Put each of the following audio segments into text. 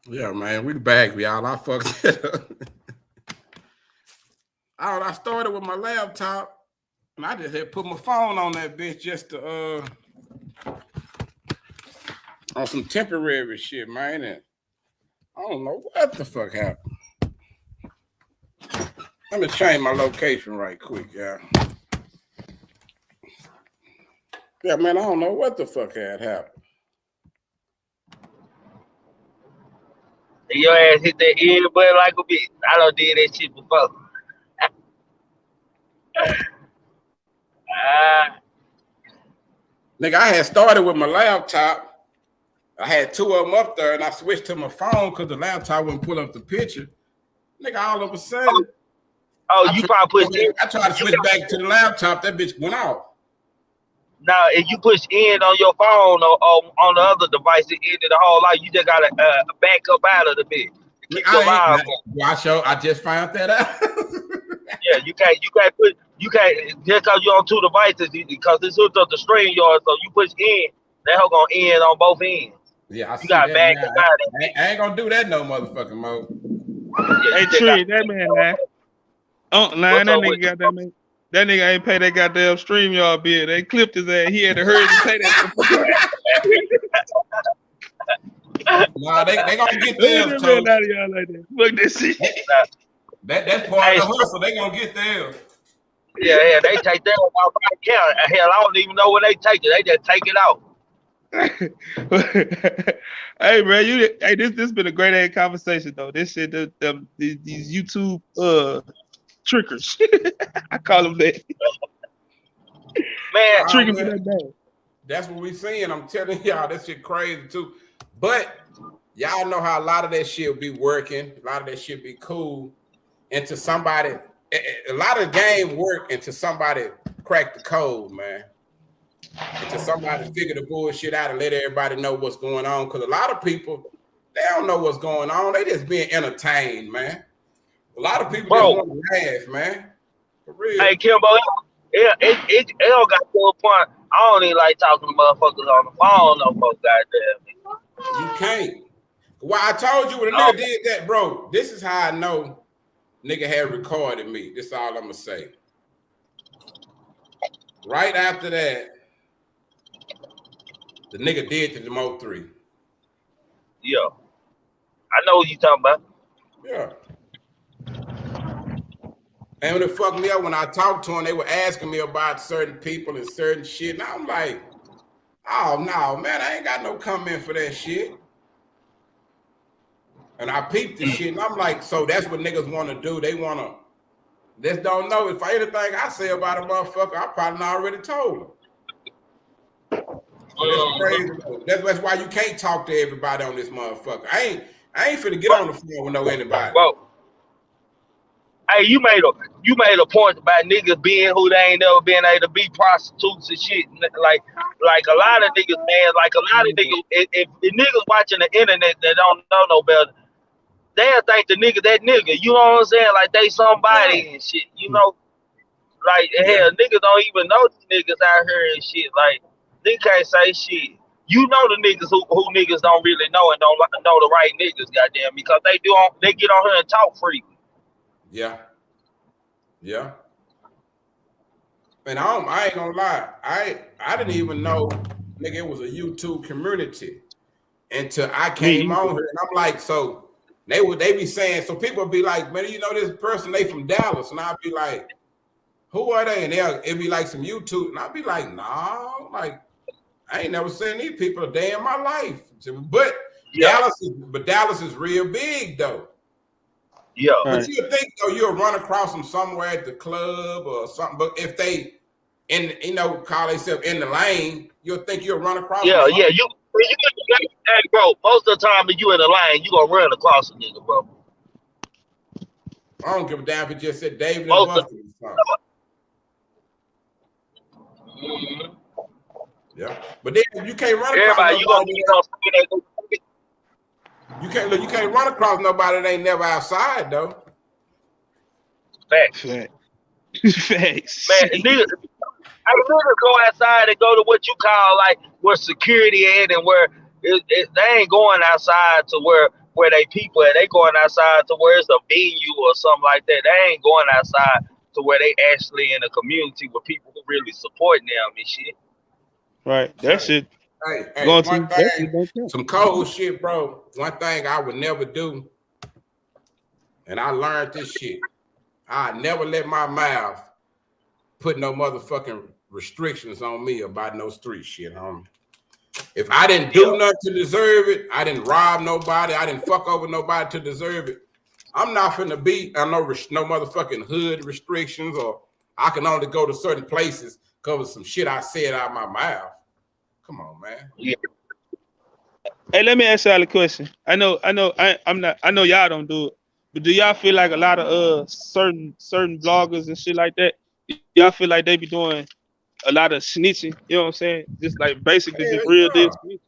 Yeah, man, we the bag, y'all. I fucked it up. I started with my laptop, and I just had put my phone on that bitch just to on some temporary shit, man. And I don't know what the fuck happened. Let me change my location right quick, y'all. Yeah, man, I don't know what the fuck had happened. Your ass hit that earbud like a bitch. I done did that shit before. Nigga, I had started with my laptop. I had two of them up there, and I switched to my phone because the laptop wouldn't pull up the picture. Nigga, all of a sudden, you probably pushed in. I tried to switch back to the laptop. That bitch went off. Now, if you push in on your phone or on the other device, it ended the whole life. You just gotta back up out of the bit. I just found that out. Yeah, you can't just cause you're on two devices because this hooked up the string yard, so you push in, that hoe gonna end on both ends. Yeah, you gotta back up out of it. I ain't gonna do that no motherfucking mode. Hey, Tree, that man, man. Oh, nah, that nigga got that man. That nigga ain't pay that goddamn StreamYard bill. They clipped his ass. He had to hurry to pay that. Nah, they gonna get theirs. Look at this shit. That's part of the hustle. They gonna get theirs. Yeah, they take that off my account. Hell, I don't even know when they take it. They just take it out. Hey man, this been a great ass conversation though. This shit, these YouTube trickers. I call them that. Man, tricking me that bad. That's what we seeing. I'm telling y'all, that shit crazy too. But y'all know how a lot of that shit be working. A lot of that shit be cool. Until somebody, a lot of game work until somebody crack the code, man. Until somebody figure the bullshit out and let everybody know what's going on. Because a lot of people, they don't know what's going on. They just being entertained, man. A lot of people just want to laugh, man. For real. Hey, Kimbo, it got to a point. I don't even like talking to motherfuckers on the phone no more, goddamn. You can't. Well, I told you when a nigga did that, bro. This is how I know nigga had recorded me. This is all I'm gonna say. Right after that, the nigga did the Demo 3. Yeah. I know what you talking about. Yeah. And when it fucked me up, when I talked to them, they were asking me about certain people and certain shit. And I'm like, oh, no, man, I ain't got no comment for that shit. And I peeped the shit, and I'm like, so that's what niggas want to do. They want to, just don't know. If anything I say about a motherfucker, I probably already told them. So that's crazy. That's why you can't talk to everybody on this motherfucker. I ain't finna get on the phone with no anybody. Well, hey, you made a point about niggas being who they ain't never been able to be, prostitutes and shit. Like a lot of niggas, man. Like a lot of niggas, if niggas watching the internet that don't know no better, they'll think the nigga that nigga. You know what I'm saying? Like they somebody and shit. You know, like hell, niggas don't even know these niggas out here and shit. Like they can't say shit. You know the niggas who niggas don't really know and don't know the right niggas, goddamn, because they get on here and talk freely. Yeah. Yeah. And I ain't gonna lie. I didn't even know, nigga, it was a YouTube community until I came on here. And I'm like, so they be saying, so people would be like, man, you know this person, they from Dallas. And I'd be like, who are they? And it'd be like some YouTube. And I'd be like, nah, like, I ain't never seen these people a day in my life. But Dallas is real big though. Yeah. But you think though you'll run across them somewhere at the club or something. But if they call themselves in the lane, you'll think you'll run across them. Yeah. Hey, bro, most of the time if you in the lane, you gonna run across a nigga, bro. I don't give a damn if it just said David and Buster or something. Mm-hmm. Yeah. But then you can't run across nobody. You can't run across nobody that ain't never outside though. Facts. Facts. Man, niggas go outside and go to what you call like where security at and where they ain't going outside to where where they people at. They going outside to where it's a venue or something like that. They ain't going outside to where they actually in a community with people who really supporting them and shit. Right. That shit. Hey, Going one to thing, some cold shit, bro. One thing I would never do, and I learned this shit. I never let my mouth put no motherfucking restrictions on me about no street shit, homie. If I didn't do nothing to deserve it, I didn't rob nobody, I didn't fuck over nobody to deserve it, I'm not finna be no motherfucking hood restrictions, or I can only go to certain places because of some shit I said out of my mouth. Come on, man. Yeah. Hey, let me ask y'all a question. I know y'all don't do it, but do y'all feel like a lot of certain bloggers and shit like that, y'all feel like they be doing a lot of snitching? You know what I'm saying? Just like basically just real deal snitching.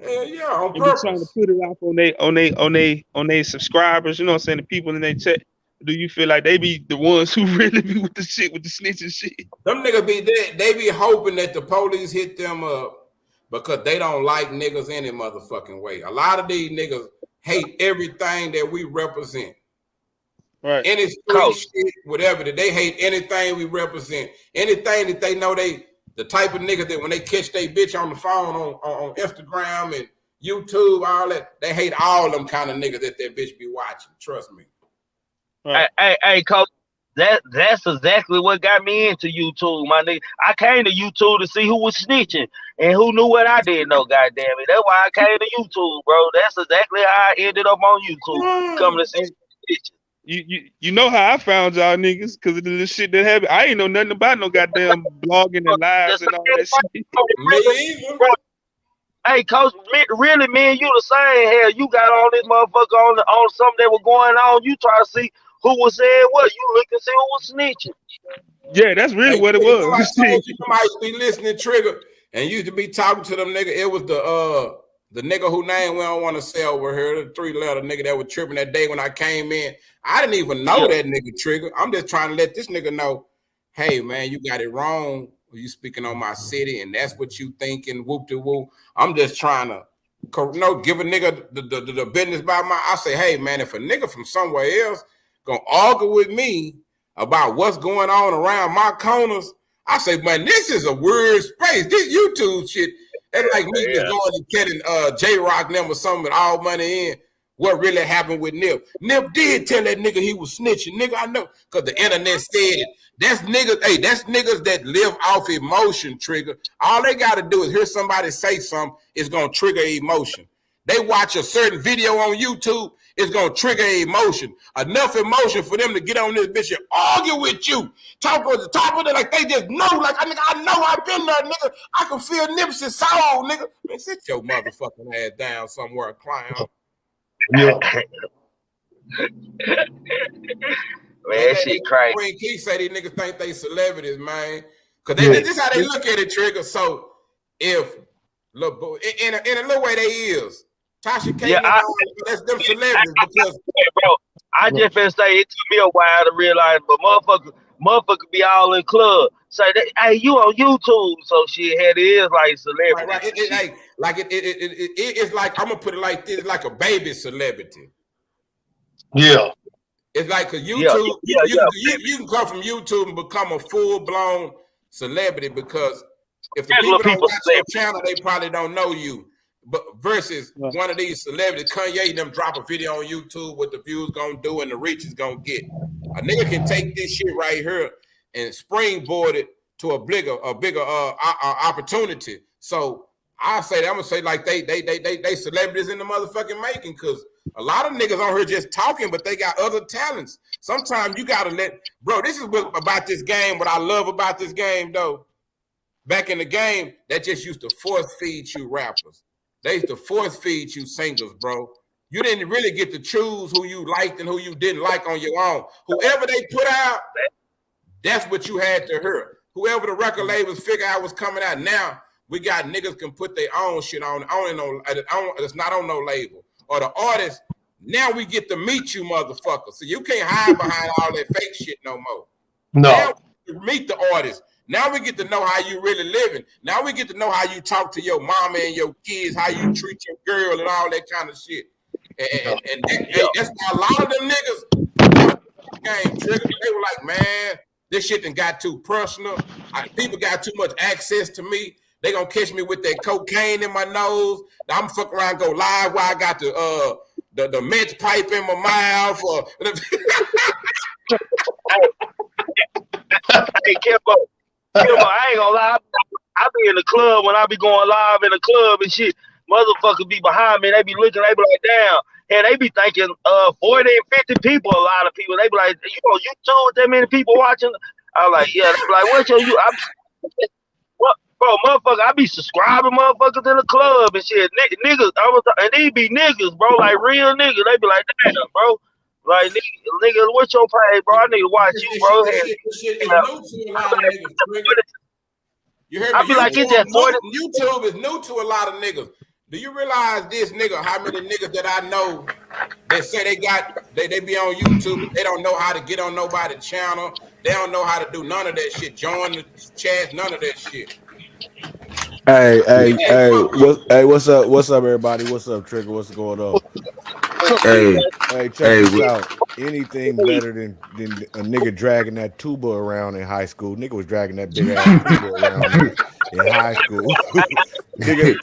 Yeah, yeah, on and purpose. Be trying to put it off on they subscribers. You know what I'm saying? The people in their chat. Do you feel like they be the ones who really be with the shit, with the snitching shit? Them niggas be dead. They be hoping that the police hit them up because they don't like niggas any motherfucking way. A lot of these niggas hate everything that we represent. Right. Any street shit, whatever, that they hate anything we represent. Anything that they know the type of nigga that when they catch they bitch on the phone on Instagram and YouTube, all that, they hate all them kind of niggas that bitch be watching. Trust me. Right. Hey, coach, that's exactly what got me into YouTube, my nigga. I came to YouTube to see who was snitching and who knew what I didn't know. Goddamn it, that's why I came to YouTube, bro. That's exactly how I ended up on YouTube, coming to see snitching. You know how I found y'all niggas, because of the shit that happened. I ain't know nothing about no goddamn blogging and lives and all that shit. Me either. Bro, hey, coach, really, me and you the same. Hell, you got on this motherfucker on something that was going on. You try to see who was saying what. You look and see who was snitching. Yeah, that's really what it was. I told you, somebody used to be listening Trigger and used to be talking to them nigga. It was the nigga whose name we don't want to say over here, the 3-letter nigga that was tripping that day when I came in. I didn't even know that nigga Trigger. I'm just trying to let this nigga know, hey man, you got it wrong. You speaking on my city, and that's what you thinking. Whoop de whoop. I'm just trying to, give a nigga the business by my. I say, hey man, if a nigga from somewhere else gonna argue with me about what's going on around my corners, I say, man, this is a weird space. This YouTube shit, that's like me just going and getting J-Rock them or something with all money in. What really happened with Nip? Nip did tell that nigga he was snitching. Nigga, I know, because the internet said it. That's niggas, hey, that's niggas that live off emotion, Trigger. All they got to do is hear somebody say something, it's going to trigger emotion. They watch a certain video on YouTube, it's going to trigger emotion. Enough emotion for them to get on this bitch and argue with you. Talk on the top of it like they just know, like, I know I've been there, nigga. I can feel Nipsey's soul, nigga. Man, sit your motherfucking ass down somewhere, clown. Yeah. Man, that shit crazy. Queen Key say these niggas think they celebrities, man. Because this is how they look at it, Trigger. So if, look, in a little way they is. Tasha K, that's them celebrities. Because, bro, I just been say it took me a while to realize, but motherfucker be all in club. Say, hey, you on YouTube, so shit, it is like celebrity. Right. It's like, I'm gonna put it like this, like a baby celebrity. Yeah. It's like a YouTube, you can come from YouTube and become a full-blown celebrity, because if the people don't watch your channel, they probably don't know you. But versus one of these celebrities, Kanye, them drop a video on YouTube, what the views gonna do and the reach is gonna get. A nigga can take this shit right here and springboard it to a bigger opportunity. So I'm gonna say like they celebrities in the motherfucking making, because a lot of niggas on here just talking, but they got other talents. Sometimes you gotta bro, this is what about this game, what I love about this game though. Back in the game, that just used to force feed you rappers. They used to force feed you singers, bro. You didn't really get to choose who you liked and who you didn't like on your own. Whoever they put out, that's what you had to hear. Whoever the record labels figure out was coming out. Now we got niggas can put their own shit on it's not on no label. Or the artist, now we get to meet you motherfuckers. So you can't hide behind all that fake shit no more. No. Now we meet the artist. Now we get to know how you really living. Now we get to know how you talk to your mama and your kids, how you treat your girl and all that kind of shit. Hey, that's why a lot of them niggas game trigger. They were like, man, this shit done got too personal. People got too much access to me. They gonna catch me with that cocaine in my nose. I'm fuck around, go live while I got the meth pipe in my mouth. Hey, Kimbo, I ain't gonna lie. I be in the club when I be going live in the club and shit. Motherfuckers be behind me. They be looking. They be like, damn. And they be thinking 40 and 50 people, a lot of people. They be like, you know, YouTube with that many people watching? I'm like, yeah. They be like, what's your you? Bro, motherfucker, I be subscribing motherfuckers in the club and shit. Niggas, and these be niggas, bro, like real niggas. They be like, damn, bro. Like, nigga, what's your page, bro? I need to watch you, bro. This shit is new to a lot of niggas. You heard me? I be like, it's just 40. YouTube is new to a lot of niggas. Do you realize this, nigga, how many niggas that I know that say they be on YouTube, but they don't know how to get on nobody's channel. They don't know how to do none of that shit. Join the chat, none of that shit. Hey, what's up, everybody? What's up, Trigger? What's going on? Hey, check this out. Anything better than a nigga dragging that tuba around in high school. Nigga was dragging that big ass tuba around in high school. Nigga,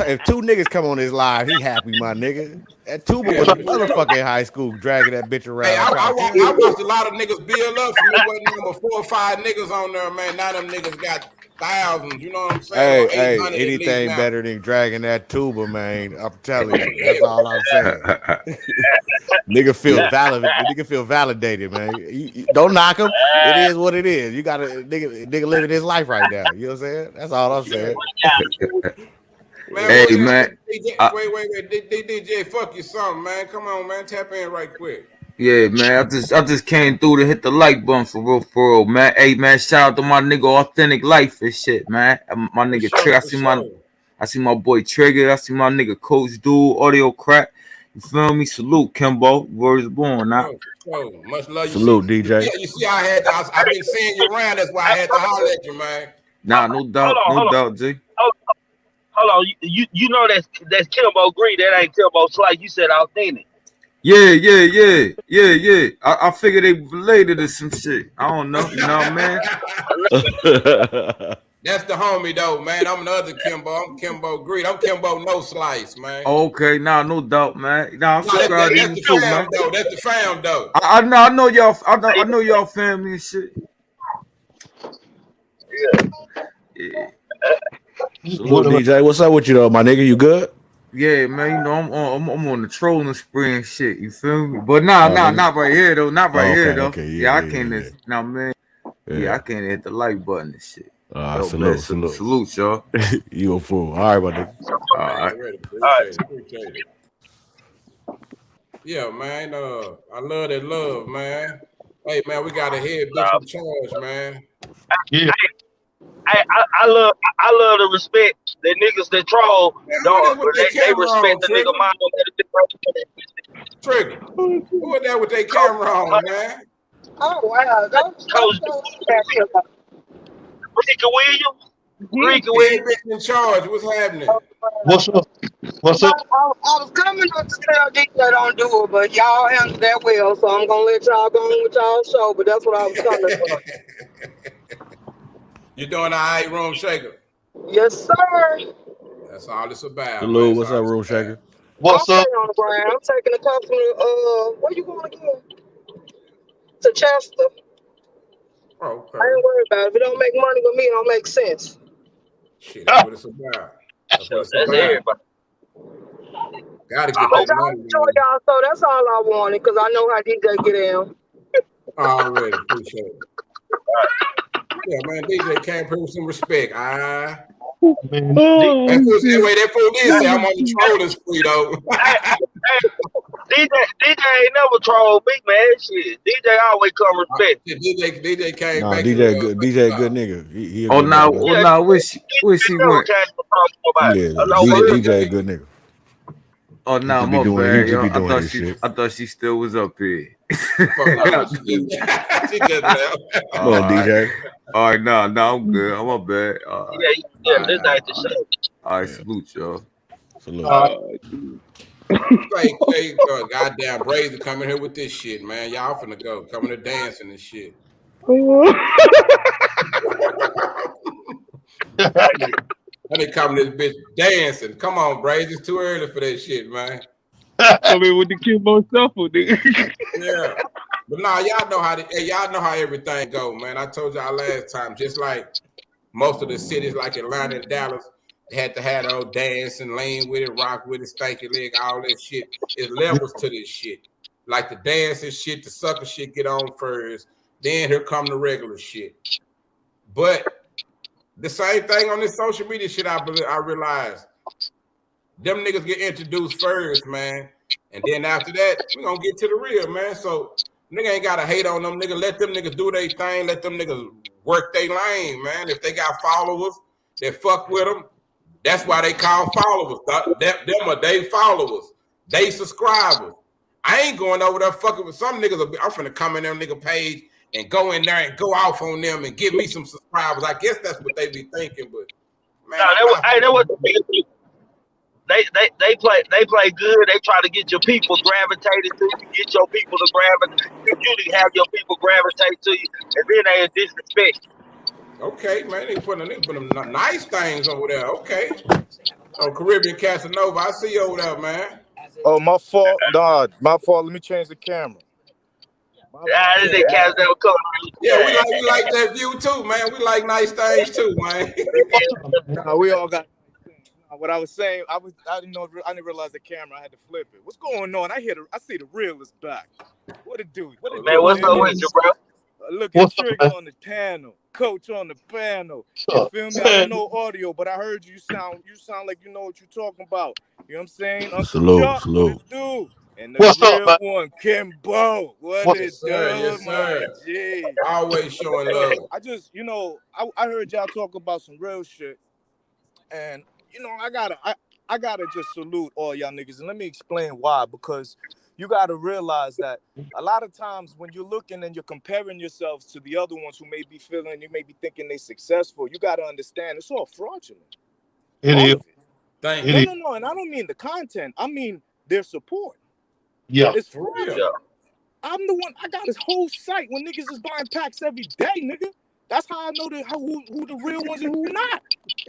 if two niggas come on his live, he happy, my nigga. That tuba was a motherfucker in high school dragging that bitch around. Hey, I watched a lot of niggas build up from there wasn't number 4 or 5 niggas on there, man. Now them niggas got thousands, you know what I'm saying? Hey, anything better than dragging that tuba, man. I'm telling you, that's all I'm saying. Nigga feel validated, man. You don't knock him. It is what it is. You gotta nigga living his life right now. You know what I'm saying? That's all I'm saying. Man, hey, man. DJ, wait. DJ, fuck you something, man. Come on, man. Tap in right quick. Yeah, man, I just came through to hit the like button for real, man. Hey, man, shout out to my nigga Authentic Life and shit, man. My nigga Trigger, I see my boy Trigger, I see my nigga Coach Dude, Audio Crack. You feel me? Salute, Kimbo. Word is born now. Much love. Salute, DJ. You see, I've been seeing you around. That's why I had to holler at you, man. Nah, no doubt, G. Hold on, you know that's Kimbo Green. That ain't Kimbo Slice. You said Authentic. Yeah. I figured they related to some shit. I don't know. You know what I mean? That's the homie though, man. I'm the other Kimbo. I'm Kimbo Green. I'm Kimbo No Slice, man. Okay, nah, no doubt, man. Nah, I'm subscribed to you too, man. That's the fam though. I know y'all. I know y'all family and shit. Yeah. What DJ? What's up with you though, my nigga? You good? Yeah, man, you know I'm on the trolling spree and shit. You feel me? But not right here though. Not right here though. Okay, I can't. Now, man. Yeah, I can't hit the like button and shit. Salute, y'all. You a fool. All right, my nigga. All right. Appreciate it. Yeah, man. I love that love, man. Hey, man, we got a head bitch in charge, man. Yeah. I love the respect that niggas that troll they respect the nigga mom. Trigger. Who is that with their camera on, man? Oh wow, Rika Williams. In charge. What's happening? What's up? I was coming up to tell DJ don't do it, but y'all handle that well, so I'm gonna let y'all go on with y'all show. But that's what I was coming for. You doing all right, Room Shaker? Yes, sir. That's all it's about. Hello, what's up, Room Shaker? What's up? On the ground. I'm taking a customer. Where you going again? To Chester. Oh, okay. I ain't worried about it. If it don't make money with me, it don't make sense. Shit, that's what it's about. That's what it's about. Everybody. Gotta get that money. Enjoy y'all, so that's all I wanted, because I know how DJ get down. Already, appreciate it. Yeah, man, DJ can't prove some respect. That fool did say I'm on the trolling spree, though. DJ ain't never trolled me, man. Shit, DJ always come respect. DJ came back. DJ good nigga. He wish he went. DJ good nigga. Oh no, my bad. I thought she still was up here. She just left. Come on, DJ. All right, no, I'm good. I'm my bad. Yeah, this ain't the show. All right, salute, y'all. Salute. Hey, goddamn Brazy coming here with this shit, man. Y'all finna go. Coming to dancing and shit. I didn't come to this bitch dancing. Come on, Brazy. It's too early for that shit, man. I mean, with the Kimbo shuffle, nigga. Yeah. But nah, y'all know how everything go, man. I told y'all last time, just like most of the cities like Atlanta and Dallas, they had to have those dance and lean with it, rock with it, stanky leg, all that shit. It's levels to this shit. Like the dance and shit, the sucker shit get on first. Then here come the regular shit. But the same thing on this social media shit, I realized. Them niggas get introduced first, man. And then after that, we're gonna get to the real, man. So nigga ain't gotta hate on them niggas. Let them niggas do their thing. Let them niggas work their lane, man. If they got followers that fuck with them, that's why they call followers. Them are they followers. They subscribers. I ain't going over there fucking with some niggas. I'm finna come in their nigga page and go in there and go off on them and give me some subscribers. I guess that's what they be thinking, but man. That was the biggest thing. They play good. They try to get your people gravitated to you, get your people to gravitate. You have your people gravitate to you, and then they disrespect. Okay, man, they putting them nice things over there. Okay. Oh, Caribbean Casanova, I see you over there, man. Oh, my fault. Nah, my fault. Let me change the camera. Yeah, we like that view too, man. We like nice things too, man. Nah, we all got. What I was saying, I didn't realize the camera. I had to flip it. What's going on? I see the reel is back. What it do? Man, what's up with you, bro? Look at Trigger on the panel, Coach on the panel. You feel me? I don't know audio, but I heard you sound like you know what you're talking about. You know what I'm saying? Salute. What it do? And the real one, Kimbo. What it do, yes, my G? Always showing love. I just, I heard y'all talk about some real shit, and I gotta just salute all y'all niggas, and let me explain why. Because you gotta realize that a lot of times when you're looking and you're comparing yourselves to the other ones who may be thinking they successful, you gotta understand it's all fraudulent. It is. No, and I don't mean the content. I mean their support. Yeah, it's fraudulent. I'm the one. I got this whole site when niggas is buying packs every day, nigga. That's how I know who the real ones and who not.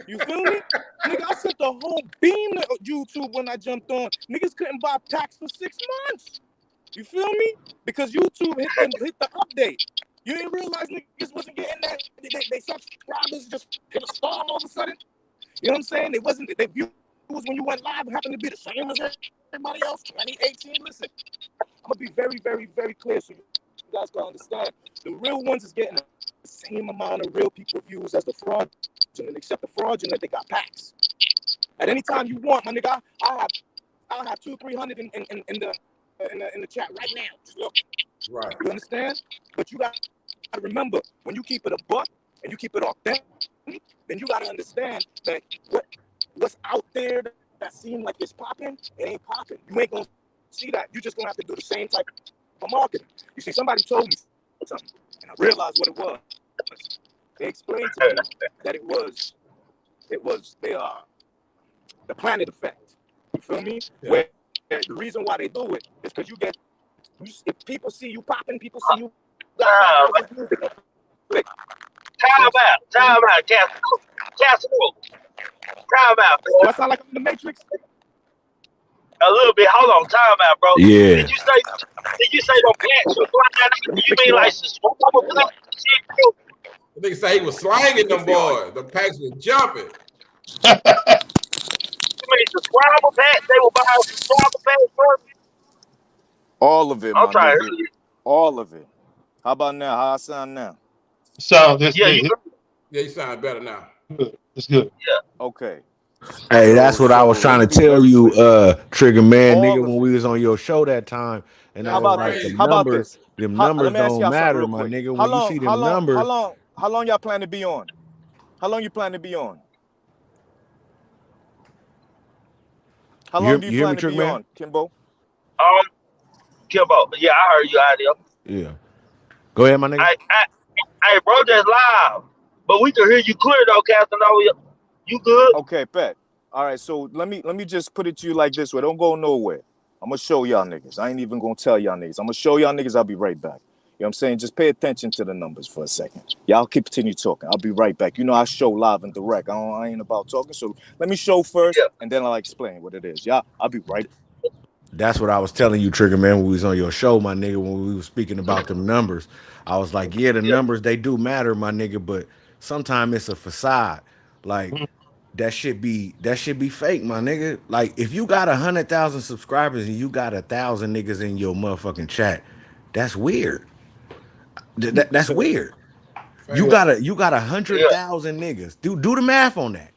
You feel me? Nigga, I sent the whole beam to YouTube when I jumped on. Niggas couldn't buy packs for 6 months. You feel me? Because YouTube hit the update. You didn't realize niggas wasn't getting that. They subscribers just hit a star all of a sudden. You know what I'm saying? It wasn't their views when you went live happened to be the same as everybody else. 2018. Listen, I'm gonna be very, very, very clear so you guys can understand. The real ones is getting the same amount of real people views as the fraudulent, except the fraudulent they got packs. At any time you want, my nigga, I'll have 200-300 in the chat right now. Just look. Right. You understand? But you got to remember when you keep it a buck and you keep it authentic, then you got to understand that what's out there that seems like it's popping, it ain't popping. You ain't gonna see that. You just gonna have to do the same type of marketing. You see, somebody told me something, and I realized what it was. They explained to me that it was the planet effect. You feel me? Yeah. Where the reason why they do it is because if people see you popping, people see you. Time out, Casanova. Time out. Do I sound like I'm in the Matrix? A little bit. Hold on, time out, bro. Yeah. Did you say them pants were flying? You mean like some swamp pants? The nigga say he was slanging them boys. The packs was jumping. You mean subscriber packs? They were buying subscriber packs first? All of it, my nigga. All of it. How about now? How I sound now? You sound better now. Good. It's good. Yeah. Okay. Hey, that's what I was trying to tell you, Trigger Man, nigga, when we was on your show that time. And I was like, the numbers, them numbers don't matter, my nigga. When you see them numbers. How long y'all plan to be on? How long you plan to be on? How long do you plan to be on, Kimbo? Kimbo. Yeah, I heard you out there. Yeah. Go ahead, my nigga. Hey, bro, just live. But we can hear you clear though, Casanova. You good? Okay, bet. All right, so let me just put it to you like this way. Don't go nowhere. I'm gonna show y'all niggas. I ain't even gonna tell y'all niggas. I'm gonna show y'all niggas. I'll be right back. You know what I'm saying? Just pay attention to the numbers for a second. Y'all continue talking. I'll be right back. You know I show live and direct. I ain't about talking. So let me show first, and then I'll explain what it is. Yeah, I'll be right back. That's what I was telling you, Trigger Man, when we was on your show, my nigga, when we was speaking about them numbers. I was like, yeah, the numbers, they do matter, my nigga, but sometimes it's a facade. Like, that should be fake, my nigga. Like, if you got 100,000 subscribers and you got 1,000 niggas in your motherfucking chat, that's weird. That's weird. You got 100,000 niggas. Do the math on that.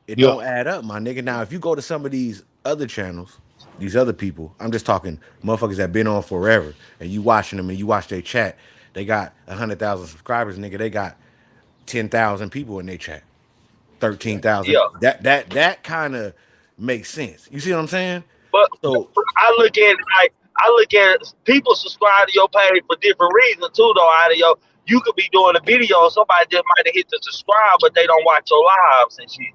It don't add up, my nigga. Now, if you go to some of these other channels, these other people, I'm just talking motherfuckers that been on forever, and you watching them and you watch their chat, they got 100,000 subscribers, nigga. They got 10,000 people in their chat, 13,000. Yeah. That kind of makes sense. You see what I'm saying? But So I look at it like people subscribe to your page for different reasons too, though. Audio, you could be doing a video, and somebody just might have hit the subscribe, but they don't watch your lives and shit.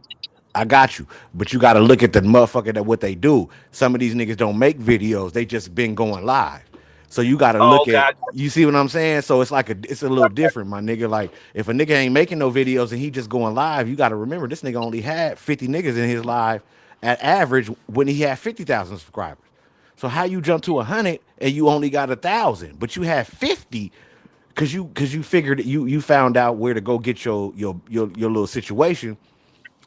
I got you, but you got to look at the motherfucker that what they do. Some of these niggas don't make videos; they just been going live. So you got to look at. You see what I'm saying? So it's like it's a little different, my nigga. Like if a nigga ain't making no videos and he just going live, you got to remember this nigga only had 50 niggas in his live at average when he had 50,000 subscribers. So how you jump to 100 and you only got 1,000, but you had 50 because you figured you found out where to go get your little situation.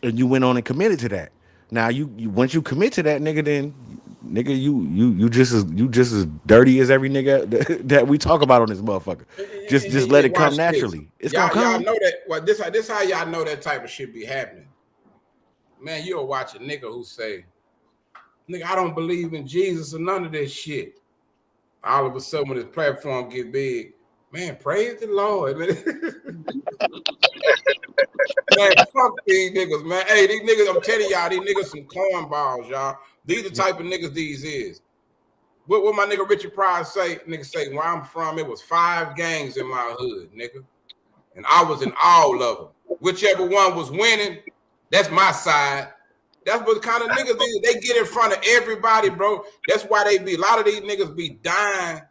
And you went on and committed to that. Now you once you commit to that, nigga, then nigga, you just as dirty as every nigga that we talk about on this motherfucker. Just let it come naturally. It's gonna come. Y'all know that. Well, this how y'all know that type of shit be happening. Man, you'll watch a nigga who say, "Nigga, I don't believe in Jesus or none of this shit." All of a sudden, when his platform get big, man, praise the Lord, man. Man, fuck these niggas, man. Hey, these niggas, I'm telling y'all, these niggas some cornballs, y'all. These the type of niggas these is. What my nigga Richard Pryor say? Nigga say, where I'm from, it was 5 gangs in my hood, nigga. And I was in all of them. Whichever one was winning, that's my side. That's what kind of niggas they get in front of everybody, bro. That's why a lot of these niggas be dying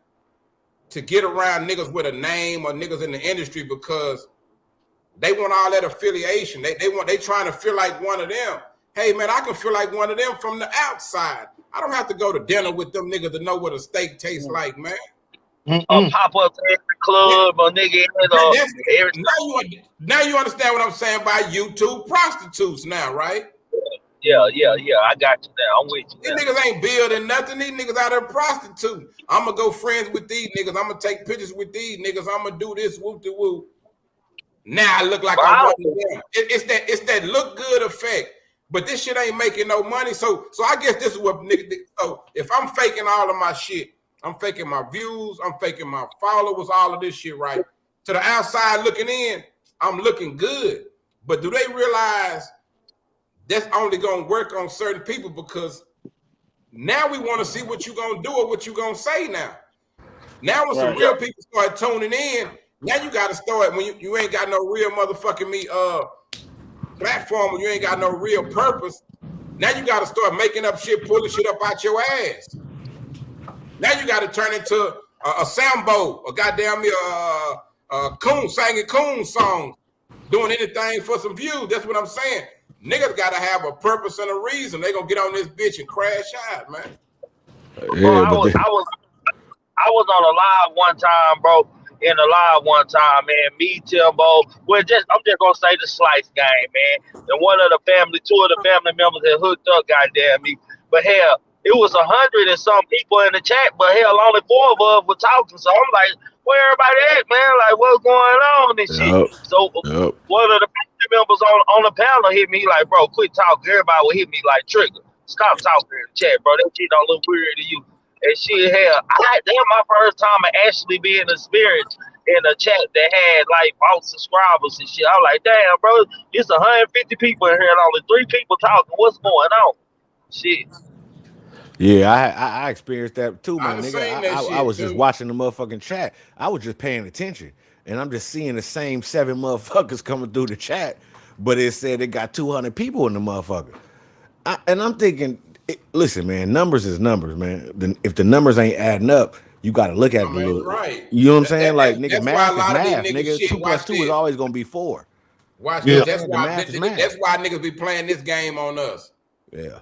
to get around niggas with a name or niggas in the industry because they want all that affiliation. They trying to feel like one of them. Hey man, I can feel like one of them from the outside. I don't have to go to dinner with them niggas to know what a steak tastes like, man. A pop up at the club, or nigga. Now you understand what I'm saying by YouTube prostitutes now, right? Yeah. I got you now. I'm with you. These niggas ain't building nothing. These niggas out there prostituting. I'm gonna go friends with these niggas. I'm gonna take pictures with these niggas. I'm gonna do this whoop de whoop. Now I look like I'm one of them. It's that look good effect. But this shit ain't making no money. So I guess this is what niggas. So if I'm faking all of my shit, I'm faking my views, I'm faking my followers, all of this shit, right? To the outside looking in, I'm looking good. But do they realize that's only gonna work on certain people? Because now we want to see what you gonna do or what you gonna say now. Now when some real people start tuning in, now you gotta start when you ain't got no real motherfucking platform, when you ain't got no real purpose. Now you gotta start making up shit, pulling shit up out your ass. Now you gotta turn into a sambo, a goddamn coon singing coon songs, doing anything for some views. That's what I'm saying. Niggas gotta have a purpose and a reason. They gonna get on this bitch and crash out, man. Bro, I was on a live one time, bro. In a live one time, man. Me, Timbo. I'm just gonna say the Slice game, man. And two of the family members had hooked up, goddamn me. But hell, it was 100 and some people in the chat, but hell, only 4 of us were talking. So I'm like, where everybody at, man? Like, what's going on and shit? So one of the family members on the panel hit me like, bro, quit talking. Everybody would hit me like, Trigger, stop talking in the chat, bro. That shit don't look weird to you. And shit, hell, that's my first time actually being experienced in a chat that had like about subscribers and shit. I was like, damn, bro, it's 150 people in here and only 3 people talking. What's going on? Shit. Yeah, I experienced that too, my nigga. I was just watching the motherfucking chat. I was just paying attention, and I'm just seeing the same 7 motherfuckers coming through the chat, but it said it got 200 people in the motherfucker. And I'm thinking, Listen, man, numbers is numbers, man. If the numbers ain't adding up, you got to look at I it a mean, little. right. You know what I'm saying? Like, nigga, That's why a math is lot of these math, niggas nigga. shit. 2 plus Watch 2 is this. always gonna be 4. Watch You know this. what I'm saying? The math is math. That's why niggas be playing this game on us. Yeah.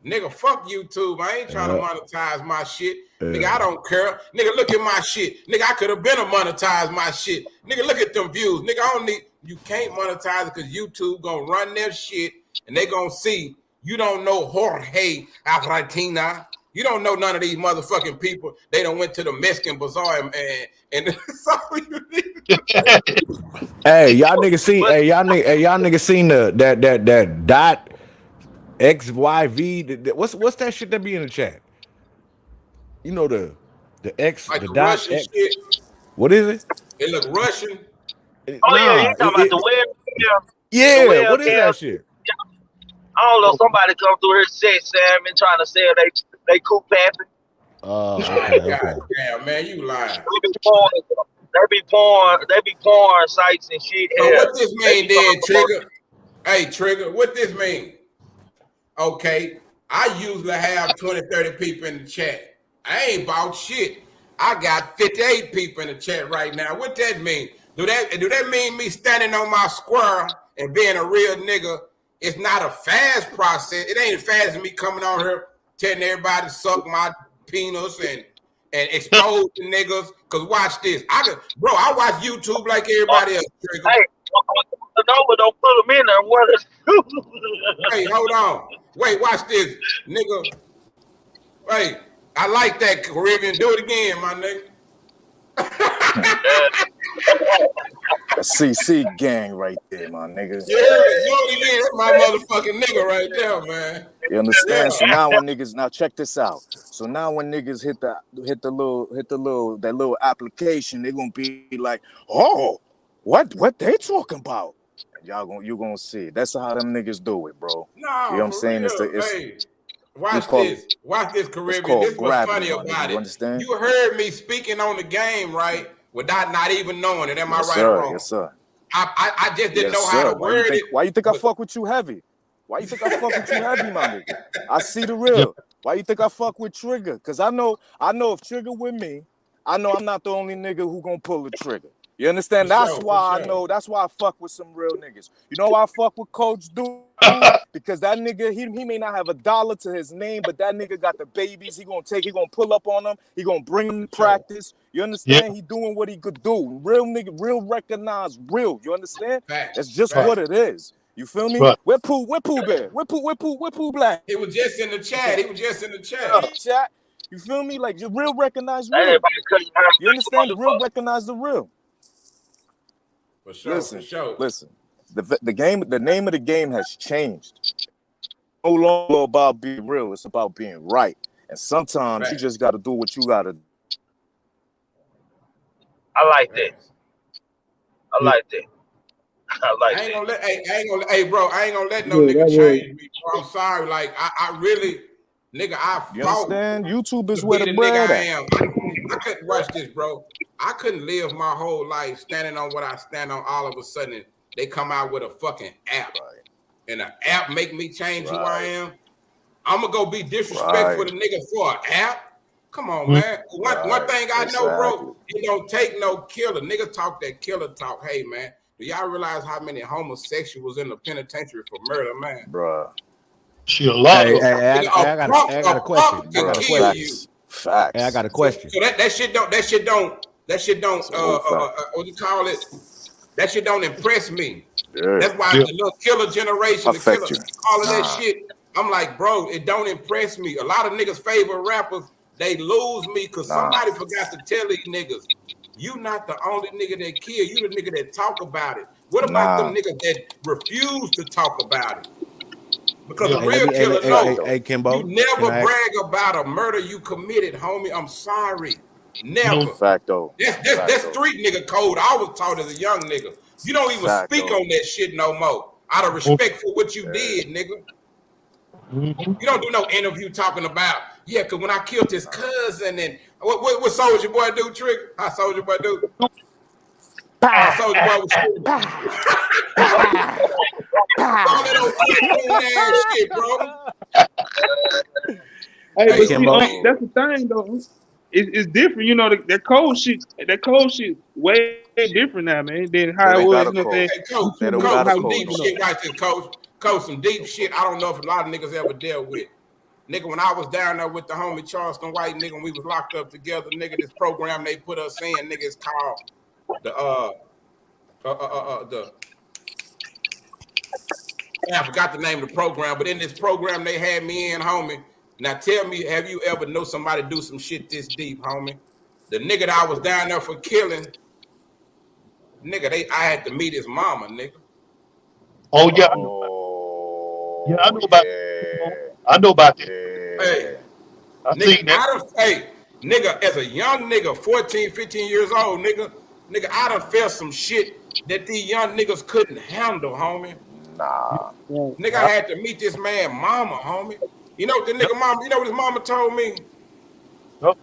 Nigga, fuck YouTube. I ain't trying to monetize my shit. Yeah. Nigga, I don't care. Nigga, look at my shit. Nigga, I could have been a monetize my shit. Nigga, look at them views. Nigga, I don't need. You can't monetize it because YouTube gonna run their shit and they gonna see you don't know Jorge Afratina. You don't know none of these motherfucking people. They done went to the Mexican bazaar and that's all you need. Hey, y'all niggas seen? Y'all niggas seen that dot XYV? What's that shit that be in the chat? You know the X, like the the dot Russian X. shit. What is it? It look Russian. Oh yeah, you talking about the web? Yeah, what is that shit? I don't know. Somebody come through here said Sam and trying to sell they coop papping. Oh, okay. God damn, man, you lying. They be pouring sites and shit. So what this mean then, Trigger? Hey, Trigger, what this mean? Okay, I usually have 20, 30 people in the chat. I ain't bought shit. I got 58 people in the chat right now. What that mean? Do that mean me standing on my square and being a real nigga? It's not a fast process. It ain't as fast as me coming on here telling everybody to suck my penis and expose the niggas. Cause watch this. I watch YouTube like everybody else. Trigger. Hey, the number don't put them in there. What is? Hey, hold on. Wait, watch this, nigga. Hey, I like that, Caribbean. Do it again, my nigga. A CC gang right there, my nigga. Yeah, that's my motherfucking nigga right there, man. You understand? So now when niggas check this out. So now when niggas hit the little application, they're gonna be like, oh, what they talking about? And you gonna see. That's how them niggas do it, bro. No, you know what I'm saying? Hey, watch this. Watch this, Caribbean. This is what's funny about it. Understand? You heard me speaking on the game, right? Without not even knowing it. Am I right or wrong? Yes, sir. I just didn't know how to word it. Why you think I fuck with you heavy? Why you think I fuck with you heavy, my nigga? I see the real. Why you think I fuck with Trigger? Because I know if Trigger with me, I know I'm not the only nigga who gonna pull the trigger. You understand? That's why I know. That's why I fuck with some real niggas. You know why I fuck with Coach Dude? Because that nigga, he may not have a dollar to his name, but that nigga got the babies. He gonna pull up on them. He gonna bring them to practice. You understand? He doing what he could do. Real nigga, real recognized, real. You understand? That's just what it is. You feel me? Where Pooh Bear? Where POOBLACK? It was just in the chat. Chat. You feel me? Like you real recognize real. You understand? The real recognize the real. For sure. Listen. The name of the game has changed. No longer about being real. It's about being right. And sometimes you just got to do what you got to do. I like that. Hey, bro, I ain't gonna let no nigga change me. Bro. I'm sorry. Like, I really, nigga, I fought. You understand? YouTube is where the bread I am. I couldn't watch this, bro. I couldn't live my whole life standing on what I stand on. All of a sudden, they come out with a fucking app. And an app make me change who I am. I'm gonna go be disrespectful to nigga for an app. Come on, man. One thing I know, bro, it don't take no killer. Niggas talk that killer talk. Hey, man, do y'all realize how many homosexuals in the penitentiary for murder, man? Bruh. She a lot of I got a question. Facts. Hey, I got a question. So that shit don't what you call it? That shit don't impress me. Yeah. That's why the little killer generation, all of that shit. I'm like, bro, it don't impress me. A lot of niggas' favorite rappers, they lose me because somebody forgot to tell these niggas, you not the only nigga that kill, you the nigga that talk about it. What about them niggas that refuse to talk about it? Because the real killer knows. You never brag about a murder you committed, homie. I'm sorry. Never. Fact though. That's street nigga code. I was taught as a young nigga. You don't even speak on that shit no more. Out of respect for what you did, nigga. You don't do no interview talking about, because when I killed his cousin and what Soldier Boy do, Trick? How Soldier Boy do? Soldier Boy was shooting. All that old ass shit, bro. Hey, Hey, but see, Kimbo. that's the thing though. It's different, you know. That cold shit, way different now, man. Than They how it don't was, got you a know. What I'm code. saying hey, coach, They don't coach, got a how some we code deep no growing up. shit more. right there, coach. Coach, some deep shit. I don't know if a lot of niggas ever dealt with. Nigga, when I was down there with the homie Charleston White, nigga, when we was locked up together, nigga, this program they put us in, nigga, it's called the I forgot the name of the program, but in this program they had me in, homie. Now tell me, have you ever know somebody do some shit this deep, homie? The nigga that I was down there for killing, nigga, I had to meet his mama, nigga. Oh yeah, yeah, I Oh know about. yeah. I know about that. Hey, Yeah. I nigga, seen that. nigga, as a young nigga, 14, 15 years old, nigga, I done felt some shit that these young niggas couldn't handle, homie. Nah. Nigga, I had to meet this man mama, homie. You know what the nigga mama, you know what his mama told me? Yep.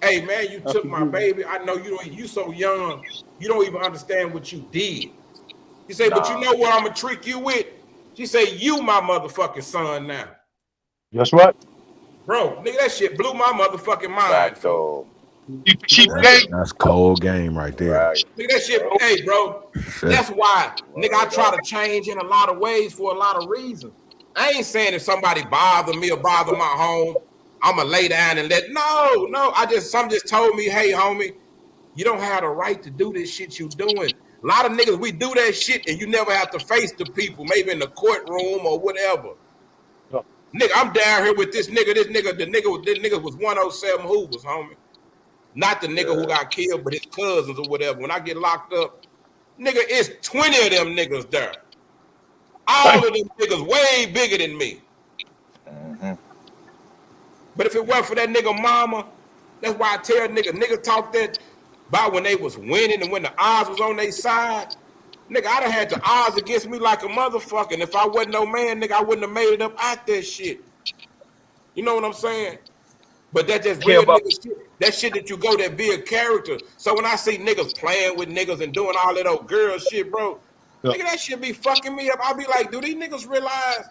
Hey man, you I took my forget. baby. I know you so young, you don't even understand what you did. He said, but you Nah. know what I'm gonna trick you with? She said, you my motherfucking son now. That's right. Bro, nigga, that shit blew my motherfucking mind, folks. Facto. She For gave. real. That's cold game right there. Right. Nigga, that shit, hey, bro. Shit. That's why, nigga, I Word try up. to change in a lot of ways for a lot of reasons. I ain't saying if somebody bother me or bother my home, I'ma lay down and no. Some just told me, hey, homie, you don't have the right to do this shit you doing. A lot of niggas, we do that shit and you never have to face the people, maybe in the courtroom or whatever. Nigga, I'm down here with this nigga, this nigga was 107 Hoovers, homie. Not the nigga who got killed, but his cousins or whatever. When I get locked up, nigga, it's 20 of them niggas there. All of them niggas way bigger than me. Mm-hmm. But if it wasn't for that nigga mama, that's why I tell niggas talk that about when they was winning and when the odds was on their side. Nigga, I'd have had the odds against me like a motherfucker. And if I wasn't no man, nigga, I wouldn't have made it up out that shit. You know what I'm saying? But that's just real Kimbo, nigga shit. That shit that you go that be a character. So when I see niggas playing with niggas and doing all that old girl shit, bro, nigga, that shit be fucking me up. I'll be like, do these niggas realize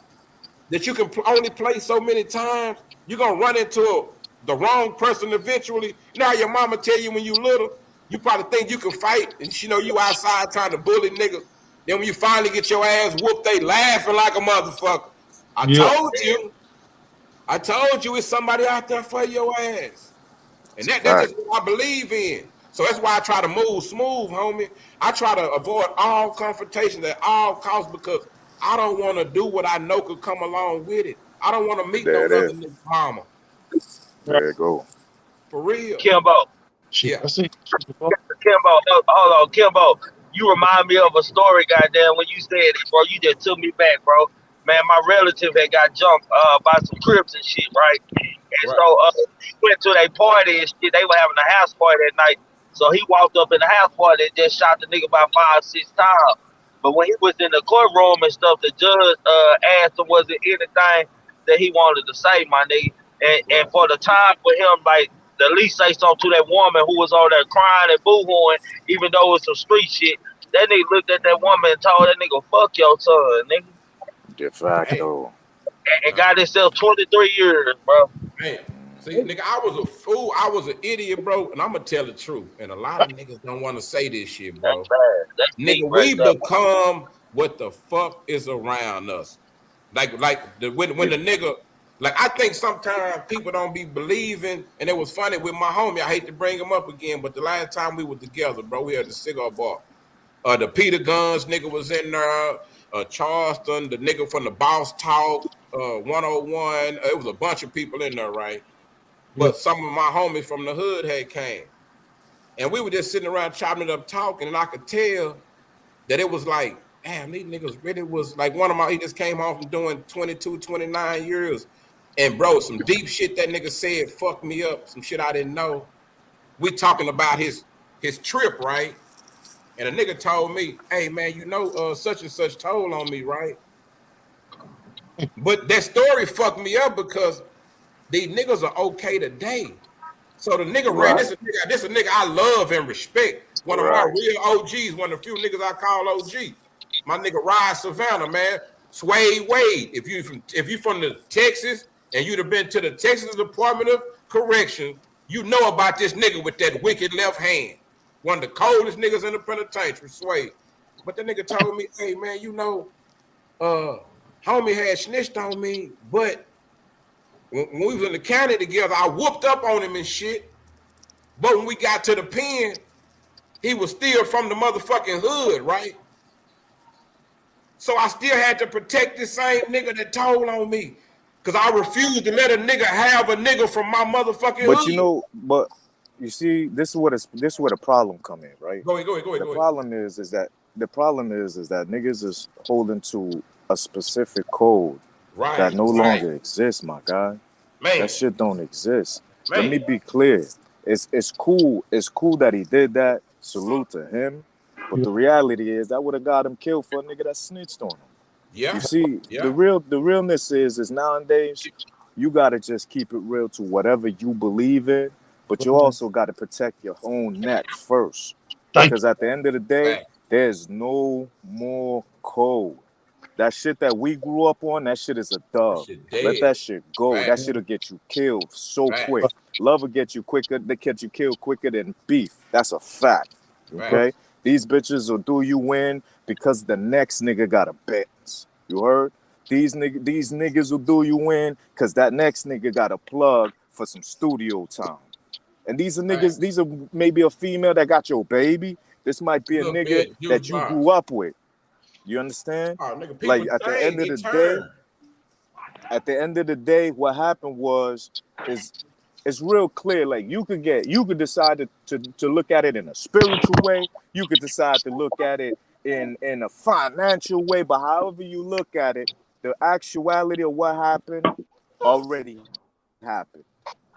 that you can only play so many times? You're going to run into the wrong person eventually. Now your mama tell you when you little, you probably think you can fight and she know you outside trying to bully niggas. Then when you finally get your ass whooped, they laughing like a motherfucker. I told you it's somebody out there for your ass. And that's just what I believe in. So that's why I try to move smooth, homie. I try to avoid all confrontations at all costs because I don't want to do what I know could come along with it. I don't want to meet no There it other is. nigga mama. There you go. For real. Kimbo, Yeah. I see. Kimbo, hold on, Kimbo. You remind me of a story, goddamn, when you said it, bro. You just took me back, bro. Man, my relative had got jumped by some Crips and shit, right? And Right. so he went to their party and shit. They were having a house party that night. So he walked up in the house party and just shot the nigga about 5, 6 times. But when he was in the courtroom and stuff, the judge asked him, was it anything that he wanted to say, my nigga? And for the time for him, like, to at least say something to that woman who was on there crying and boo-hooing, even though it was some street shit. That nigga looked at that woman and told that nigga, fuck your son, nigga. De facto. And got himself 23 years, bro. Man, see, nigga, I was a fool. I was an idiot, bro. And I'm going to tell the truth. And a lot of niggas don't want to say this shit, bro. That's bad. That's Nigga, right we there. become what the fuck is around us. When the nigga, like, I think sometimes people don't be believing, and it was funny with my homie. I hate to bring him up again, but the last time we were together, bro, we had the cigar bar. The Peter Guns nigga was in there. Charleston, the nigga from the Boss Talk, 101. It was a bunch of people in there, right? But some of my homies from the hood had came. And we were just sitting around chopping it up talking, and I could tell that it was like, damn, these niggas really was like he just came home from doing 22, 29 years. And bro, some deep shit that nigga said fucked me up, some shit I didn't know. We talking about his trip, right? And a nigga told me, hey man, you know such and such told on me, right? But that story fucked me up because these niggas are okay today. So the nigga ran, this a nigga I love and respect. One of my real OGs, one of the few niggas I call OG. My nigga Rod Savannah, man. Sway Wade. If you from the Texas, and you'd have been to the Texas Department of Correction, you know about this nigga with that wicked left hand. One of the coldest niggas in the penitentiary, Sway. But the nigga told me, hey man, you know, homie had snitched on me, but when we was in the county together, I whooped up on him and shit. But when we got to the pen, he was still from the motherfucking hood, right? So I still had to protect this same nigga that told on me. Cause I refused to let a nigga have a nigga from my motherfucking hood. But you know, but you see, this is where the problem come in, right? Go ahead. The problem is that niggas is holding to a specific code that no longer exists, my guy. Man. That shit don't exist. Man. Let me be clear. It's cool that he did that. Salute to him. But the reality is that would have got him killed for a nigga that snitched on him. Yeah. You see, the realness is nowadays you gotta just keep it real to whatever you believe in, but you also gotta protect your own neck first. Because at the end of the day, there's no more code. That shit that we grew up on, that shit is a dub. Let that shit go. That shit'll get you killed so quick. Love will get you quicker. They get you killed quicker than beef. That's a fact. Okay? These bitches will do you in because the next nigga got a Benz. You heard? These niggas will do you in because that next nigga got a plug for some studio time. And these are niggas, these are maybe a female that got your baby. This might be a nigga that you grew up with. You understand? Like at the end of the day, what happened was it's real clear. Like you could decide to look at it in a spiritual way. You could decide to look at it in a financial way. But however you look at it, the actuality of what happened already happened.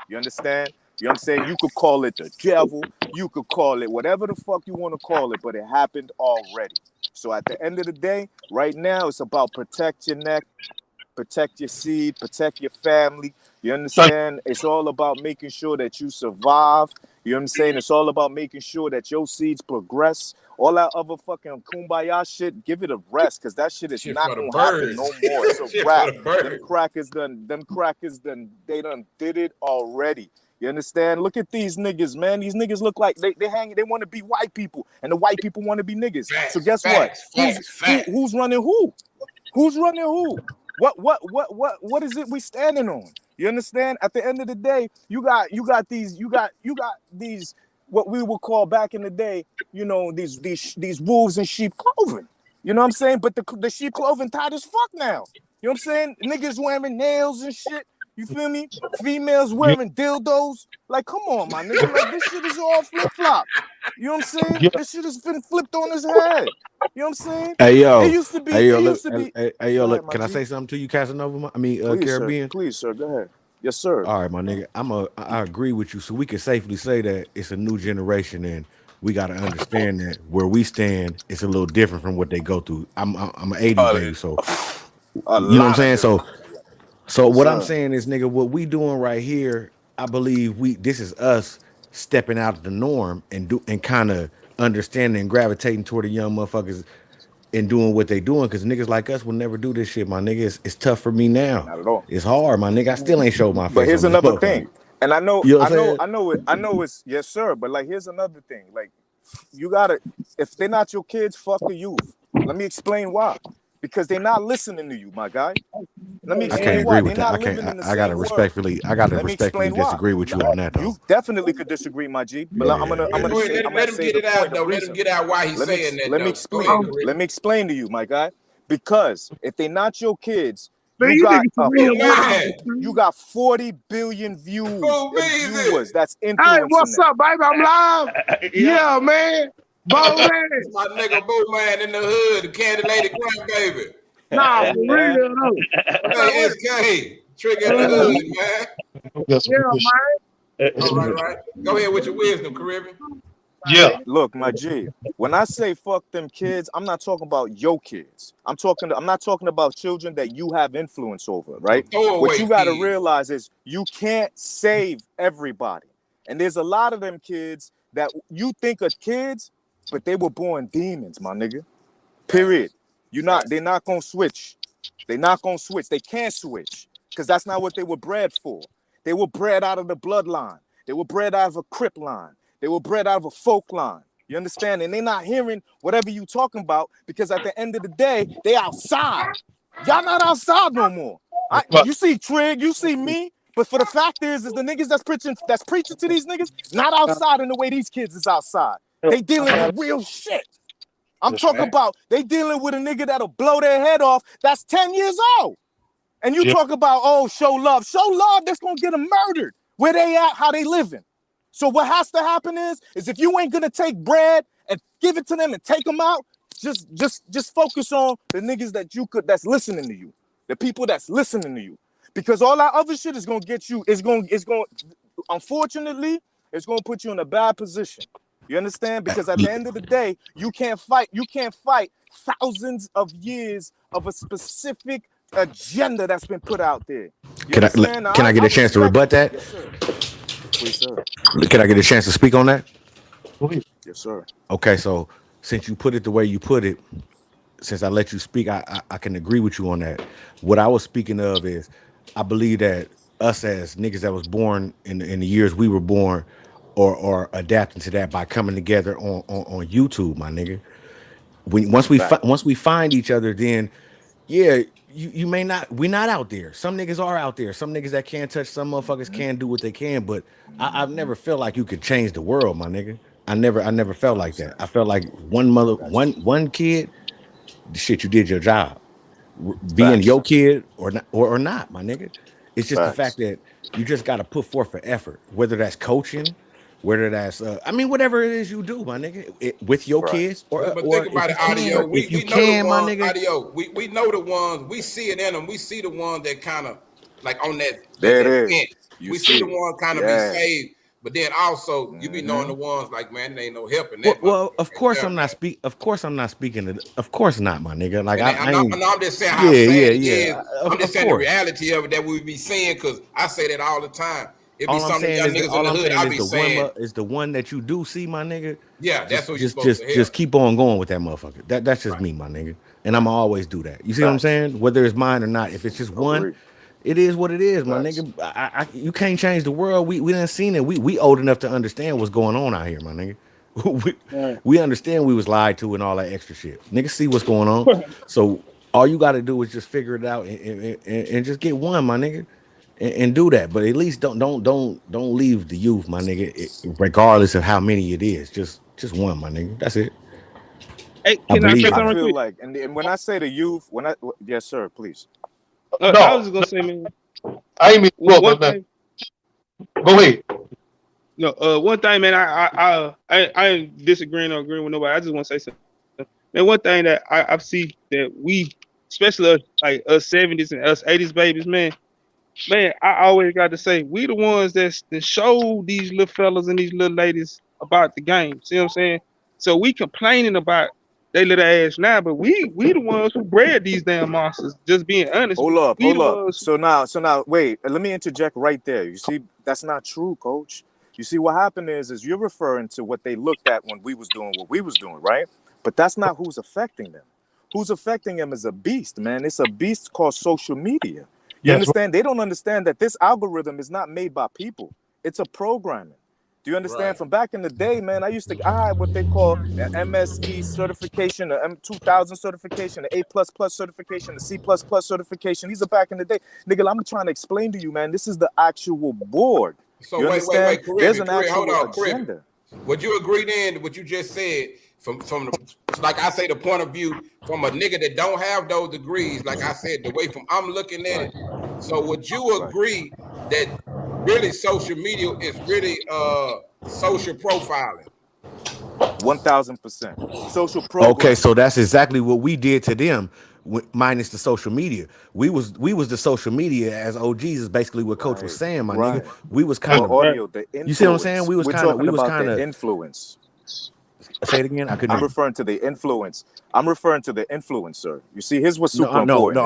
You understand? You know what I'm saying? You could call it the devil. You could call it whatever the fuck you want to call it, but it happened already. So at the end of the day, right now, it's about protect your neck, protect your seed, protect your family. You understand? It's all about making sure that you survive. You know what I'm saying? It's all about making sure that your seeds progress. All that other fucking kumbaya shit, give it a rest, because that shit is not going to happen no more. It's a wrap. Them crackers done, they done did it already. You understand? Look at these niggas, man. These niggas look like they want to be white people, and the white people want to be niggas. So guess what? Who's running who? Who's running who? What is it we standing on? You understand? At the end of the day, you got these what we would call back in the day, you know, these wolves in sheep clothing. You know what I'm saying? But the sheep clothing tight as fuck now. You know what I'm saying? Niggas wearing nails and shit. You feel me? Females wearing dildos. Like, come on, my nigga. Like, this shit is all flip-flop. You know what I'm saying? This shit has been flipped on his head. You know what I'm saying? Hey, yo. It used to be. Hey, yo, look, can I say something to you, Casanova? Please, Caribbean? Sir. Please, sir. Go ahead. Yes, sir. All right, my nigga. I agree with you. So we can safely say that it's a new generation, and we got to understand that where we stand, it's a little different from what they go through. I'm an 80s baby, so you know what I'm saying? So what I'm saying is, nigga, what we doing right here, I believe this is us stepping out of the norm and kind of understanding and gravitating toward the young motherfuckers and doing what they doing, because niggas like us will never do this shit, my nigga. It's tough for me now. Not at all. It's hard, my nigga. I still ain't showed my face. But here's another thing, and I know it's yes, sir. But like, here's another thing. Like, you gotta, if they're not your kids, fuck the youth. Let me explain why. Because they're not listening to you, my guy. Let me explain why. They're not living in the same world. I gotta respectfully disagree with you on that, though. You definitely could disagree, my G. But I'm gonna let him get it out, though. Let him get out why he's saying that. Let me explain to you, my guy. Because if they're not your kids, man, you got 40 billion viewers. That's influencing. Hey, what's up, baby? I'm live. Yeah, man. Bo man. My nigga Bo man in the hood, the candy lady grandbaby. Nah, for real though. Hey, SK, Trigger in the hood, man. Yeah, man. All right. Go ahead with your wisdom, Caribbean. Yeah. Look, my G, when I say fuck them kids, I'm not talking about your kids. I'm not talking about children that you have influence over, right? What you got to realize is you can't save everybody. And there's a lot of them kids that you think are kids, but they were born demons, my nigga. Period. They're not gonna switch. They're not gonna switch. They can't switch. because that's not what they were bred for. They were bred out of the bloodline. They were bred out of a Crip line. They were bred out of a folk line. You understand? And they're not hearing whatever you talking about because at the end of the day, they outside. Y'all not outside no more. You see Trig, you see me, but for the fact is the niggas that's preaching to these niggas not outside in the way these kids is outside. They dealing with real shit. I'm talking about they dealing with a nigga that'll blow their head off that's 10 years old. And you talk about, oh, show love. Show love that's gonna get them murdered. Where they at, how they living. So what has to happen is if you ain't gonna take bread and give it to them and take them out, just focus on the niggas that's listening to you, the people that's listening to you, because all that other shit is gonna get you. Unfortunately, it's gonna put you in a bad position. You understand? Because at the end of the day, you can't fight thousands of years of a specific agenda that's been put out there. Can I get a chance to rebut that? Yes, sir. Please, sir. Can I get a chance to speak on that? Yes, sir. Okay, so since you put it the way you put it, since I let you speak, I can agree with you on that. What I was speaking of is I believe that us as niggas that was born in the years we were born or adapting to that by coming together on YouTube, my nigga. Once we find each other, then yeah, you may not. We're not out there. Some niggas are out there. Some niggas that can't touch. Some motherfuckers can do what they can. But I've never felt like you could change the world, my nigga. I never felt like that. I felt like one kid, shit, you did your job. Being your kid or not, my nigga. It's just the fact that you just got to put forth an effort, whether that's coaching, whether that's whatever it is you do, my nigga, with your kids or think about it, Audio. We know the ones, we see it in them. We see the ones that kind of like on that. There it is. We see the ones kind of be saved, but then also you be knowing the ones like, man, there ain't no helping that. Well, of course I'm not speaking. Of course I'm not speaking. Of course not, my nigga. Like I'm just saying how sad it is. I'm just saying the reality of it that we be seeing, because I say that all the time. All I'm saying is the one that you do see, my nigga. Yeah, that's what you're supposed to just keep on going with that motherfucker. That's just me, my nigga. And I'm always do that. You see what I'm saying? Whether it's mine or not, if it's just one, it is what it is, my nigga. You can't change the world. We done seen it. We old enough to understand what's going on out here, my nigga. We understand we was lied to and all that extra shit. Niggas see what's going on. So all you got to do is just figure it out and just get one, my nigga. And do that, but at least don't leave the youth, my nigga. Regardless of how many it is, just one, my nigga. That's it. Hey, I feel like, and when I say the youth, yes, sir, please. No, I was just gonna say, man. I mean, go ahead. No, one thing, man. I ain't disagreeing or agreeing with nobody. I just want to say something. Man, one thing that I see that we, especially like us 70s and us 80s babies, man, I always got to say, we the ones that show these little fellas and these little ladies about the game. See what I'm saying? So we complaining about they little ass now, but we the ones who bred these damn monsters. Just being honest. Hold up. So now, wait. Let me interject right there. You see, that's not true, Coach. You see, what happened is you're referring to what they looked at when we was doing what we was doing, right? But that's not who's affecting them. Who's affecting them is a beast, man. It's a beast called social media. You understand? They don't understand that this algorithm is not made by people. It's a programming. Do you understand? From back in the day, man, I had what they call an MSE certification, an M2000 certification, an A++ certification, a C++ certification. These are back in the day. Nigga, I'm trying to explain to you, man, this is the actual board. So you wait, there's an actual agenda. Would you agree then to what you just said from the, like I say, the point of view from a nigga that don't have those degrees, like I said, the way from I'm looking at it. So would you agree that really social media is really social profiling? 1000%. Social profiling. Okay, so that's exactly what we did to them, minus the social media. We was the social media as OGs is basically what Coach was saying, my nigga. We was kind of audio. You see what I'm saying? We was kind of influence. Say it again. I'm referring to the influence. I'm referring to the influencer. You see, here's what's super important.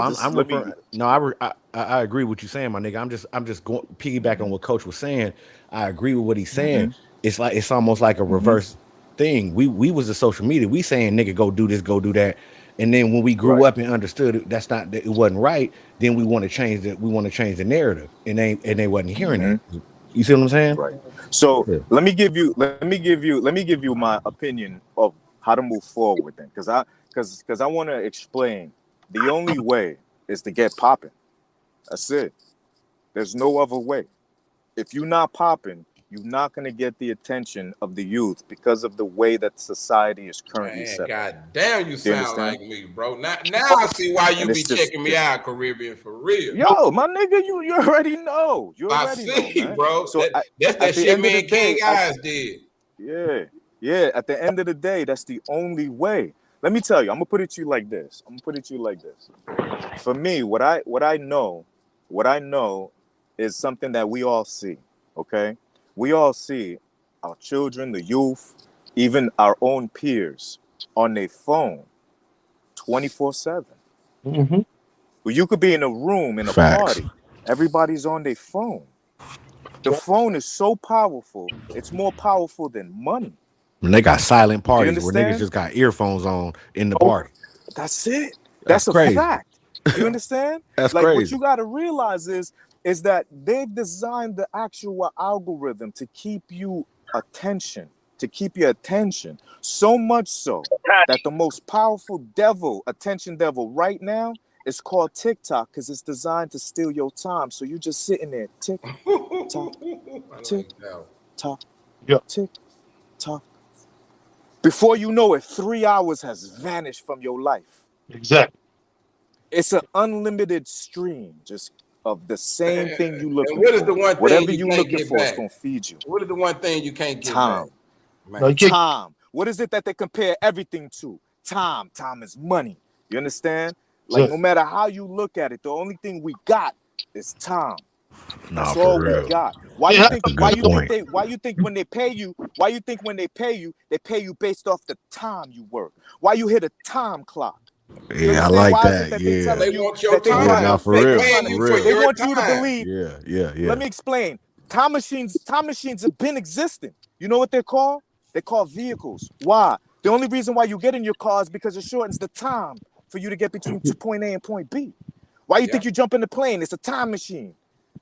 I agree with what you're saying, my nigga. I'm just going piggyback on what Coach was saying. I agree with what he's saying. It's almost like a reverse thing. We was the social media. We saying nigga go do this, go do that, And then when we grew Right. up and understood it wasn't right, then we want to change the narrative, and they wasn't hearing Mm-hmm. that. You see what I'm saying? Right. So Yeah. let me give you my opinion of how to move forward then, because I want to explain. The only way is to get popping. That's it. There's no other way. If you're not popping, you're not going to get the attention of the youth because of the way that society is currently Man, set up. god damn, you Do you sound understand? like me, bro. Now I see why you And be it's just checking me out, Caribbean, for real. yo, my nigga, you already know. You I already know, see, man. bro. So That's that at the shit end of me the and King day, Eyes did. yeah, at the end of the day, that's the only way. Let me tell you, I'm gonna put it to you like this. For me, what I know is something that we all see. Okay, we all see our children, the youth, even our own peers on their phone 24/7. Mm-hmm. Well, you could be in a room in a Facts. party, everybody's on their phone. The phone is so powerful, it's more powerful than money. When they got silent Do you parties where niggas understand? just got earphones on in the party. That's it. That's That's a crazy. fact. Do you understand? That's Like what crazy. you got to realize is that they've designed the actual algorithm to keep you attention, so much so that the most powerful attention devil right now is called TikTok, because it's designed to steal your time. So you just sitting there, tick tock, tick tock, Yeah. tick tock. Before you know it, 3 hours has vanished from your life. Exactly. It's an unlimited stream just of the same thing you And looking what is for. the one thing Whatever you you can't looking get for is back? gonna feed you. What is the one thing you can't get Time. back? No, Man. you can't. Time. What is it that they compare everything to? Time. Time is money. You understand? Like, no matter how you look at it, the only thing we got is time. Nah, That's for all we real. got. Why Yeah. you think? That's a Why good you think point. they? Why you think when they pay you? Why you think when they pay you based off the time you work? Why you hit a time clock? You Yeah, I understand? like Why is it that. that they Yeah. They telling you want your that they Yeah, trying nah, to time. for They they real. trying paying to you For for real. they your want you to time. believe? Yeah, yeah, Let me explain. Time machines have been existing. You know what they're called? They're called vehicles. Why? The only reason why you get in your car is because it shortens the time for you to get between point A and point B. Why you think you jump in the plane? It's a time machine.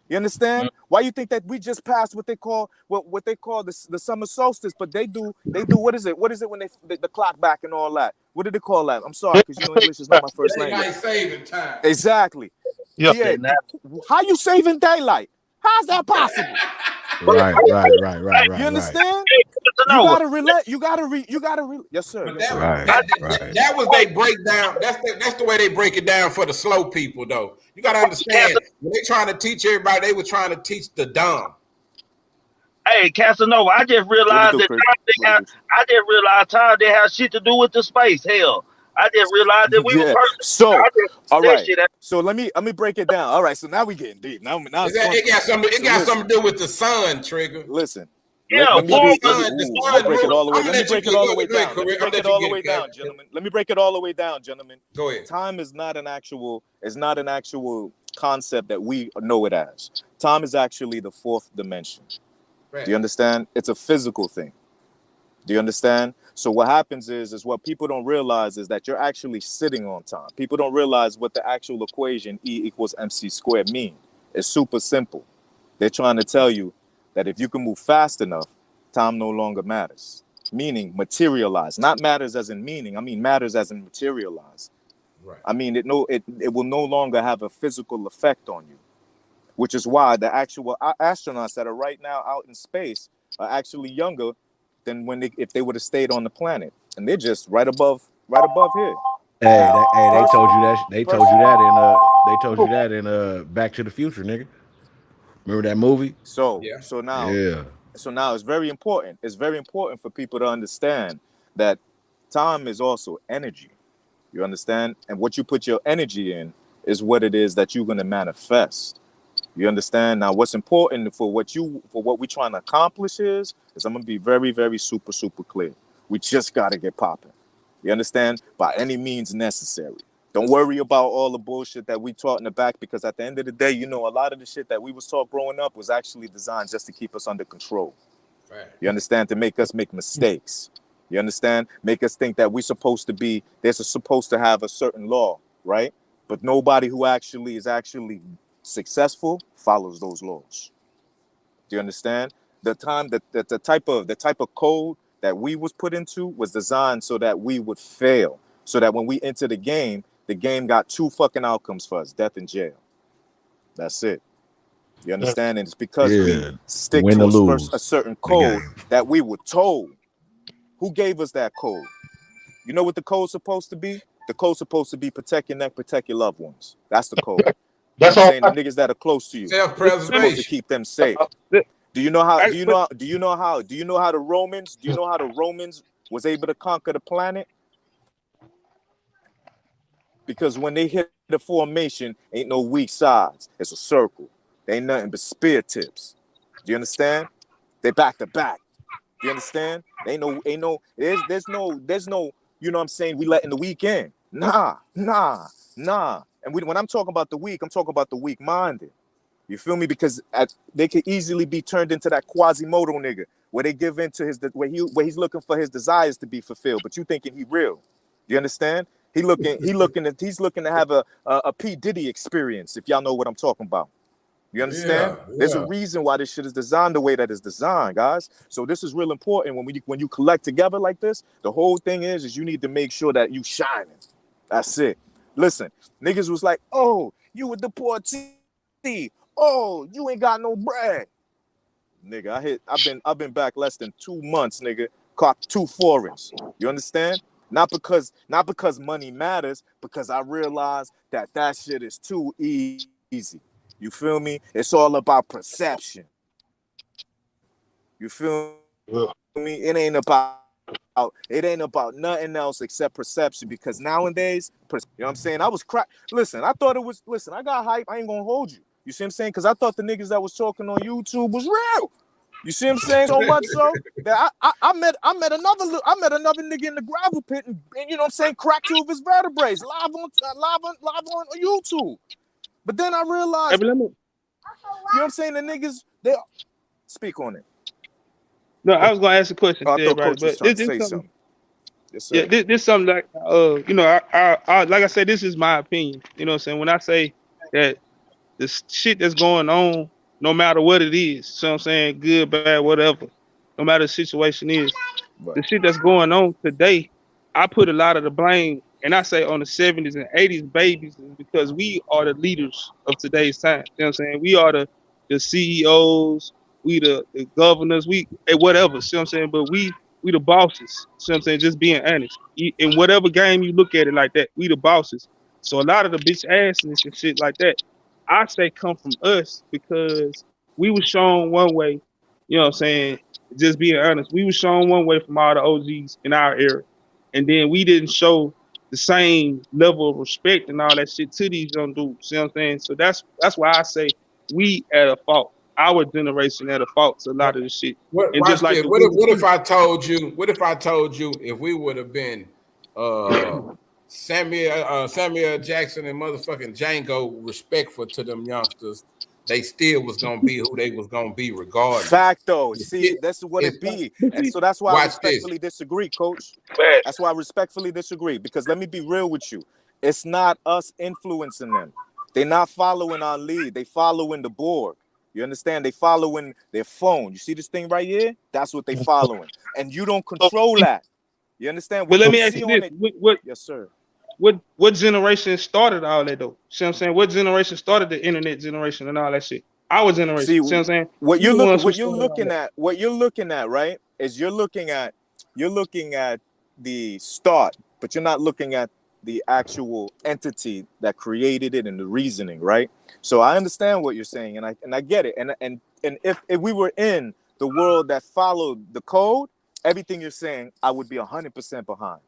You understand? Why you think that we just passed what they call the summer solstice? But they do what is it? What is it when the clock back and all that? What do they call that? I'm sorry, because English is not my first language. Daylight saving time. Exactly. Yep. Yeah. How you saving daylight? How's that possible? Right. You understand? To You know gotta relate. You gotta. Yes, sir. But Yes, sir. Right. that was they breakdown. That's the way they break it down for the slow people, though. You got to understand when they trying to teach everybody, they were trying to teach the dumb. Hey, Casanova, I just realized do, that Chris? time didn't have shit to do with the space. Hell, I just realized that we were Yeah. perfect. So, I just all that right. shit. So let me break it down. All right. So now we getting deep. Now it's fun. It got something. It So got listen. something to do with the sun, Trigger. Listen. Yeah, Let me The be. sun. I'm The gonna sun break it rule. all the way. I'm Let gonna me let you break it get. all Go the way ahead, down. Let Corey. me I'm gonna break it let you all the get way it, down, Captain. gentlemen. Let me break it all the way down, gentlemen. Go ahead. Time is not an actual. It's not an actual concept that we know it as. Time is actually the fourth dimension. Right. Do you understand? It's a physical thing. Do you understand? So what happens is what people don't realize is that you're actually sitting on time. People don't realize what the actual equation E equals MC squared mean. It's super simple. They're trying to tell you that if you can move fast enough, time no longer matters. Meaning materialize. Not matters as in meaning. I mean matters as in materialize. Right. I mean it will no longer have a physical effect on you. Which is why the actual astronauts that are right now out in space are actually younger than if they would have stayed on the planet, and they're just right above here. They told you that. They told you that in Back to the Future, nigga. Remember that movie? So Yeah. now Yeah. it's very important. It's very important for people to understand that time is also energy. You understand? And what you put your energy in is what it is that you're going to manifest. You understand? Now, what's important for what we're trying to accomplish is I'm gonna be very, very super, super clear. We just gotta get popping. You understand? By any means necessary. Don't worry about all the bullshit that we taught in the back, because at the end of the day, a lot of the shit that we was taught growing up was actually designed just to keep us under control. Right. You understand? To make us make mistakes. You understand? Make us think that we're supposed to be, they're supposed to have a certain law, right? But nobody who actually is actually successful follows those laws. Do you understand? The time that the type of code that we was put into was designed so that we would fail. So that when we enter the game got two fucking outcomes for us, death and jail. That's it. You understand? And it's because we stick win to or lose a certain the code game. that we were told. Who gave us that code? You know what the code's supposed to be? The code's supposed to be protect your neck, protect your loved ones. That's the code. That's I'm all. saying the niggas that are close to you. You're supposed to Self-preservation. keep them safe. Do you know how the Romans was able to conquer the planet? Because when they hit the formation, ain't no weak sides. It's a circle. They ain't nothing but spear tips. Do you understand? They back to back. Do you understand? There's no, you know what I'm saying? We letting the weak in. Nah. And when I'm talking about the weak, I'm talking about the weak-minded. You feel me? Because they could easily be turned into that Quasimodo nigga, where they give in to where he's looking for his desires to be fulfilled, but you thinking he real. You understand? He's looking to have a P. Diddy experience, if y'all know what I'm talking about. You understand? Yeah. There's a reason why this shit is designed the way that it's designed, guys. So this is real important when you collect together like this. The whole thing is you need to make sure that you shining. That's it. Listen, niggas was like, oh, you with the poor T. Oh, you ain't got no bread. Nigga, I've been back less than 2 months, nigga. Caught 2 foreigns. You understand? Not because money matters, because I realized that shit is too easy. You feel me? It's all about perception. You feel me? It ain't about nothing else except perception, because nowadays, you know what I'm saying? I was Listen, I got hype. I ain't gonna hold you. You see what I'm saying? Because I thought the niggas that was talking on YouTube was real. You see what I'm saying? So much so that I met another nigga in the gravel pit and you know what I'm saying, cracked 2 of his vertebrae live on YouTube. But then I realized, you know what I'm saying, the niggas, they speak on it. No, I was gonna ask a question I to thought everybody, Coach was but trying to say something. Yes, sir. yeah, this something like you know, I like I said, this is my opinion. You know what I'm saying? When I say that the shit that's going on, no matter what it is, so I'm saying, good, bad, whatever, no matter the situation is, the shit that's going on today, I put a lot of the blame, and I say on the 70s and 80s babies, because we are the leaders of today's time. You know what I'm saying? We are the CEOs, we the governors, we whatever, see what I'm saying? But we the bosses, see what I'm saying? Just being honest. In whatever game you look at it like that, we the bosses. So a lot of the bitch assness and shit like that, I say come from us, because we were shown one way, you know what I'm saying? Just being honest, we were shown one way from all the OGs in our era. And then we didn't show the same level of respect and all that shit to these young dudes. See what I'm saying? So that's why I say we at a fault. Our generation at a fault to a lot of the shit. And just Watch like this. What if I told you if we would have been Samuel Jackson and motherfucking Django respectful to them youngsters, they still was gonna be who they was gonna be regardless. Facto. See, that's what it be. And so that's why I respectfully disagree, Coach. That's why I respectfully disagree. Because let me be real with you. It's not us influencing them. They're not following our lead. They following the board. You understand? They following their phone. You see this thing right here? That's what they following. And you don't control that. You understand? But let me ask you this. Yes, sir. What generation started all that though? See what I'm saying? What generation started the internet generation and all that shit? Our generation. See what I'm saying? What you're looking at, right? Is you're looking at the start, but you're not looking at the actual entity that created it and the reasoning, right? So I understand what you're saying, and I get it. And if we were in the world that followed the code, everything you're saying, I would be 100% behind.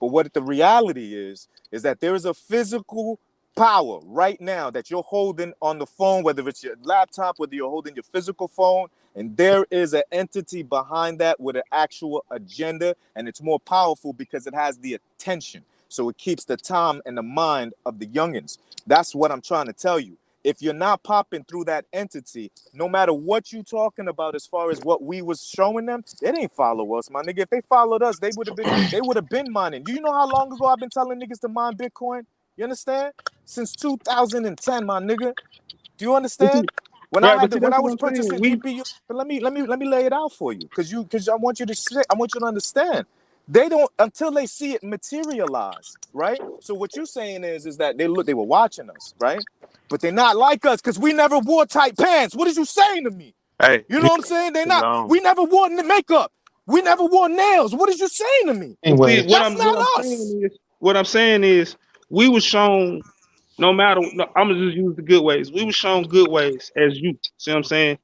But what the reality is that there is a physical power right now that you're holding on the phone, whether it's your laptop, whether you're holding your physical phone, and there is an entity behind that with an actual agenda, and it's more powerful because it has the attention. So it keeps the time and the mind of the youngins. That's what I'm trying to tell you. if you're not popping through that entity, no matter what you talking about as far as what we was showing them, they didn't follow us, my nigga. If they followed us, they would have been mining. You know how long ago I've been telling niggas to mine Bitcoin? You understand? Since 2010, my nigga. Do you understand? When I was purchasing GPU, but let me lay it out for you, because I want you to understand. They don't until they see it materialize, right? So what you're saying is that they were watching us, right? But they're not like us because we never wore tight pants. What is you saying to me? Hey, you know what I'm saying? They're not. We never wore makeup. We never wore nails. What is you saying to me? Anyway, what I'm saying is we were shown. No matter, I'm gonna just use the good ways. We were shown good ways as you. See what I'm saying?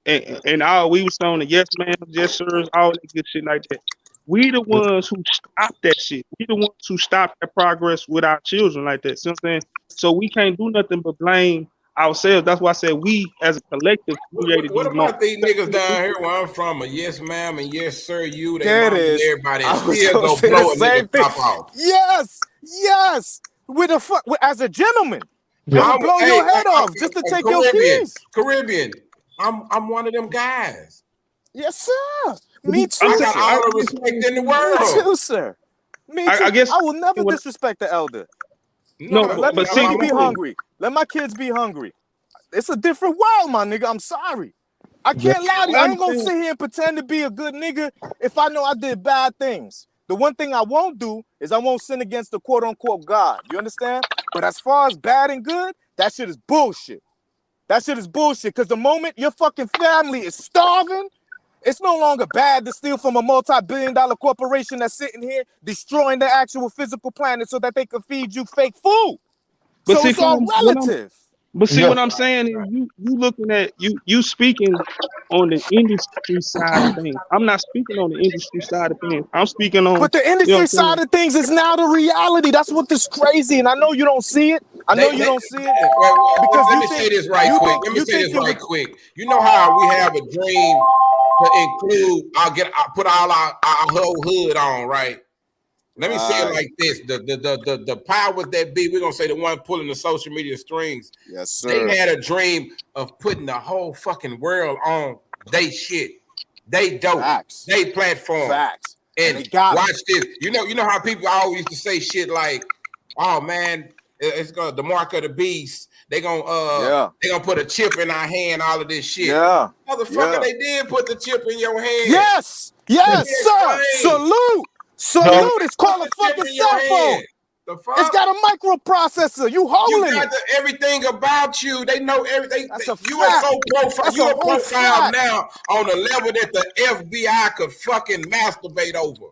And all we were shown the yes ma'am, yes sirs, all that good shit like that. We the ones who stopped that shit. We the ones who stopped that progress with our children like that. See what I'm saying? So we can't do nothing but blame ourselves. That's why I said we as a collective created What these about moments. these niggas down here where I'm from? A yes ma'am and yes sir, you. They There it mom and is. everybody I was still gonna go say blow the a same nigga thing. top off. Yes. As a gentleman, they Yeah. will blow your head off just to take your keys. Caribbean. I'm one of them guys. Yes, sir. Me too. I got all the respect in the world. Me too, sir. Me too. I guess I will never disrespect the elder. No, let my but see, kids be hungry. Let my kids be hungry. It's a different world, my nigga. I'm sorry. I can't lie to you. I ain't gonna sit here and pretend to be a good nigga if I know I did bad things. The one thing I won't do is I won't sin against the quote unquote God. You understand? But as far as bad and good, that shit is bullshit. That shit is bullshit. Because the moment your fucking family is starving, it's no longer bad to steal from a multi-billion-dollar corporation that's sitting here destroying the actual physical planet so that they can feed you fake food. But so see, it's all relative. But see, what I'm saying is you looking at you speaking on the industry side of things. I'm not speaking on the industry side of things. I'm speaking on. But the industry side of things is now the reality. That's what is crazy, and I know you don't see it. Let me say this right quick. You know how we have a dream to include. I'll put all our whole hood on, right? Let me say it like this: the powers that be, we're gonna say the one pulling the social media strings. Yes, sir. They had a dream of putting the whole fucking world on they shit, they dope, they platform. Facts. And watch this. You know how people always used to say shit like, "Oh man, it's gonna the mark of the beast. They gonna put a chip in our hand. All of this shit. Yeah, motherfucker, they did put the chip in your hand. Yes, sir. Salute. It's called a fucking cell phone. It's got a microprocessor. You holding it. Everything about you. They know everything. You fact. are so profiled. You are profiled fact. now on a level that the FBI could fucking masturbate over.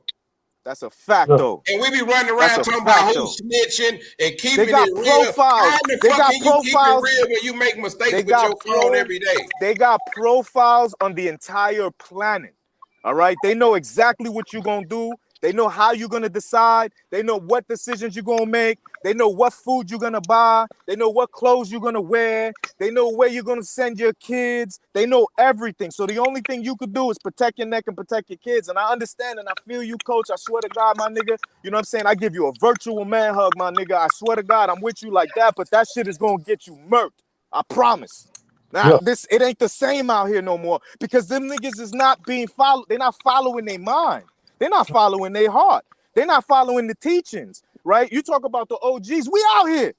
That's a fact, though. And we be running around talking about who's snitching and keeping it real. Profiles. They got profiles. Keep it real when you make mistakes with your phone every day. They got profiles on the entire planet. All right. They know exactly what you're gonna do. They know how you're going to decide. They know what decisions you're going to make. They know what food you're going to buy. They know what clothes you're going to wear. They know where you're going to send your kids. They know everything. So the only thing you could do is protect your neck and protect your kids. And I understand and I feel you, coach. I swear to God, my nigga. You know what I'm saying? I give you a virtual man hug, my nigga. I swear to God, I'm with you like that. But that shit is going to get you murked. I promise. Now, it ain't the same out here no more because them niggas is not being followed. They're not following their mind. They're not following their heart. They're not following the teachings, right? You talk about the OGs. We out here.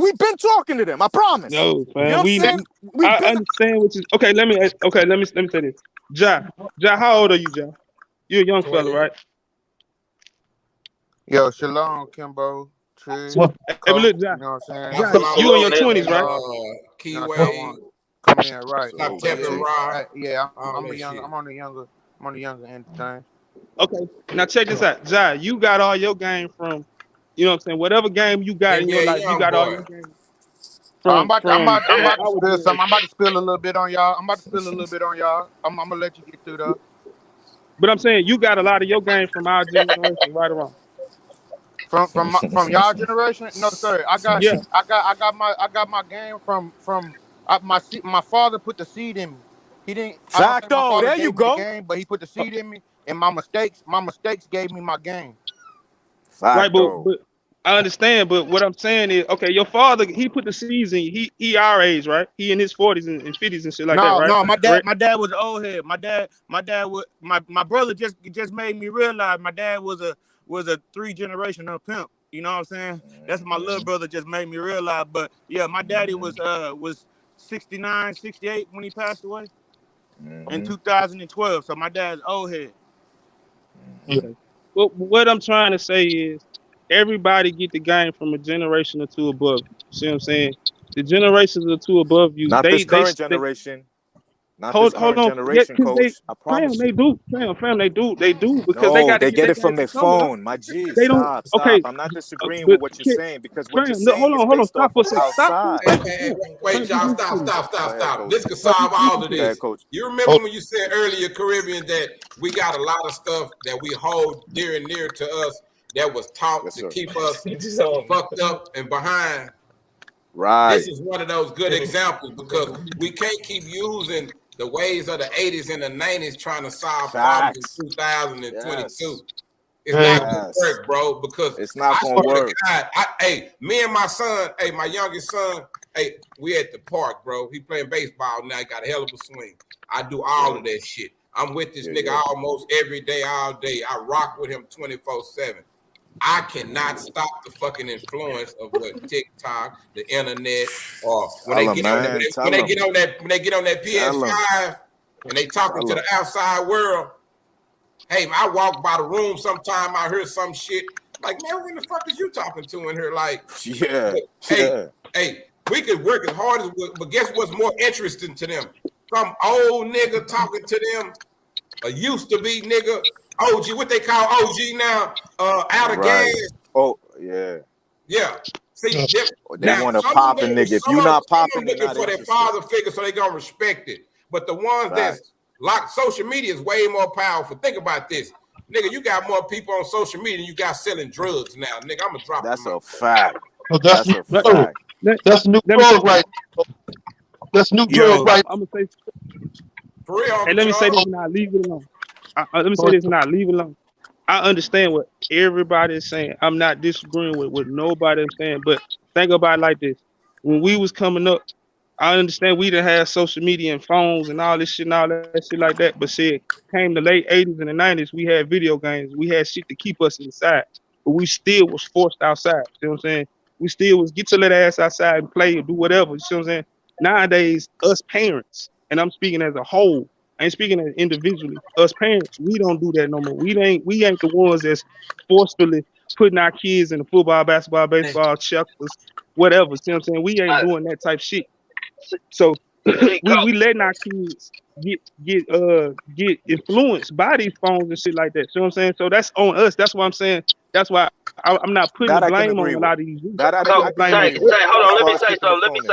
We've been talking to them. I promise. No, man. You know I understand what you. Okay, let me say this. Ja, how old are you, Ja? You're a young fella, right? Yo, shalom, Kimbo. Tree. Hey, but look, Ja, you know what I'm saying? you in your 20s, right? Keyway. Come in, right? Stop tapping Rob. Yeah, I'm on the younger end of things. Okay, now check this out, Ja. You got all your game from, you know what I'm saying? Whatever game you got in your life, you got all your game. I'm about to spill a little bit on y'all. I'm gonna let you get through that. But I'm saying you got a lot of your game from our generation, right or wrong. From y'all generation? No, sir. I got my game from my father put the seed in me. He didn't. Facto. There you go. Game, but he put the seed in me, and my mistakes gave me my game. Right, but I understand, but what I'm saying is, okay, your father, he put the seeds in you. He our age, right? He in his 40s and 50s and shit like that, No, right? no, Correct? my dad was an old head. My dad was my brother just made me realize my dad was a 3 generation of pimp. You know what I'm saying? That's my little brother just made me realize. But yeah, my daddy was 69, 68 when he passed away in 2012. So my dad's old head. Okay. Well, what I'm trying to say is everybody get the game from a generation or two above. See what I'm saying? The generations or two above you, Not this current generation. Not this hold current on, yeah, generation, because they coach. I promise you. they do because they No, got to they get get that it game from from their somewhere. phone. My G, They don't. stop, Okay, stop. I'm not disagreeing but with what you're saying because what you're hold saying is on, based stop off for a of second. Stop for a outside. second. Wait, y'all, stop. Go ahead, This coach. could solve all of Go ahead, this. coach. You remember when you said earlier, Caribbean, that we got a lot of stuff that we hold dear and near to us that was taught Yes, to sir. keep us fucked up and behind. Right. This is one of those good examples because we can't keep using the ways of the 80s and the 90s trying to solve problems Facts. in 2022. Yes. It's not gonna Yes. work, bro, because It's not I gonna swear to work. God, me and my son, my youngest son, we at the park, bro. He playing baseball now. He got a hell of a swing. I do all of that shit. I'm with this nigga almost every day, all day. I rock with him 24/7. I cannot stop the fucking influence of what TikTok, the internet, or when Tell they him, get on man. when Tell they him. get on that Tell him. PS5 and they talking to Tell him. the outside world. Hey, I walk by the room sometime, I hear some shit. Like, man, what the fuck is you talking to in here? Like, Yeah. hey, we could work as hard as we, but guess what's more interesting to them? Some old nigga talking to them, a used to be nigga, OG, what they call OG now, out of gas. Oh, yeah. Yeah. See, They want to pop a nigga. If you not popping, they're looking not for their interested. father figure, so they gonna respect it. But the ones that's like social media is way more powerful. Think about this, nigga. You got more people on social media than you got selling drugs now, nigga. I'm gonna drop. That's a fact. So that's a fact. That's new drug right. That's new drug right. I'm gonna say for real. And let me say this and I leave it alone. Let me say this and I leave it alone. I understand what everybody is saying. I'm not disagreeing with what nobody is saying, but think about it like this. When we was coming up, I understand we didn't have social media and phones and all this shit and all that shit like that. But shit, came the late 80s and the 90s, we had video games. We had shit to keep us inside. But we still was forced outside. You know what I'm saying? We still was get your little ass outside and play and do whatever. You see what I'm saying? Nowadays, us parents, and I'm speaking as a whole, I ain't speaking as individually. Us parents, we don't do that no more. We ain't the ones that's forcefully putting our kids in the football, basketball, baseball, checkers, whatever. See what I'm saying? We ain't doing that type shit. So we letting our kids get influenced by these phones and shit like that. See what I'm saying? So that's on us. That's why I'm saying. That's why I'm not putting That the I can blame on agree a with. lot of these. That I So, can agree with. hold on. As Let far me as say keeping the something. phone in.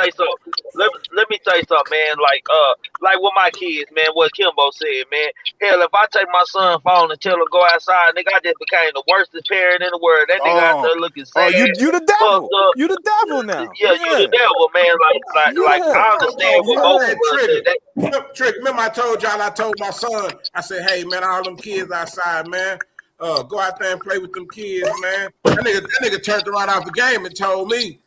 Let me say something, man. Like with my kids, man. What Kimbo said, man. Hell, if I take my son's phone and tell him go outside, nigga, I just became the worstest parent in the world. That nigga out there looking sad. You the devil. fucked up. You the devil now. Yeah, you the devil, man. Like I understand what both of us said. Trick, remember I told y'all, I told my son, I said, hey, man, all them kids outside, man, go out there and play with them kids, man. That nigga turned around off the game and told me,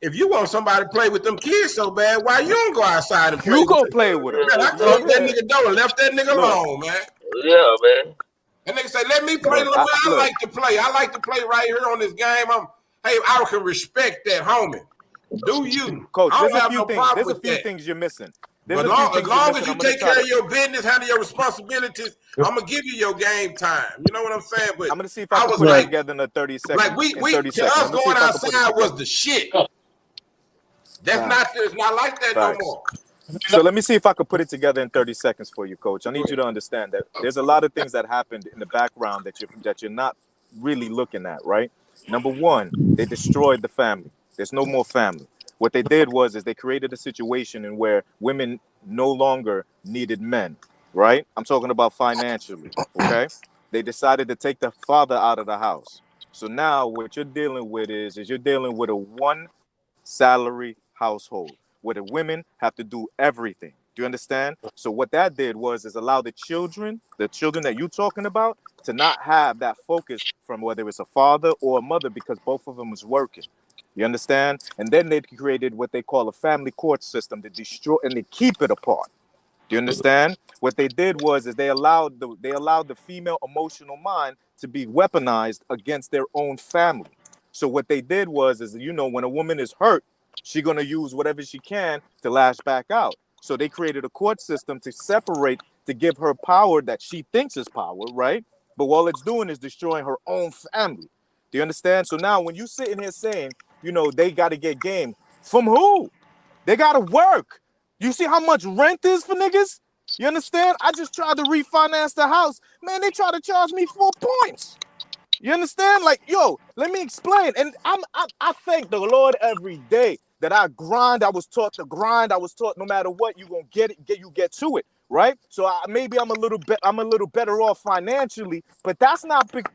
if you want somebody to play with them kids so bad, why you don't go outside and play You go with them? play with them. Man, I closed that nigga door and left that nigga alone, man. Yeah, man. That nigga say, let me play the way I like to play. I like to play right here on this game. I can respect that, homie. Do you? Coach, I don't there's have a few no things. problem There's a with few that. things you're missing. But as long as you take care of your business, handle your responsibilities, I'm gonna give you your game time. You know what I'm saying? But I'm gonna see if I can put it together in a 30 seconds. Like we to us going outside was the shit. It's not like that no more. So let me see if I could put it together in 30 seconds for you, Coach. I need you to understand that there's a lot of things that happened in the background that you're not really looking at, right? Number one, they destroyed the family. There's no more family. What they did was they created a situation in where women no longer needed men, right? I'm talking about financially, okay? They decided to take the father out of the house. So now what you're dealing with is you're dealing with a one salary household where the women have to do everything. Do you understand? So what that did was allow the children that you're talking about, to not have that focus from whether it's a father or a mother, because both of them was working. You understand? And then they created what they call a family court system to destroy and to keep it apart. Do you understand? What they did was they allowed the female emotional mind to be weaponized against their own family. So what they did was when a woman is hurt, she's gonna use whatever she can to lash back out. So they created a court system to separate, to give her power that she thinks is power, right? But all it's doing is destroying her own family. Do you understand? So now when you sitting here saying, they got to get game from who? They got to work. You see how much rent is for niggas? You understand? I just tried to refinance the house. Man, they try to charge me 4 points. You understand? Like, yo, let me explain. And I thank the Lord every day that I grind. I was taught to grind. I was taught no matter what, you gonna get to it, right? So maybe I'm a little better off financially, but that's not big.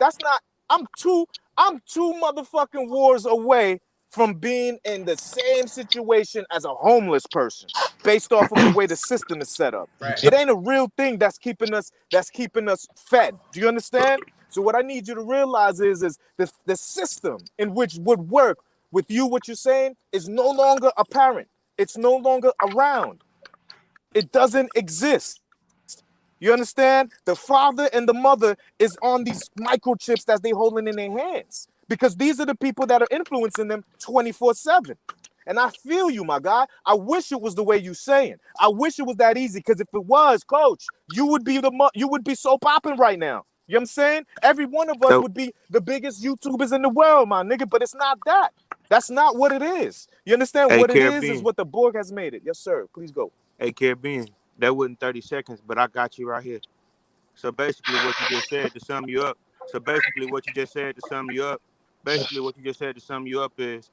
I'm two motherfucking wars away from being in the same situation as a homeless person, based off of the way the system is set up. Right. It ain't a real thing that's keeping us fed. Do you understand? So what I need you to realize is the system in which would work with you, what you're saying, is no longer apparent. It's no longer around. It doesn't exist. You understand? The father and the mother is on these microchips that they holding in their hands, because these are the people that are influencing them 24/7. And I feel you, my guy. I wish it was the way you saying. I wish it was that easy, because if it was, coach, you would be so popping right now. You know what I'm saying? Every one of us would be the biggest YouTubers in the world, my nigga, but it's not that. That's not what it is. You understand? Hey, What it Caribbean. is what the Borg has made it. Yes, sir. Please go. Hey, Caribbean, that wasn't 30 seconds, but I got you right here. So basically what you just said to sum you up, is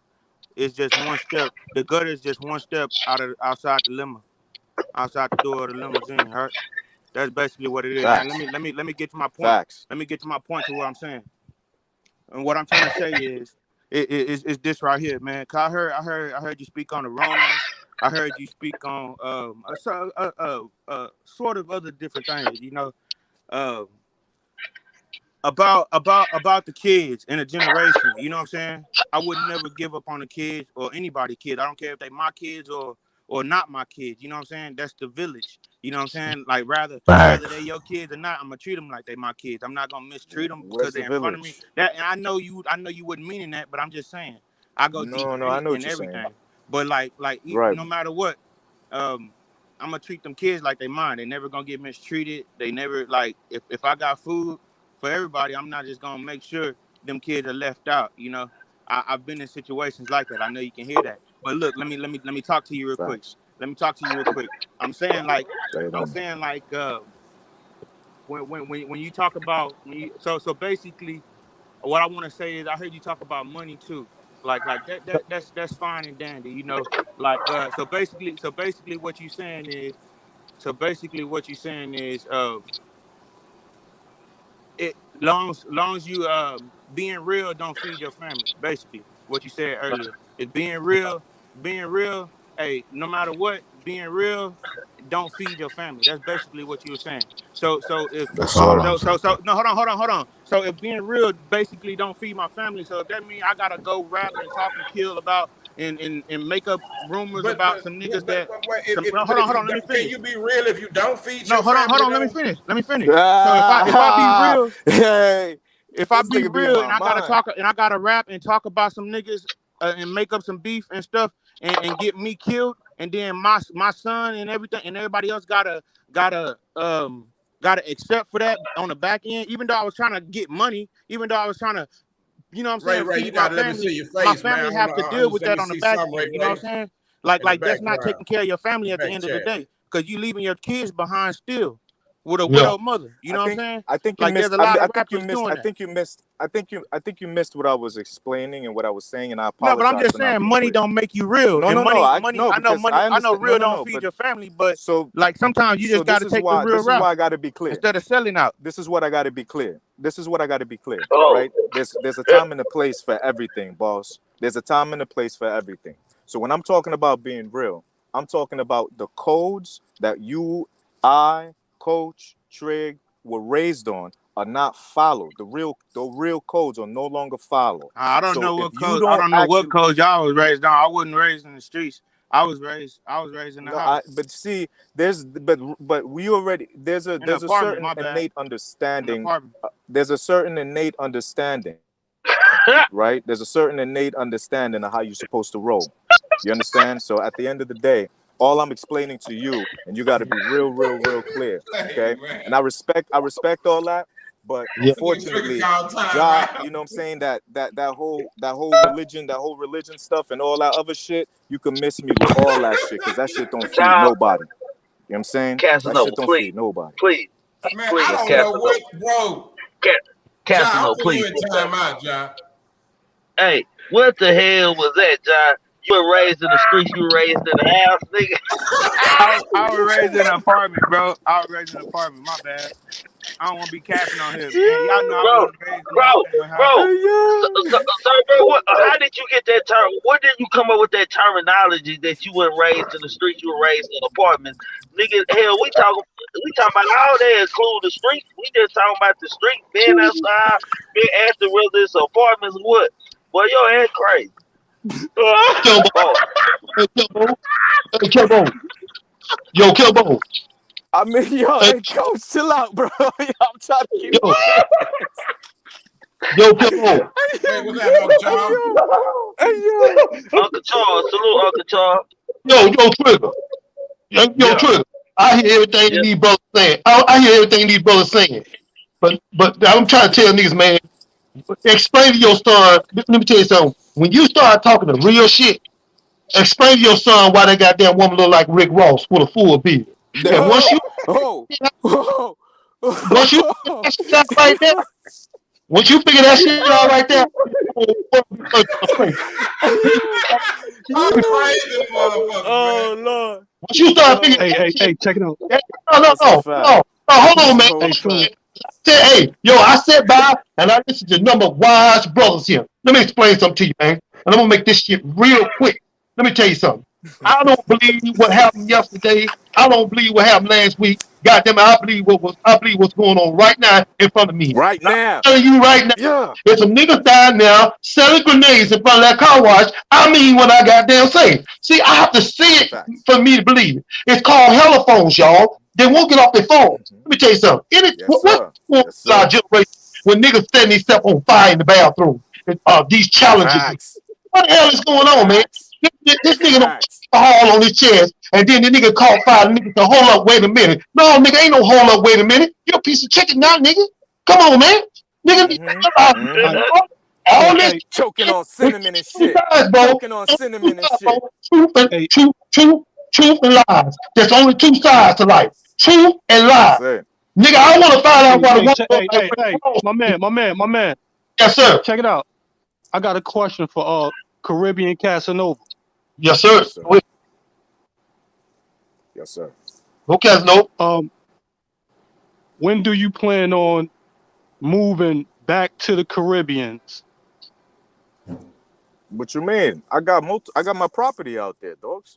it's just one step. The gutter is just one step outside the limo, outside the door of the limousine, right? That's basically what it is. Facts. Now let me get to my point. Facts. Let me get to my point to what I'm saying. And what I'm trying to say is this right here, man. 'Cause I heard you speak on the Romans. I heard you speak on sort of other different things, about the kids in a generation. You know what I'm saying? I would never give up on the kids or anybody kids. I don't care if they my kids or not my kids. You know what I'm saying? That's the village. You know what I'm saying? Like rather they your kids or not, I'm gonna treat them like they my kids. I'm not gonna mistreat them because they're in front of me. And I know you wouldn't mean that, but I'm just saying I go deep I know what in you're everything. saying. But like Right. no matter what, I'm gonna treat them kids like they mine. They never gonna get mistreated. They never like if I got food for everybody, I'm not just gonna make sure them kids are left out. I've been in situations like that. I know you can hear that. But look, let me talk to you real quick. Let me talk to you real quick. I'm saying like when you talk about so basically what I want to say is I heard you talk about money too. Like that's fine and dandy, Like so basically what you're saying is it long as you being real don't feed your family. Basically what you said earlier is being real. Hey, no matter what, being real don't feed your family. That's basically what you were saying. So if That's all I'm saying. no, hold on. So if being real basically don't feed my family, so if that means I gotta go rap and talk and kill about and make up rumors about some niggas hold on, let me finish. Can you be real if you don't feed No, your hold family? on, let me finish. So if I be real, hey, if I be real and I gotta rap and talk about some niggas and make up some beef and stuff and get me killed, and then my son and everything and everybody else gotta accept for that on the back end, even though I was trying to get money, even though I was trying to, you know what I'm saying, Right. You feed my gotta let me see family. your My face, family man. have to deal with that on the back end. You know what I'm saying? Like that's not taking care of your family at the end of the day, because you leaving your kids behind still with a widow mother. You know what I'm saying? I think you Like missed. there's a lot of I think you rappers missed. doing I that. think you missed what I was explaining and what I was saying, and I apologize. No, but I'm just saying money don't make you real. No, and no, money, no. money. No, I know because money. I know understand. real No, don't feed but your family, but so like sometimes you just got to take the real This is route why I got to be clear. instead of selling out. This is what I got to be clear. Right? There's a time and a place for everything, boss. There's a time and a place for everything. So when I'm talking about being real, I'm talking about the codes that you, I, Coach, Trig were raised on are not followed. The real codes are no longer followed. I don't So know if what you code. I don't don't know what actually, code y'all was raised on. I wasn't raised in the streets. I was raised in the no, house, but see, but we already there's in the a apartment. certain My bad. innate In the understanding. apartment. There's a certain innate understanding, right? There's a certain innate understanding of how you're supposed to roll. You understand? So at the end of the day, all I'm explaining to you, and you got to be real clear, okay? And I respect all that, but Yeah. unfortunately, you know what I'm saying, that whole religion stuff and all that other shit, you can miss me with all that shit, because that shit don't feed Child, nobody. You know what I'm saying? That Casanova, shit don't please, feed nobody. please, Man, I please, don't know Casanova, what, bro. John, I'm Casanova, putting please. you in timeout, John. Hey, what the hell was that, John? You were raised in the streets. You were raised in the house, nigga. I was raised in an apartment, bro. I was raised in an apartment. My bad. I don't want to be capping on here, man. Y'all know I bro, wasn't raised in no family house. bro. So, bro, how did you get that term? Where did you come up with that terminology that you were raised in the streets, you were raised in apartments? Nigga, hell, we talking about all that, include the streets. We just talking about the streets, being outside, being asking whether it's apartments or what. Boy, your head crazy. Kelbo. Boy, Hey, Kelbo. Hey, Kelbo. Yo, Kelbo. I mean, yo, Hey, hey, Coach, chill out, bro. I'm trying to keep yo, Kelbo. Hey, what's that, Uncle John? Hey, yo. Uncle Charles, salute Uncle Charles. Yo, Trigger. Yo, Yeah. Trigger. I hear everything Yeah. these brothers saying. I hear everything these brothers saying. But I'm trying to tell niggas, man, explain to your son. Let me tell you something. When you start talking the real shit, explain to your son why that goddamn woman look like Rick Ross with a full beard. And once you once you figure that shit out right there, once you figure that shit out right there, I'm crazy, motherfucker, Oh, man. Lord. once you start figuring that shit, Hey, check it out. That's a fact. hold on, man. That's a fact. Hey, yo, I sat by and I listened to a number of wise brothers here. Let me explain something to you, man. And I'm gonna make this shit real quick. Let me tell you something. I don't believe what happened yesterday. I don't believe what happened last week. Goddamn it, I believe what's going on right now in front of me. Right And now. I'm telling you right now, Yeah. there's some niggas down now selling grenades in front of that car wash. I mean what I goddamn say. See, I have to see it Facts. for me to believe it. It's called helophones, y'all. They won't get off their phone. Let me tell you something. Yes, What's sir. Yes, our sir. generation when niggas setting themselves on fire in the bathroom? These challenges. Facts. What the hell is going on, man? Facts. This nigga don't Facts. alcohol on his chest, and then the nigga caught fire. The nigga said, hold up, wait a minute. No, nigga, ain't no hold up, wait a minute. You're a piece of chicken now, nigga. Come on, man. Nigga, all this Choking on cinnamon and two shit. sides, bro. Choking on cinnamon and shit. Truth and lies. There's only two sides to life. Truth and lies. That's it. Nigga, I want to find out why the Hey, my man. Yes, sir. Check it out. I got a question for Caribbean Casanova. Yes, sir. Yes, sir. Yes, sir. No Casanova. When do you plan on moving back to the Caribbeans? What you mean? I got my property out there, dogs.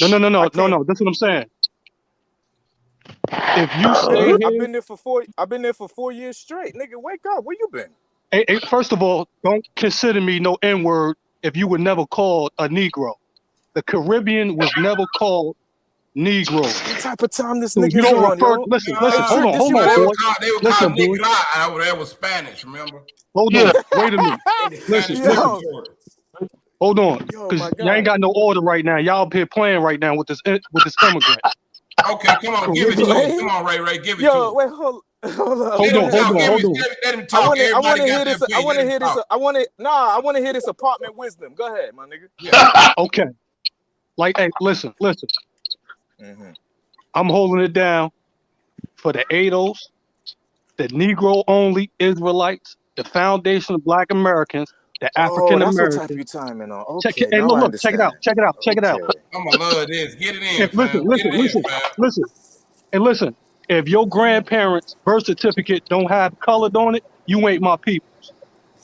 No. That's what I'm saying. If you stay here, I've been there for 4 years straight. Nigga, wake up. Where you been? hey, first of all, don't consider me no N-word if you were never called a Negro. The Caribbean was never called Negro. What type of time this So nigga's you don't on, refer. yo? Listen. Nah, Hold on, They boy. were Listen, called boy. Negro over there was Spanish, remember? Hold on. Wait a minute. Listen. Hold on, Yo, because my y'all ain't God. got no order right now. Y'all up here playing right now with this immigrant. Okay, come on, give it to him. Come on, Ray, give it to him. Yo, wait, hold up. Hold on. Let him talk. I want to hear this. I want to hear this apartment wisdom. Go ahead, my nigga. Yeah. Okay. Like, hey, listen. Mm-hmm. I'm holding it down for the ADOS, the Negro-only Israelites, the Foundation of Black Americans, the African That's what type Americans. you timing on. Okay, Check it. Hey, look, check it out. Check it out. I'm gonna love this. Get it in, Listen. If your grandparents' birth certificate don't have colored on it, you ain't my peoples.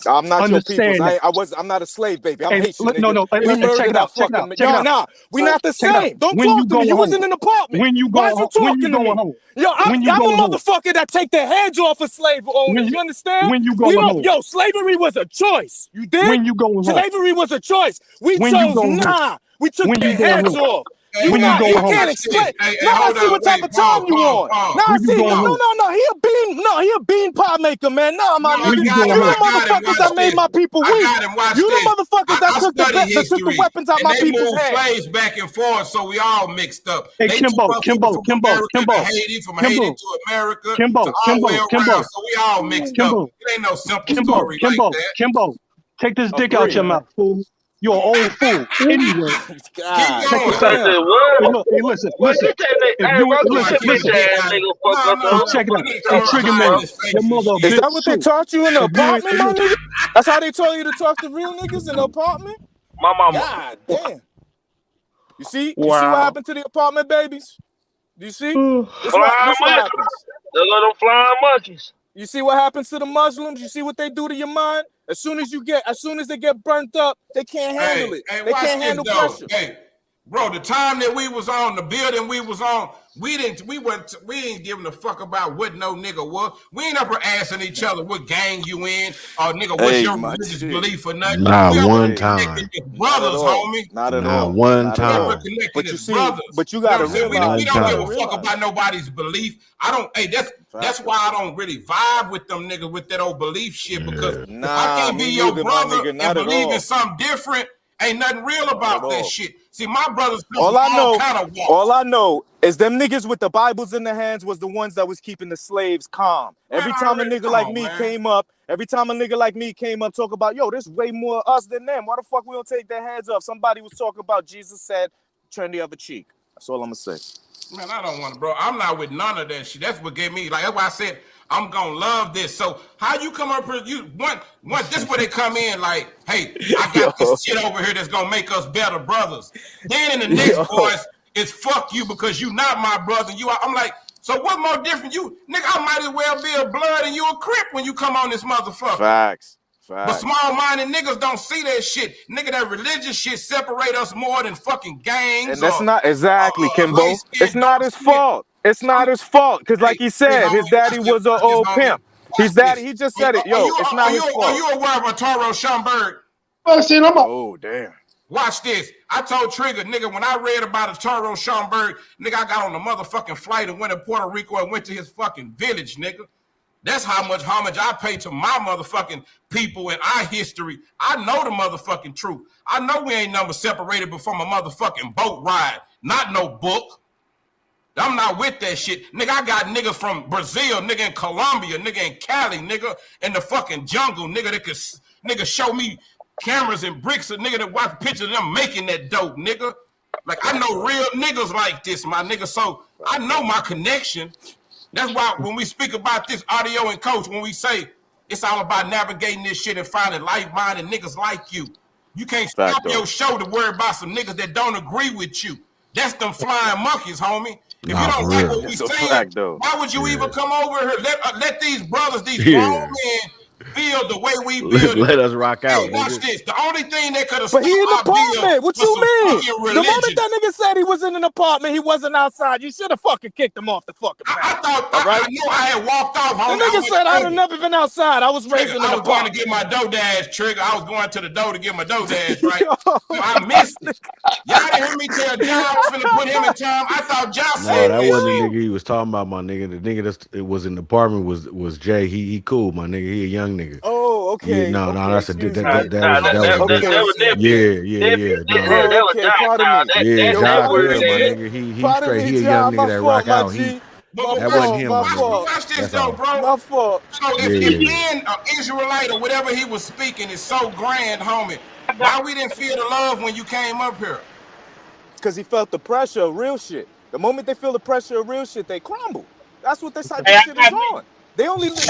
I'm not your people's. Understand that. I'm not a slave, baby. I'm Hey, Haitian, look, nigga. no, We check murdered it our out, check it fucking. out, check it Yo, out. nah, we not the Check it out. same. Don't When you talk to me. going You was home? in an apartment. When you Why going is you home? When you talking to going me? home? Yo, When you I'm a going home? motherfucker that take the heads off of slave owners. You understand? When you We going don't. home? Yo, slavery was a choice. You did? When you going home? Slavery was a choice. We When you chose going home? nah. We took When their you going heads home? off. Hey, When you hey, going You home? can't watch this. explain. Hey, Now I hold see up, what type wait, of time you on. Now I When you see. going No, home? he a bean pie maker, man. Nah, my No, I When nigga. you got going him. You I the home? got him. motherfuckers that Watch made this. my people I weak. got him. Watch You the this. motherfuckers that I took the study the history, weapons out and my they people's moved head. slaves back and forth, so we all mixed up. Hey, They took Kimbo, our people from America to Haiti, from Haiti Kimbo, to America, to Kimbo, all the way Kimbo, around, Kimbo, so we all mixed up. Kimbo, It ain't no simple Kimbo, story like Kimbo, that. Kimbo. Take this dick out Agree. your mouth, fool. You're an old fool. Anyway, God check this I out. damn. said, what? Hey, look, hey, listen, What listen. you tell me? If Hey, you bro, You get want listen, to that keep bitch the listen. dick ass out? nigga fuck No, up no, Hey, on. no. check it Put out. that Hey, camera Trigger behind man, his face your and mother a shit. Is bitch that what they too. taught you in the If you ain't, apartment, my nigga? That's how they told you to talk to real niggas in the apartment? My mama. God damn. You see what wow. happened to the apartment babies? Do you see? Flying This what monkeys. happens. They got them flying monkeys. You see what happens to the Muslims? You see what they do to your mind? As soon as they get burnt up, they can't handle it. Hey, They watch can't this handle though. pressure. Hey, bro, the time that we was on, the building we was on, we ain't giving a fuck about what no nigga was. We ain't ever asking each other what gang you in or nigga what's Hey, your my religious G. belief or nothing. Not We ever one Hey, connected time. as not at brothers, all. homie. Not at Not all. one Not at We ever all. time. connected But you as see, brothers. but you You know what gotta I'm saying? We realize, don't you give gotta a time. fuck realize. about nobody's belief. I don't. Hey, that's Facto. why I don't really vibe with them niggas with that old belief shit. Because Yeah. if I Nah, can't be me your neither, my brother nigga. and Not at believe in all. something different, ain't nothing real Not at about that all. shit. See, my brothers come All from I all know, kind of walks. all I know is them niggas with the Bibles in their hands was the ones that was keeping the slaves calm. Man, Every time a nigga come like on, me man. came up, talk about, yo, there's way more us than them. Why the fuck we don't take their heads off? Somebody was talking about Jesus said, turn the other cheek. That's all I'm gonna say. Man, I don't want to, bro. I'm not with none of that shit. That's what gave me, like, that's why I said I'm gonna love this. So how you come up here? You one this where they come in like, hey, I got this shit over here that's gonna make us better brothers. Then in the next voice, it's fuck you because you not my brother. I'm like, so what more different? You nigga, I might as well be a blood and you a crip when you come on this motherfucker. Facts. But small-minded niggas don't see that shit. Nigga, that religious shit separate us more than fucking gangs. And that's not exactly, Kimbo. It's It's not his fault. It's not his fault. Because like he said, his daddy was an old pimp. His daddy, he just said it. Yo, it's not his fault. Are you aware of Arturo Schomburg? Oh, damn. Watch this. I told Trigger, nigga, when I read about Arturo Schomburg, nigga, I got on the motherfucking flight and went to Puerto Rico and went to his fucking village, nigga. That's how much homage I pay to my motherfucking people and our history. I know the motherfucking truth. I know we ain't number separated but from a motherfucking boat ride, not no book. I'm not with that shit. Nigga, I got niggas from Brazil, nigga in Colombia, nigga in Cali, nigga in the fucking jungle, nigga that could nigga show me cameras and bricks of nigga that watch pictures of them making that dope, nigga. Like, I know real niggas like this, my nigga. So I know my connection. That's why when we speak about this audio and coach, when we say it's all about navigating this shit and finding like-minded niggas like you. You can't stop your show to worry about some niggas that don't agree with you. That's them flying monkeys, homie. If you don't like what we saying, why would you even come over here? Let these brothers, these grown men feel the way we feel. Let us rock out. Hey, watch this. The only thing that could have But stopped he in the our bill apartment. What was you some mean? fucking The moment religion. that nigga said he was in an apartment, he wasn't outside. You should have fucking kicked him off the fucking ground. I thought, I knew I had walked off. The nigga said I'd have never been outside. I was raised in an I was going to apartment. get my dough dash, Trigger. I was going to the dough to get my dough dash, right? So I missed it. Y'all didn't hear me tell John I was finna put him in time. I thought John No, said that this wasn't the shit. nigga he was talking about, my nigga. The nigga that was in the apartment was Jay. He cool, my nigga. He a young nigga. Oh, okay. Yeah, no, that's a excuse me. that was different. Yeah. No. Okay, pardon me. Yeah, Ja Pardon good, me, my G. nigga. He Pardon straight. me, He a Ja. young My nigga that fault, rock my out. G. That wasn't him, my nigga. Watch this That's though, all. bro. My fault. So if being an Israelite or whatever he was speaking is so grand, homie, why we didn't feel the love when you came up here? Because he felt the pressure of real shit. The moment they feel the pressure of real shit, they crumble. That's what this type of shit is on. They only live.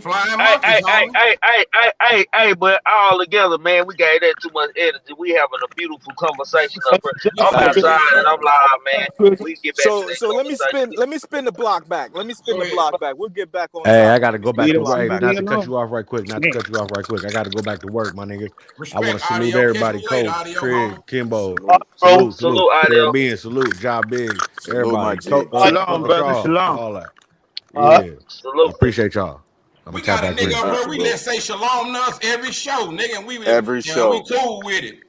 Flying Hey, monkeys, homie. but all together, man, we gave that too much energy. We having a beautiful conversation up here. Yes, I'm sir. Facts. outside Yes, and I'm sir. live, man. We get back to So that so conversation. let me spin the block back. Let me spin Go the ahead. block back. We'll get back on Hey, I topic. gotta Let me go spin back the to Leave block hey, back. not CBD to cut alone. you off right quick. Not to Yeah. cut you off right quick. I gotta go back to work, my nigga. I want Respect, to salute audio. Catch everybody, me later, Coach, audio, Trig, homie. Kimbo, All right, Salute. bro. salute, Salute, audio. Caribbean, salute, Job Big, Salute my everybody, G. Shalom, Uncle brother. Charles, Shalom. all that. All right. Yeah, I Salute. appreciate y'all. I'm gonna We tap got a back nigga in. up here. Appreciate you, We bro. let's say shalom to us every show, nigga, Every and we show. cool with it.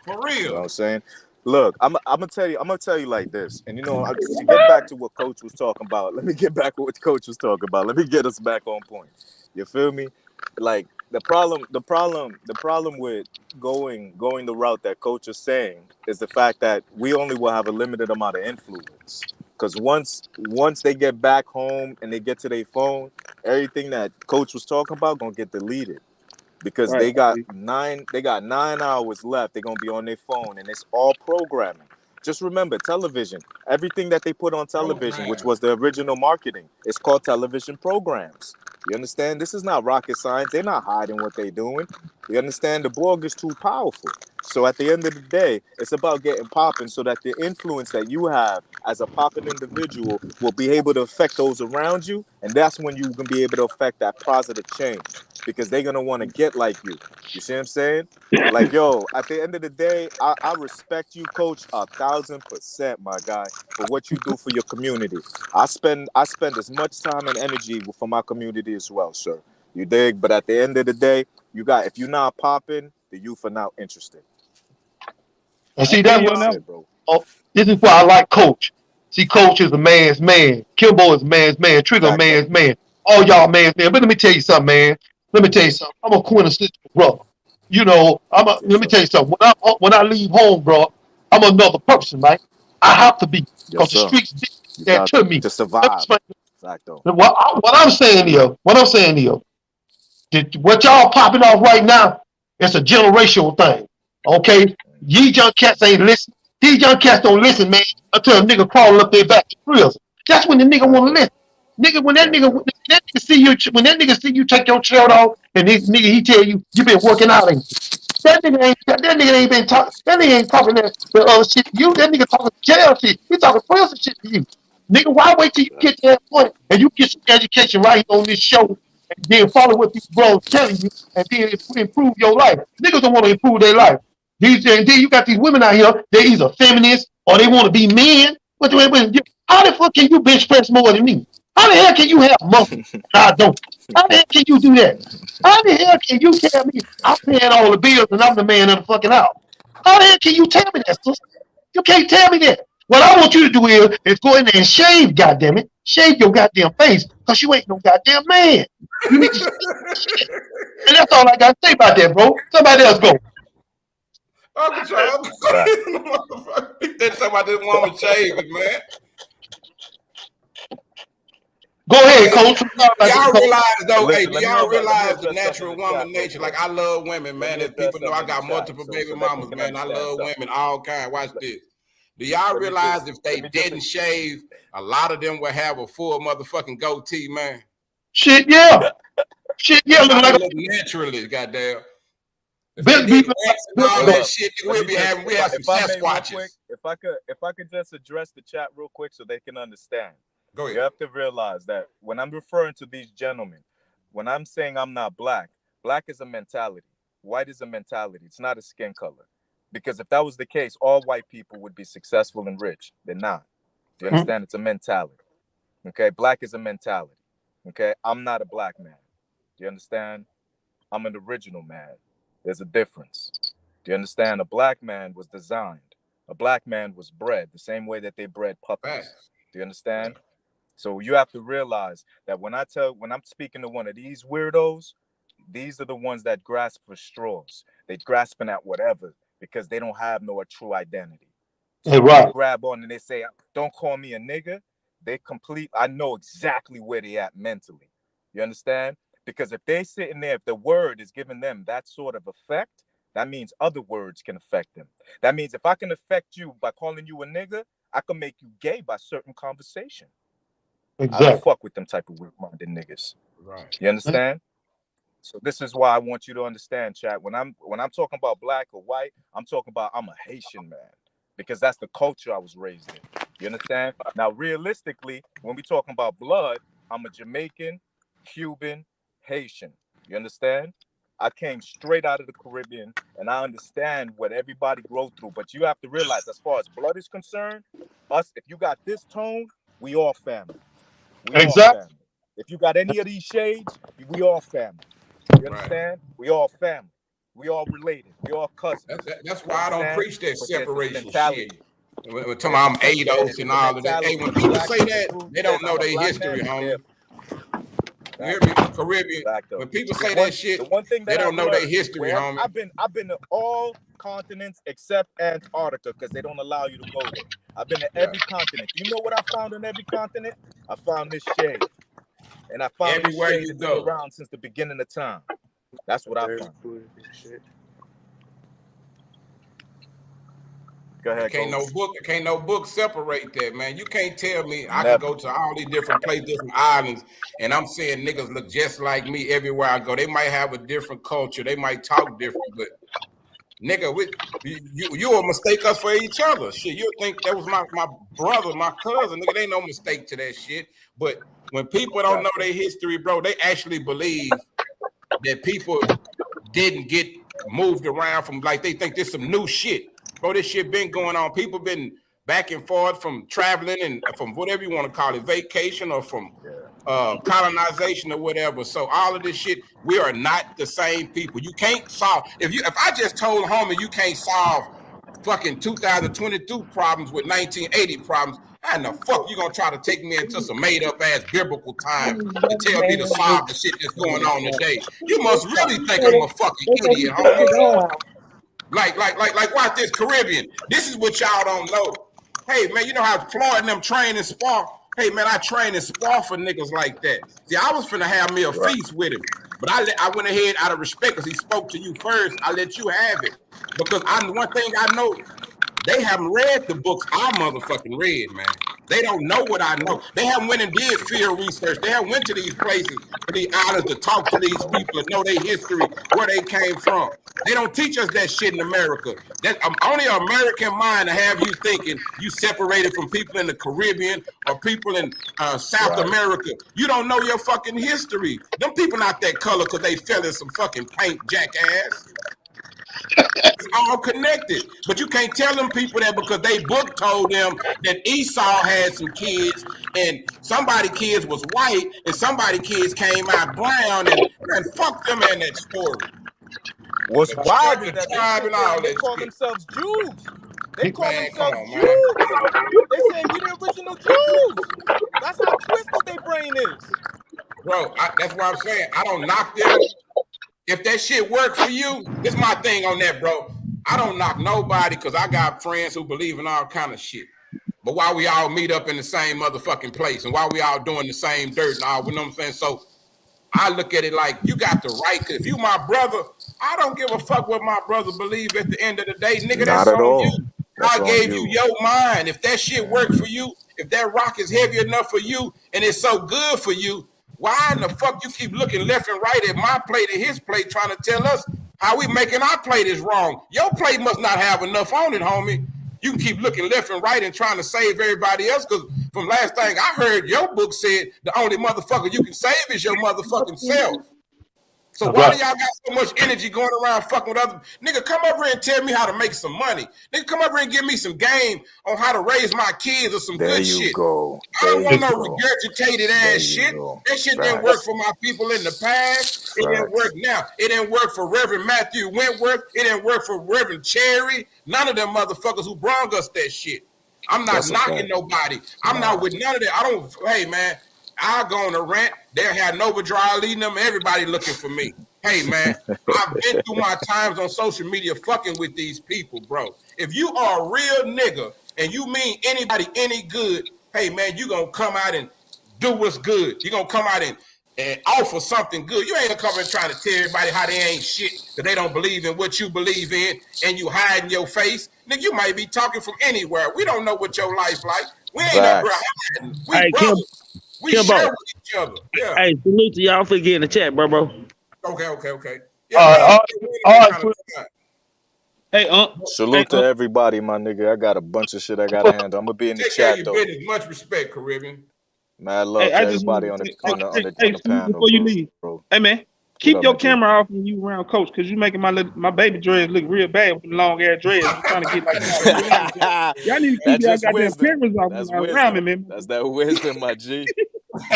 For You know what real. I'm saying? Look, I'm gonna tell you like this. And to get back to what Coach was talking about, let me get back to what Coach was talking about. Let me get us back on point. You feel me? Like the problem with going the route that Coach is saying is the fact that we only will have a limited amount of influence. Because once they get back home and they get to their phone, everything that Coach was talking about gonna get deleted because Right. they got 9 hours left. They're gonna be on their phone, and it's all programming. Just remember, television. Everything that they put on television, which Program. was the original marketing, it's called television programs. You understand? This is not rocket science. They're not hiding what they're doing. You understand? The Borg is too powerful. So at the end of the day, it's about getting popping so that the influence that you have as a popping individual will be able to affect those around you, and that's when you can be able to affect that positive change because they're gonna want to get like you. You see what I'm saying? Like, yo, at the end of the day, I respect you, Coach, 1,000%, my guy, for what you do for your community. I spend as much time and energy for my community as well, sir. You dig? But at the end of the day, if you're not popping, the youth are not interested. And I see, feel you on that's that That's one. it, bro. oh, this is why I like Coach. See, Coach is a man's man. Kimbo is a man's man. Trigger a Facto. man's man. All y'all man's man. But let me tell you something, man. Let me tell you something. I'm a quintessential brother. Yes, Let me sir. tell you something. When I leave home, bro, I'm another person, right? I have to be Yes, because the sir. streets did You that got to to me. Let me survive. explain. Facto. What I'm saying here, what y'all popping off right now, it's a generational thing. Okay? These young cats ain't listen. These young cats don't listen, man, until a nigga crawling up their back to prison. That's when the nigga wanna Facto. listen. Nigga, Facto. when that nigga see you take your shirt off and this nigga he tell you been working out ain't you? That nigga ain't been talking. That nigga ain't talking the other shit to you. That nigga talking jail shit. He talking prison shit to you. Nigga, why wait till you get to that point and you get some education right here on this show and then follow what these bros telling you and then improve your life? Niggas don't want to improve their life. And then you got these women out here, they either feminists or they want to be men. How the fuck can you bench press more than me? How the hell can you have muscle and I don't? How the hell can you do that? How the hell can you tell me I'm paying all the bills and I'm the man of the fucking house? How the hell can you tell me that, sister? You can't tell me that. What I want you to do is go in there and shave, goddammit. Shave your goddamn face, because you ain't no goddamn man. You need to shave. And that's all I got to say about that, bro. Somebody else go. Uncle Charles. Right. They talking about this woman shaving, man. Go ahead, Hey, coach. I'm sorry do about that, y'all coach. realize though? Hey, Listen, do y'all let me realize the address something natural in the chat woman real nature? quick. Like I love women, Let man. me As address people know, something I in the got chat multiple so baby that they mamas, can man. I understand love something. women, all kind. Watch Let, this. Do y'all let me realize just if they let me just didn't shave, a lot of them would have a full motherfucking goatee, man. Shit, yeah. Shit, A yeah. Look lot like of a look naturally, goddamn. If they Billy, did look like wax and Billy all hold Goat. that up. shit, Let we'll me be just having we have some if I may real quick, Sasquatches. if I could just address the chat real quick so they can understand. Go You ahead. have to realize that when I'm referring to these gentlemen, when I'm saying I'm not black, black is a mentality. White is a mentality. It's not a skin color. Because if that was the case, all white people would be successful and rich. They're not. Do you understand? It's a mentality. Okay, black is a mentality. Okay, I'm not a black man. Do you understand? I'm an original man. There's a difference. Do you understand? A black man was designed. A black man was bred the same way that they bred puppies. Facts. Do you understand? So you have to realize that when I'm speaking to one of these weirdos, these are the ones that grasp for straws. They grasping at whatever because they don't have no true identity. Hey, So when they right. grab on and they say, "Don't call me a nigga," I know exactly where they at mentally. You understand? Because if they sitting there, if the word is giving them that sort of effect, that means other words can affect them. That means if I can affect you by calling you a nigga, I can make you gay by certain conversation. Exactly. I don't fuck with them type of weak-minded niggas. Right. You understand? So this is why I want you to understand, chat. When I'm talking about black or white, I'm talking about I'm a Haitian man because that's the culture I was raised in. You understand? Now, realistically, when we talking about blood, I'm a Jamaican, Cuban, Haitian. You understand? I came straight out of the Caribbean, and I understand what everybody go through. But you have to realize, as far as blood is concerned, us, if you got this tone, we all family. We all Exactly. family. If you got any of these shades, we all family. You understand? We all family. We all related. We all cousins. That's why I don't preach that separation shit. When talking There's about I'm ADOS and all of that. Hey, when people say that, they don't know their history, homie. You hear me? Caribbean. When people say that shit, they don't know their history, homie. I've been to all continents except Antarctica because they don't allow you to go there. I've been to every continent. You know what I found in every continent? I found this shade. And I found everywhere this shade you that's go been around since the beginning of time. That's what I found. Go ahead. Can't no book separate that, man. You can't tell me I can go to all these different places, different islands, and I'm seeing niggas look just like me everywhere I go. They might have a different culture, they might talk different, but nigga, you will mistake us for each other. Shit, you'll think that was my brother, my cousin. Nigga, there ain't no mistake to that shit. But when people don't know their history, bro, they actually believe that people didn't get moved around from, like, they think there's some new shit. Bro, this shit been going on. People been back and forth from traveling and from whatever you want to call it, vacation or from colonization or whatever. So all of this shit, we are not the same people. You can't solve, if I just told homie you can't solve fucking 2022 problems with 1980 problems, how in the fuck you gonna try to take me into some made up ass biblical times and tell me to solve the shit that's going on today? You must really think I'm a fucking idiot, homie. Like, watch this, Caribbean. This is what y'all don't know. Hey, man, you know how Floyd and them train and spar? Hey, man, I train and spar for niggas like that. See, I was finna have me a feast with him, but I went ahead out of respect because he spoke to you first. I let you have it because one thing I know, they haven't read the books I motherfucking read, man. They don't know what I know. They haven't went and did field research. They haven't went to these places, to these islands, to talk to these people and know their history, where they came from. They don't teach us that shit in America. That's only an American mind to have you thinking you separated from people in the Caribbean or people in South America. You don't know your fucking history. Them people not that color because they fell in some fucking paint, jackass. It's all connected, but you can't tell them people that because they book told them that Esau had some kids and somebody kids was white and somebody kids came out brown and fuck them in that story. What's wild is that they call themselves Jews. They call man, themselves on, Jews. They say we the original Jews. That's how twisted their brain is. Bro, that's what I'm saying. I don't knock them. If that shit work for you, this is my thing on that, bro. I don't knock nobody because I got friends who believe in all kind of shit. But why we all meet up in the same motherfucking place and why we all doing the same dirt and all, you know what I'm saying? So I look at it like you got the right. Cause if you my brother, I don't give a fuck what my brother believe at the end of the day. Nigga, that's on you. I gave you your mind. If that shit work for you, if that rock is heavy enough for you and it's so good for you, why in the fuck you keep looking left and right at my plate and his plate trying to tell us how we making our plate is wrong? Your plate must not have enough on it, homie. You can keep looking left and right and trying to save everybody else because from last thing I heard, your book said the only motherfucker you can save is your motherfucking self. So why do y'all got so much energy going around fucking with other nigga? Come over here and tell me how to make some money. Nigga, come over here and give me some game on how to raise my kids or some good shit. Go. I don't want no regurgitated ass shit. That shit didn't work for my people in the past. It didn't work now. It didn't work for Reverend Matthew Wentworth. It didn't work for Reverend Cherry. None of them motherfuckers who brung us that shit. I'm not knocking nobody. I'm not with none of that. Hey man, I'll go on a rant. They'll have Nova Dry leading them. Everybody looking for me. Hey, man, I've been through my times on social media fucking with these people, bro. If you are a real nigga and you mean anybody any good, hey, man, you going to come out and do what's good. You're going to come out and offer something good. You ain't going to come and trying to tell everybody how they ain't shit because they don't believe in what you believe in and you hiding your face. Nigga, you might be talking from anywhere. We don't know what your life like. We ain't up here hiding. We brothers. We Kimbo. share with each other. Yeah. Hey, salute to y'all for getting in the chat, bro. Okay. Yeah, all right. Hey, Salute to everybody, my nigga. I got a bunch of shit I gotta handle. I'm gonna be in the Take care of chat your though. business. Much respect, Caribbean. Mad love to everybody on the panel, before you leave, bro. hey man, keep up, your my G? camera off when you around Coach, cause you making my baby dreads look real bad with the long air dreads. I'm trying to get like y'all need to keep y'all goddamn cameras off when y'all around me, man. That's that wisdom, my G.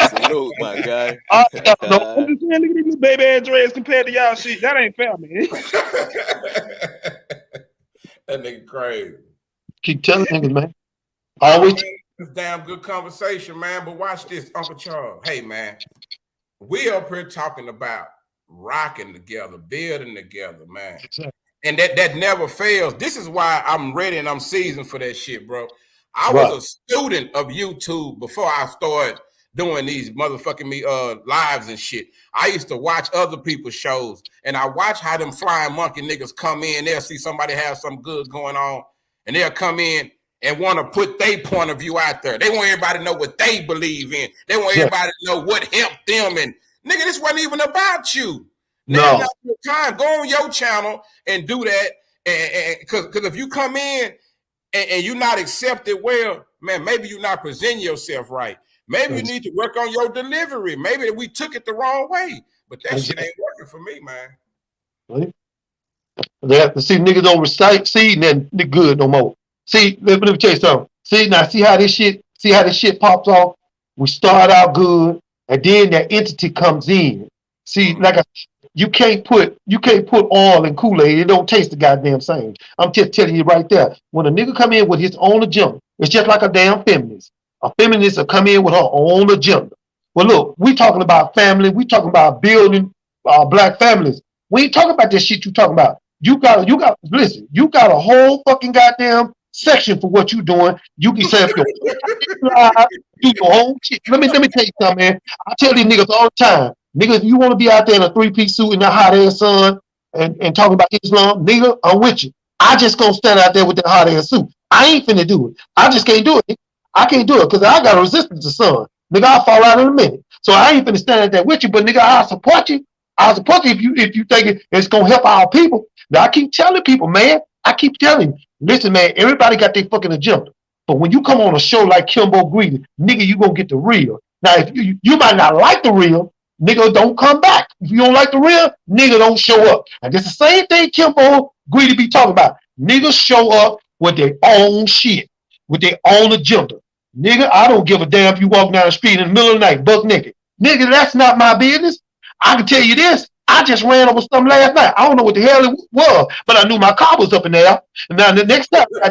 Salute, my guy. I'm just saying, look at these little baby ass dreads compared to y'all shit. That ain't fair, man. That nigga crazy. Keep telling niggas, man. Always. It's damn good conversation, man. But watch this, Uncle Charles. Hey, man, we up here talking about rocking together, building together, man. And that never fails. This is why I'm ready and I'm seasoned for that shit, bro. I was a student of YouTube before I started doing these motherfucking lives and shit. I used to watch other people's shows, and I watch how them flying monkey niggas come in. They'll see somebody have some good going on, and they'll come in and want to put their point of view out there. They want everybody to know what they believe in. They want everybody to know what helped them. And nigga, this wasn't even about you. Now not your time. Go on your channel and do that. And because if you come in and you're not accepted well, man, maybe you're not presenting yourself right. Maybe you need to work on your delivery. Maybe we took it the wrong way. But that shit ain't working for me, man. They have to see niggas don't recite seed and they're good no more. See, let me tell you something. See how this shit pops off? We start out good, and then that entity comes in. See, you can't put oil in Kool-Aid. It don't taste the goddamn same. I'm just telling you right there. When a nigga come in with his own agenda, it's just like a damn feminist. A feminist will come in with her own agenda. Well, look, we talking about family. We talking about building black families. We ain't talking about this shit you talking about. You got listen, you got a whole fucking goddamn section for what you doing. You can set up your live, do your whole shit. Let me tell you something, man. I tell these niggas all the time, niggas, if you want to be out there in a 3-piece suit in the hot air sun and talking about Islam, nigga, I'm with you. I just gonna stand out there with that hot air suit. I ain't finna do it. I just can't do it. I can't do it because I got a resistance to sun. Nigga, I'll fall out in a minute. So I ain't finna stand out there with you, but nigga, I'll support you. I'll support you if you think it's gonna help our people. Now I keep telling people, man. I keep telling you, listen, man, everybody got their fucking agenda. But when you come on a show like Kimbo Greedy, nigga, you gonna get the real. Now, if you might not like the real, nigga, don't come back. If you don't like the real, nigga, don't show up. And it's the same thing Kimbo Greedy be talking about. Niggas show up with their own shit, with their own agenda. Nigga, I don't give a damn if you walk down the street in the middle of the night, buck naked. Nigga, that's not my business. I can tell you this. I just ran over something last night. I don't know what the hell it was, but I knew my car was up in there. And now the next time, I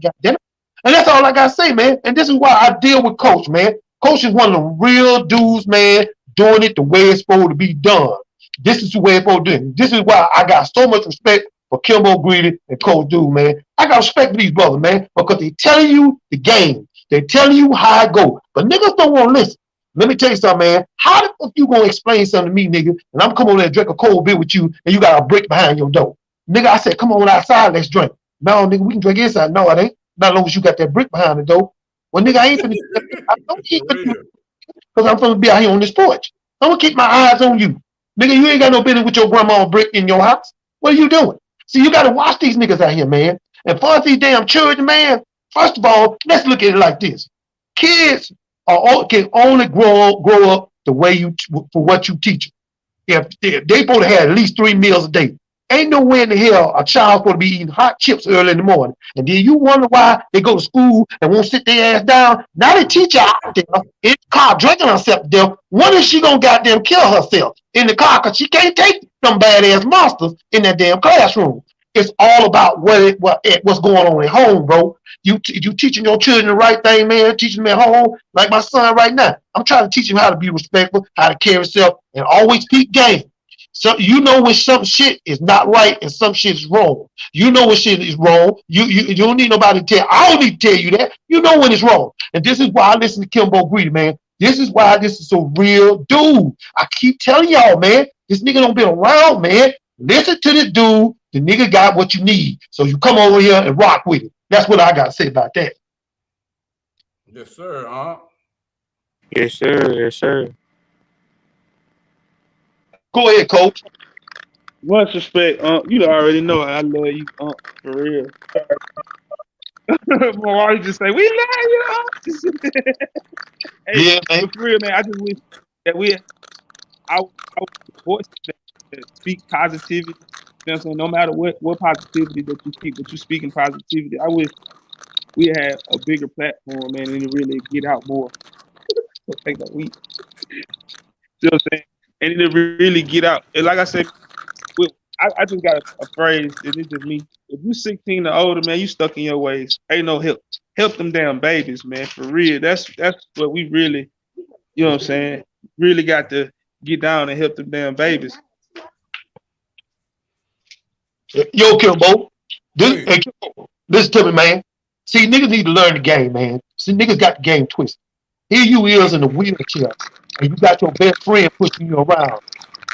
got dinner. And that's all I got to say, man. And this is why I deal with Coach, man. Coach is one of the real dudes, man, doing it the way it's supposed to be done. This is the way it's supposed to do. This is why I got so much respect for Kimbo Greedy and Coach Dude, man. I got respect for these brothers, man, because they telling you the game. They telling you how it go. But niggas don't want to listen. Let me tell you something, man. How the fuck you gonna explain something to me, nigga, and I'm coming over there and drink a cold beer with you, and you got a brick behind your door? Nigga, I said, come on outside, let's drink. No, nigga, we can drink inside. No, it ain't. Not as long as you got that brick behind the door. Well, nigga, I ain't finna I don't keep because I'm gonna be out here on this porch. I'm gonna keep my eyes on you. Nigga, you ain't got no business with your grandma brick in your house. What are you doing? See, you gotta watch these niggas out here, man. And for these damn children, man, first of all, let's look at it like this. Kids can only grow up the way for what you teach them. If they supposed to have at least 3 meals a day. Ain't no way in the hell a child's supposed to be eating hot chips early in the morning. And then you wonder why they go to school and won't sit their ass down. Now the teacher out there in the car drinking herself to death. When is she gonna goddamn kill herself in the car? Because she can't take them badass monsters in that damn classroom. It's all about what's going on at home, bro. You teaching your children the right thing, man. Teaching them at home, like my son right now. I'm trying to teach him how to be respectful, how to carry himself, and always peep game. So you know when some shit is not right and some shit is wrong. You know when shit is wrong. You don't need nobody to tell. I don't need to tell you that. You know when it's wrong. And this is why I listen to Kimbo Greedy, man. This is why this is a real dude. I keep telling y'all, man. This nigga don't been around, man. Listen to this dude. The nigga got what you need. So you come over here and rock with it. That's what I got to say about that. Yes, sir. Yes, sir. Yes, sir. Go ahead, coach. Much respect. You already know I love you, for real. Why you just say we love you? Hey, Yeah, man. but for real, man, I just wish that I was voices that speak positivity. You know what I'm saying? No matter what positivity that you speak, but you speaking positivity. I wish we had a bigger platform, man, and to really get out more. So take that week. You know what I'm saying? And to really get out. And like I said, I just got a phrase, and it's just me. If you 16 or older, man, you stuck in your ways. Ain't no help. Help them damn babies, man. For real. That's what we really, you know what I'm saying? Really got to get down and help them damn babies. Yo, Kimbo. Hey, Hey, Kimbo, listen to me, man. See, niggas need to learn the game, man. See, niggas got the game twisted. Here you is in a wheelchair, and you got your best friend pushing you around,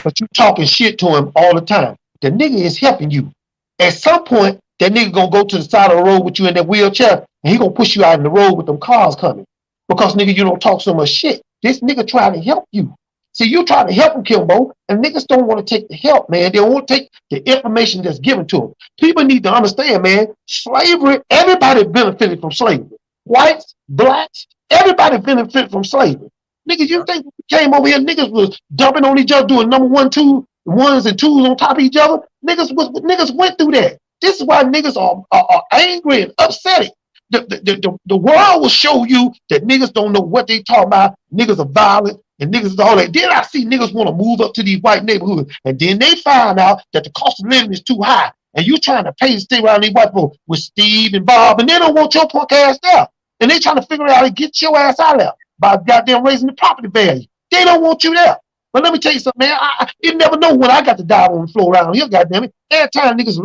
but you talking shit to him all the time. The nigga is helping you. At some point, that nigga gonna go to the side of the road with you in that wheelchair, and he gonna push you out in the road with them cars coming. Because nigga, you don't talk so much shit. This nigga trying to help you. See, you trying to help him, Kimbo, and niggas don't want to take the help, man. They won't take the information that's given to them. People need to understand, man, slavery, everybody benefited from slavery. Whites, blacks, everybody benefited from slavery. Niggas, you think we came over here, niggas was dumping on each other, doing number 1, 2, 1s and 2s on top of each other? Niggas went through that. This is why niggas are angry and upset. The world will show you that niggas don't know what they talk about. Niggas are violent and niggas is all that. Then I see niggas want to move up to these white neighborhoods, and then they find out that the cost of living is too high, and you trying to pay to stay around these white folks with Steve and Bob, and they don't want your punk ass there. And they trying to figure out how to get your ass out there by goddamn raising the property value. They don't want you there. But let me tell you something, man. You never know when I got to die on the floor around here, goddamn it. Every time niggas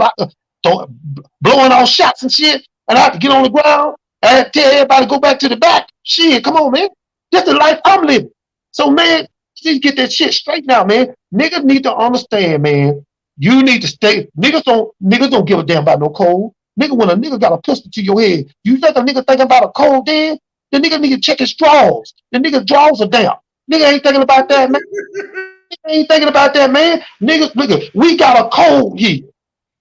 blowing off shots and shit, and I have to get on the ground, and I have to tell everybody to go back to the back. Shit, come on, man. That's the life I'm living. So, man, just get that shit straight now, man. Niggas need to understand, man. You need to stay. Niggas don't give a damn about no code. Nigga, when a nigga got a pistol to your head, you think a nigga thinking about a code then? The nigga need to check his drawers. The nigga drawers are down. Nigga ain't thinking about that, man. Nigga ain't thinking about that, man. Nigga, we got a code here.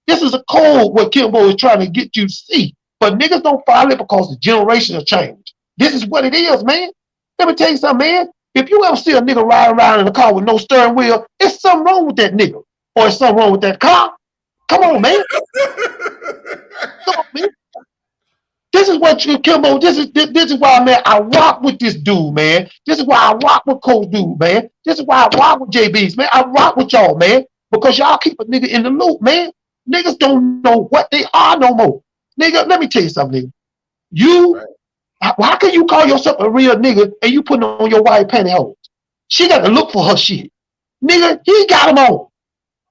This is a code what Kimbo is trying to get you to see. But niggas don't follow it because the generation has changed. This is what it is, man. Let me tell you something, man. If you ever see a nigga riding around in a car with no steering wheel, it's something wrong with that nigga. Or it's something wrong with that car. Come on, man. Come on, man. This is what you, Kimbo, this is why, man, I rock with this dude, man. This is why I rock with Coach Dude, man. This is why I rock with JB's, man. I rock with y'all, man. Because y'all keep a nigga in the loop, man. Niggas don't know what they are no more. Nigga, let me tell you something, nigga. You, how can you call yourself a real nigga and you putting on your white pantyhose? She got to look for her shit. Nigga, he got them on.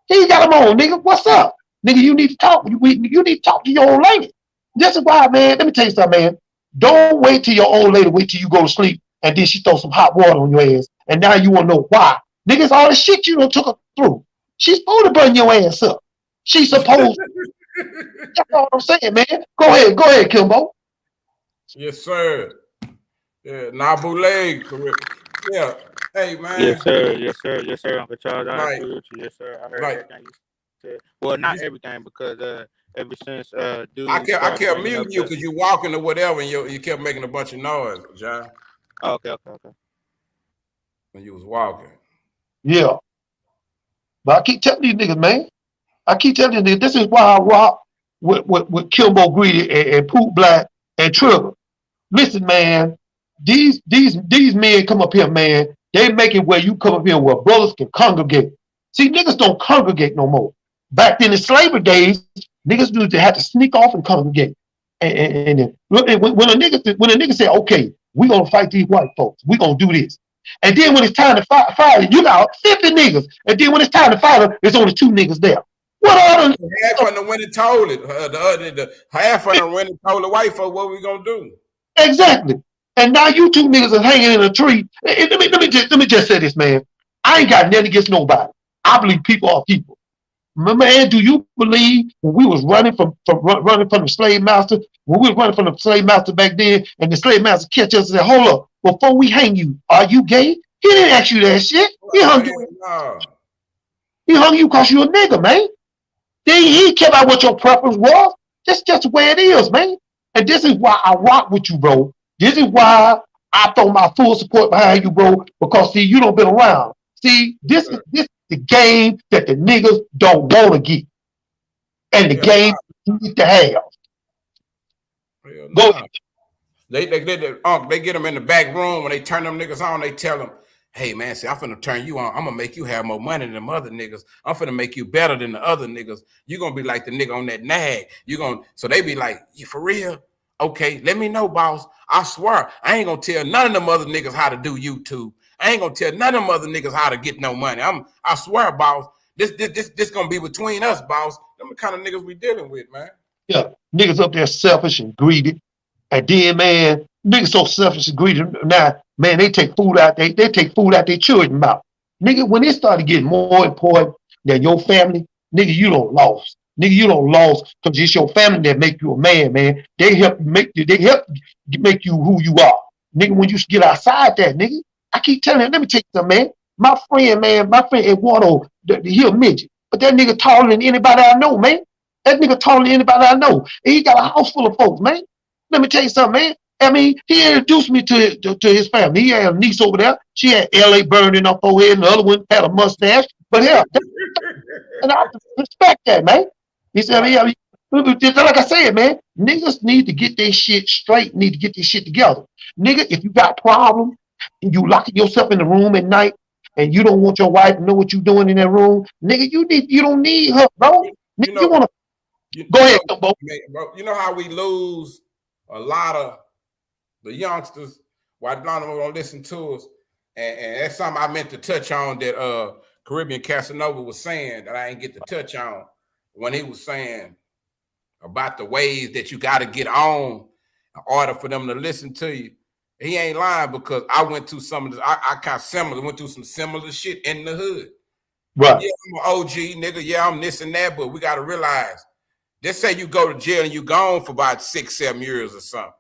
He got them on, nigga. What's up? Nigga, you need to talk. You need to talk to your old lady. This is why, man, let me tell you something, man. Don't wait till your old lady wait till you go to sleep and then she throw some hot water on your ass. And now you want to know why. Niggas, all the shit you done took her through. She's supposed to burn your ass up. She's supposed to. That's all I'm saying, man. Go ahead, Kimbo. Yes, sir. Yeah, Nabu leg. Yeah. Hey, man. Yes, sir. Yes, sir. Yes, sir. Uncle Charles, I Like, agree with you. Yes, sir. I heard like, everything you said. Well, not everything, because ever since dude I kept started bringing muting up you because you walking or whatever, and you kept making a bunch of noise, John. Okay. When you was walking. Yeah. But I keep telling these niggas, man. I keep telling you, this is why I rock with Kimbo Greedy and POOBLACK and Trigger. Listen, man, these men come up here, man. They make it where you come up here where brothers can congregate. See, niggas don't congregate no more. Back in the slavery days, niggas used to have to sneak off and congregate. And when a nigga say, okay, we gonna fight these white folks, we gonna do this. And then when it's time to fight, you got 50 niggas. And then when it's time to fight them, there's only 2 niggas there. What other? Half of them went and told it. The half of them went and told the white folk what we gonna do. Exactly. And now you 2 niggas are hanging in a tree. Let me just say this, man. I ain't got nothing against nobody. I believe people are people. Man, do you believe when we was running from the slave master, when we was running from the slave master back then, and the slave master catch us and say, hold up, before we hang you, are you gay? He didn't ask you that shit. He hung you. No. He hung you because you a nigga, man. He care about what your preference was. That's just the way it is, man. And this is why I rock with you, bro. This is why I throw my full support behind you, bro. Because see, you don't been around. See, this is the game that the niggas don't want to get, and the game you need to have. Go. They get them in the back room when they turn them niggas on. They tell them, hey man, see, I'm finna turn you on. I'm gonna make you have more money than them other niggas. I'm finna make you better than the other niggas. You're gonna be like the nigga on that nag. So they be like, you for real? Okay, let me know, boss. I swear, I ain't gonna tell none of them other niggas how to do YouTube. I ain't gonna tell none of them other niggas how to get no money. I swear, boss. This gonna be between us, boss. Them the kind of niggas we dealing with, man. Yeah, niggas up there selfish and greedy. And then, man, niggas so selfish and greedy now, man, they take food out their children's mouth. Nigga, when it started getting more important than your family, nigga, you don't lost. Nigga, you don't lost because it's your family that make you a man, man. They help make you who you are. Nigga, when you get outside that, nigga, I keep telling you, let me tell you something, man. My friend Eduardo, he a midget. But that nigga taller than anybody I know, man. That nigga taller than anybody I know. And he got a house full of folks, man. Let me tell you something, man. I mean, he introduced me to his family. He had a niece over there. She had LA burned in her forehead, and the other one had a mustache. But hell, and I respect that, man. He said, like I said, man, niggas need to get their shit straight, need to get their shit together. Nigga, if you got problems and you locking yourself in the room at night and you don't want your wife to know what you're doing in that room, nigga, you don't need her, bro. Nigga, you want to go ahead, bro. You know how we lose a lot of the youngsters why none of them gonna listen to us, and that's something I meant to touch on that Caribbean Casanova was saying that I ain't get to touch on when he was saying about the ways that you got to get on in order for them to listen to you. He ain't lying because I went through some of this. I kind of went through some similar shit in the hood. Right. Yeah, I'm an OG nigga. Yeah, I'm this and that, but we got to realize. Just say you go to jail and you gone for about 6-7 years or something.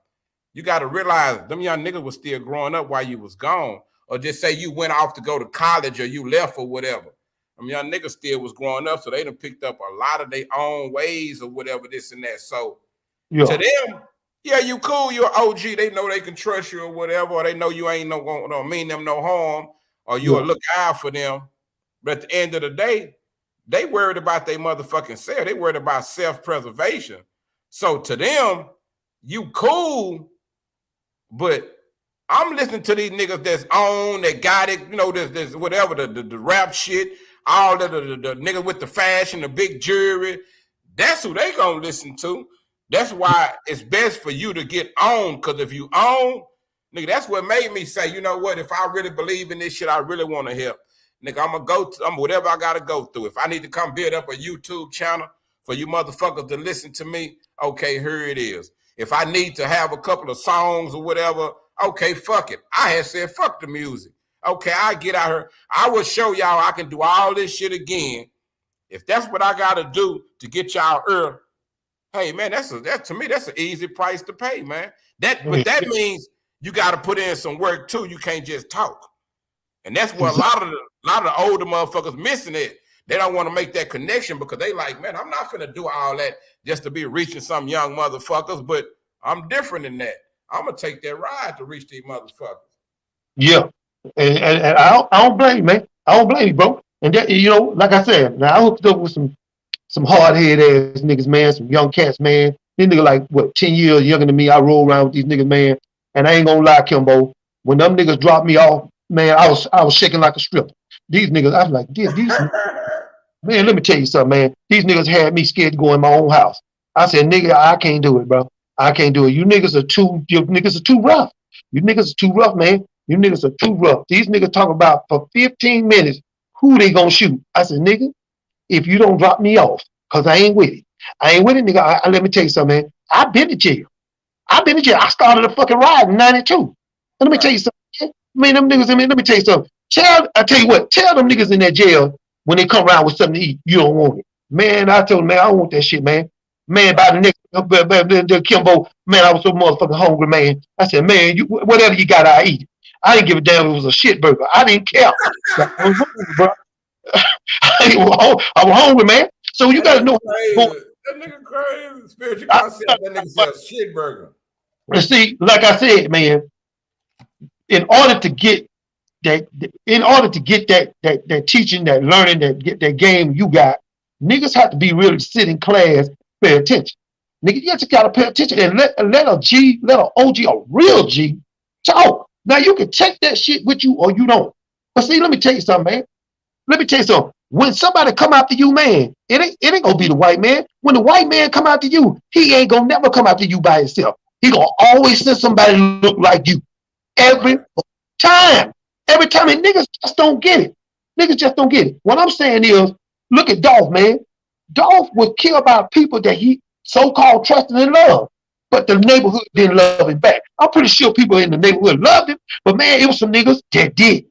You got to realize them young niggas was still growing up while you was gone. Or just say you went off to go to college or you left or whatever. Them young niggas still was growing up, so they done picked up a lot of their own ways or whatever, this and that. So to them, yeah, you cool, you're OG. They know they can trust you or whatever, or they know you ain't no mean them no harm, or you'll look out for them. But at the end of the day, they worried about their motherfucking self. They worried about self-preservation. So to them, you cool, but I'm listening to these niggas that's on, that got it, you know, this whatever, the rap shit, all the niggas with the fashion, the big jewelry. That's who they gonna listen to. That's why it's best for you to get on, because if you own, nigga, that's what made me say, you know what, if I really believe in this shit, I really want to help. Nigga, I'm whatever I gotta go through. If I need to come build up a YouTube channel for you motherfuckers to listen to me, okay, here it is. If I need to have a couple of songs or whatever, okay, fuck it. I had said fuck the music. Okay, I get out here. I will show y'all I can do all this shit again. If that's what I gotta do to get y'all here, hey man, that's to me, that's an easy price to pay, man. But that means you gotta put in some work too. You can't just talk. And that's where a lot of the older motherfuckers missing it. They don't want to make that connection because they like, man, I'm not finna do all that just to be reaching some young motherfuckers, but I'm different than that. I'm gonna take that ride to reach these motherfuckers. Yeah. And I don't blame you, man. I don't blame you, bro. And that, you know, like I said, now I hooked up with some hard-headed ass niggas, man, some young cats, man. These niggas like, what, 10 years younger than me. I roll around with these niggas, man. And I ain't gonna lie, Kimbo, when them niggas dropped me off, man, I was shaking like a stripper. These niggas, I was like, these man, let me tell you something, man. These niggas had me scared to go in my own house. I said, nigga, I can't do it, bro. I can't do it. You niggas are too rough. You niggas are too rough, man. You niggas are too rough. These niggas talk about for 15 minutes who they gonna shoot. I said, nigga, if you don't drop me off, cause I ain't with it. I ain't with it, nigga. Let me tell you something, man. I've been to jail. I started a fucking ride in 92. And let me tell you something. Man, them niggas, let me tell you something. I tell you what, tell them niggas in that jail when they come around with something to eat, you don't want it. Man, I told them, man, I don't want that shit, man. Man, by the next Kimbo, man, I was so motherfucking hungry, man. I said, man, whatever you got, I eat it. I didn't give a damn if it was a shit burger. I didn't care. I was hungry, bro. I was hungry, man. So you That gotta nigga know. crazy. That nigga crazy. Spiritual concept. That nigga said shit burger. And see, like I said, man, in order to get that, that teaching, that learning, that game you got, niggas have to be really sit in class, pay attention. Nigga, you just gotta pay attention and let a OG, a real G, talk. Now you can take that shit with you or you don't. But see, let me tell you something, man. Let me tell you something. When somebody come after you, man, it ain't gonna be the white man. When the white man come after you, he ain't gonna never come after you by himself. He gonna always send somebody look like you. Every time. Every time. And niggas just don't get it. Niggas just don't get it. What I'm saying is, look at Dolph, man. Dolph would kill about people that he so-called trusted and loved. But the neighborhood didn't love him back. I'm pretty sure people in the neighborhood loved him, but man, it was some niggas that did.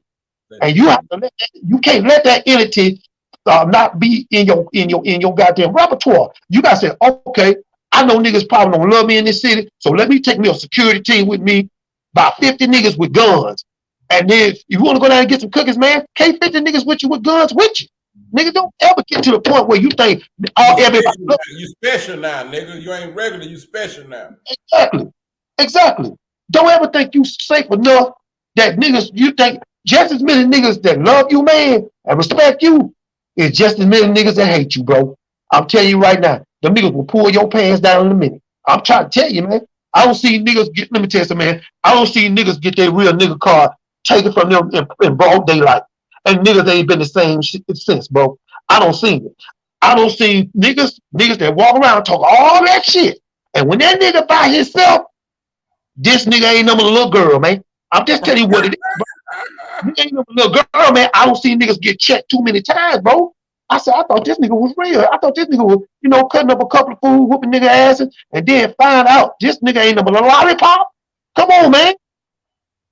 And you have to you can't let that entity not be in your goddamn repertoire. You gotta say, okay, I know niggas probably don't love me in this city, so let me take me a security team with me, about 50 niggas with guns. And then if you want to go down and get some cookies, man, can't 50 niggas with you with guns with you. Nigga, don't ever get to the point where you think everybody you special now, nigga. You ain't regular, you special now. Exactly. Don't ever think you safe enough that niggas, you think just as many niggas that love you, man, and respect you, is just as many niggas that hate you, bro. I'm telling you right now, them niggas will pull your pants down in a minute. I'm trying to tell you, man. I don't see niggas get, let me tell you something, man. I don't see niggas get their real nigga card taken from them in broad daylight. And niggas ain't been the same shit since, bro. I don't see it. I don't see niggas that walk around talk all that shit. And when that nigga by himself, this nigga ain't no little girl, man. I'm just telling you what it is, bro. You ain't no little girl, man. I don't see niggas get checked too many times, bro. I said, I thought this nigga was real. I thought this nigga was, cutting up a couple of food, whooping nigga asses, and then find out this nigga ain't no lollipop. Come on, man.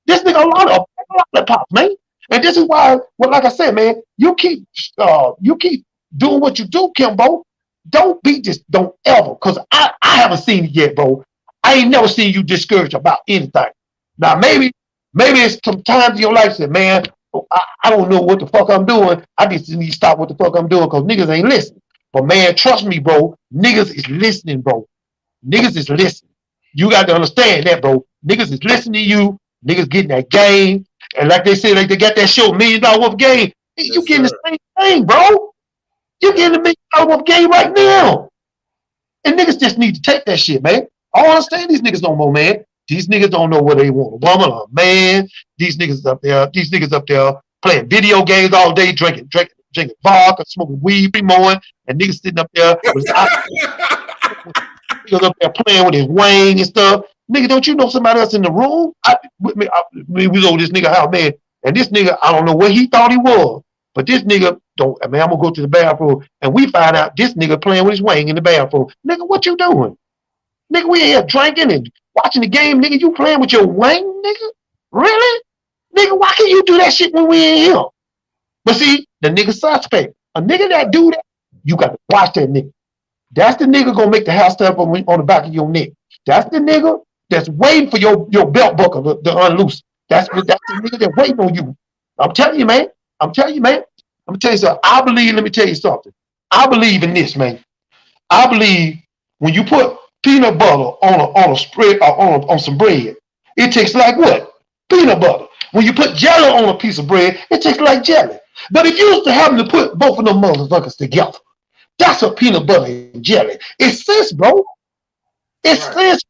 This nigga a lollipop, man. And this is why, well, like I said, man, you keep doing what you do, Kimbo. Don't be just, don't ever, because I haven't seen it yet, bro. I ain't never seen you discouraged about anything. Now, maybe it's some times in your life that, man, I don't know what the fuck I'm doing. I just need to stop what the fuck I'm doing because niggas ain't listening. But, man, trust me, bro. Niggas is listening, bro. Niggas is listening. You got to understand that, bro. Niggas is listening to you. Niggas getting that game. And like they say, like they got that show, $1 Million Worth Game. You getting the same thing, bro. You getting the $1 Million Worth Game right now. And niggas just need to take that shit, man. I don't understand these niggas no more, man. These niggas don't know what they want, a woman or a man. These niggas up there playing video games all day, drinking vodka, smoking weed, mowing, and niggas sitting up there niggas up there playing with his wang and stuff. Nigga, don't you know somebody else in the room? We was over this nigga house, man. And this nigga, I don't know what he thought he was, but this nigga I'm gonna go to the bathroom, and we find out this nigga playing with his wang in the bathroom. Nigga, what you doing? Nigga, we in here drinking and watching the game. Nigga, you playing with your wang, nigga? Really? Nigga, why can't you do that shit when we in here? But see, the nigga suspect. A nigga that do that, you got to watch that nigga. That's the nigga gonna make the house step on the back of your neck. That's the nigga that's waiting for your belt buckle to unloose. That's the nigga that's waiting on you. I'm telling you, man. I'm gonna tell you something. Let me tell you something. I believe in this, man. I believe when you put peanut butter on a spread or on some bread, it tastes like what? Peanut butter. When you put jelly on a piece of bread, it tastes like jelly. But if you used to happen to put both of them motherfuckers together, that's a peanut butter and jelly. It's sense, bro. It's sense.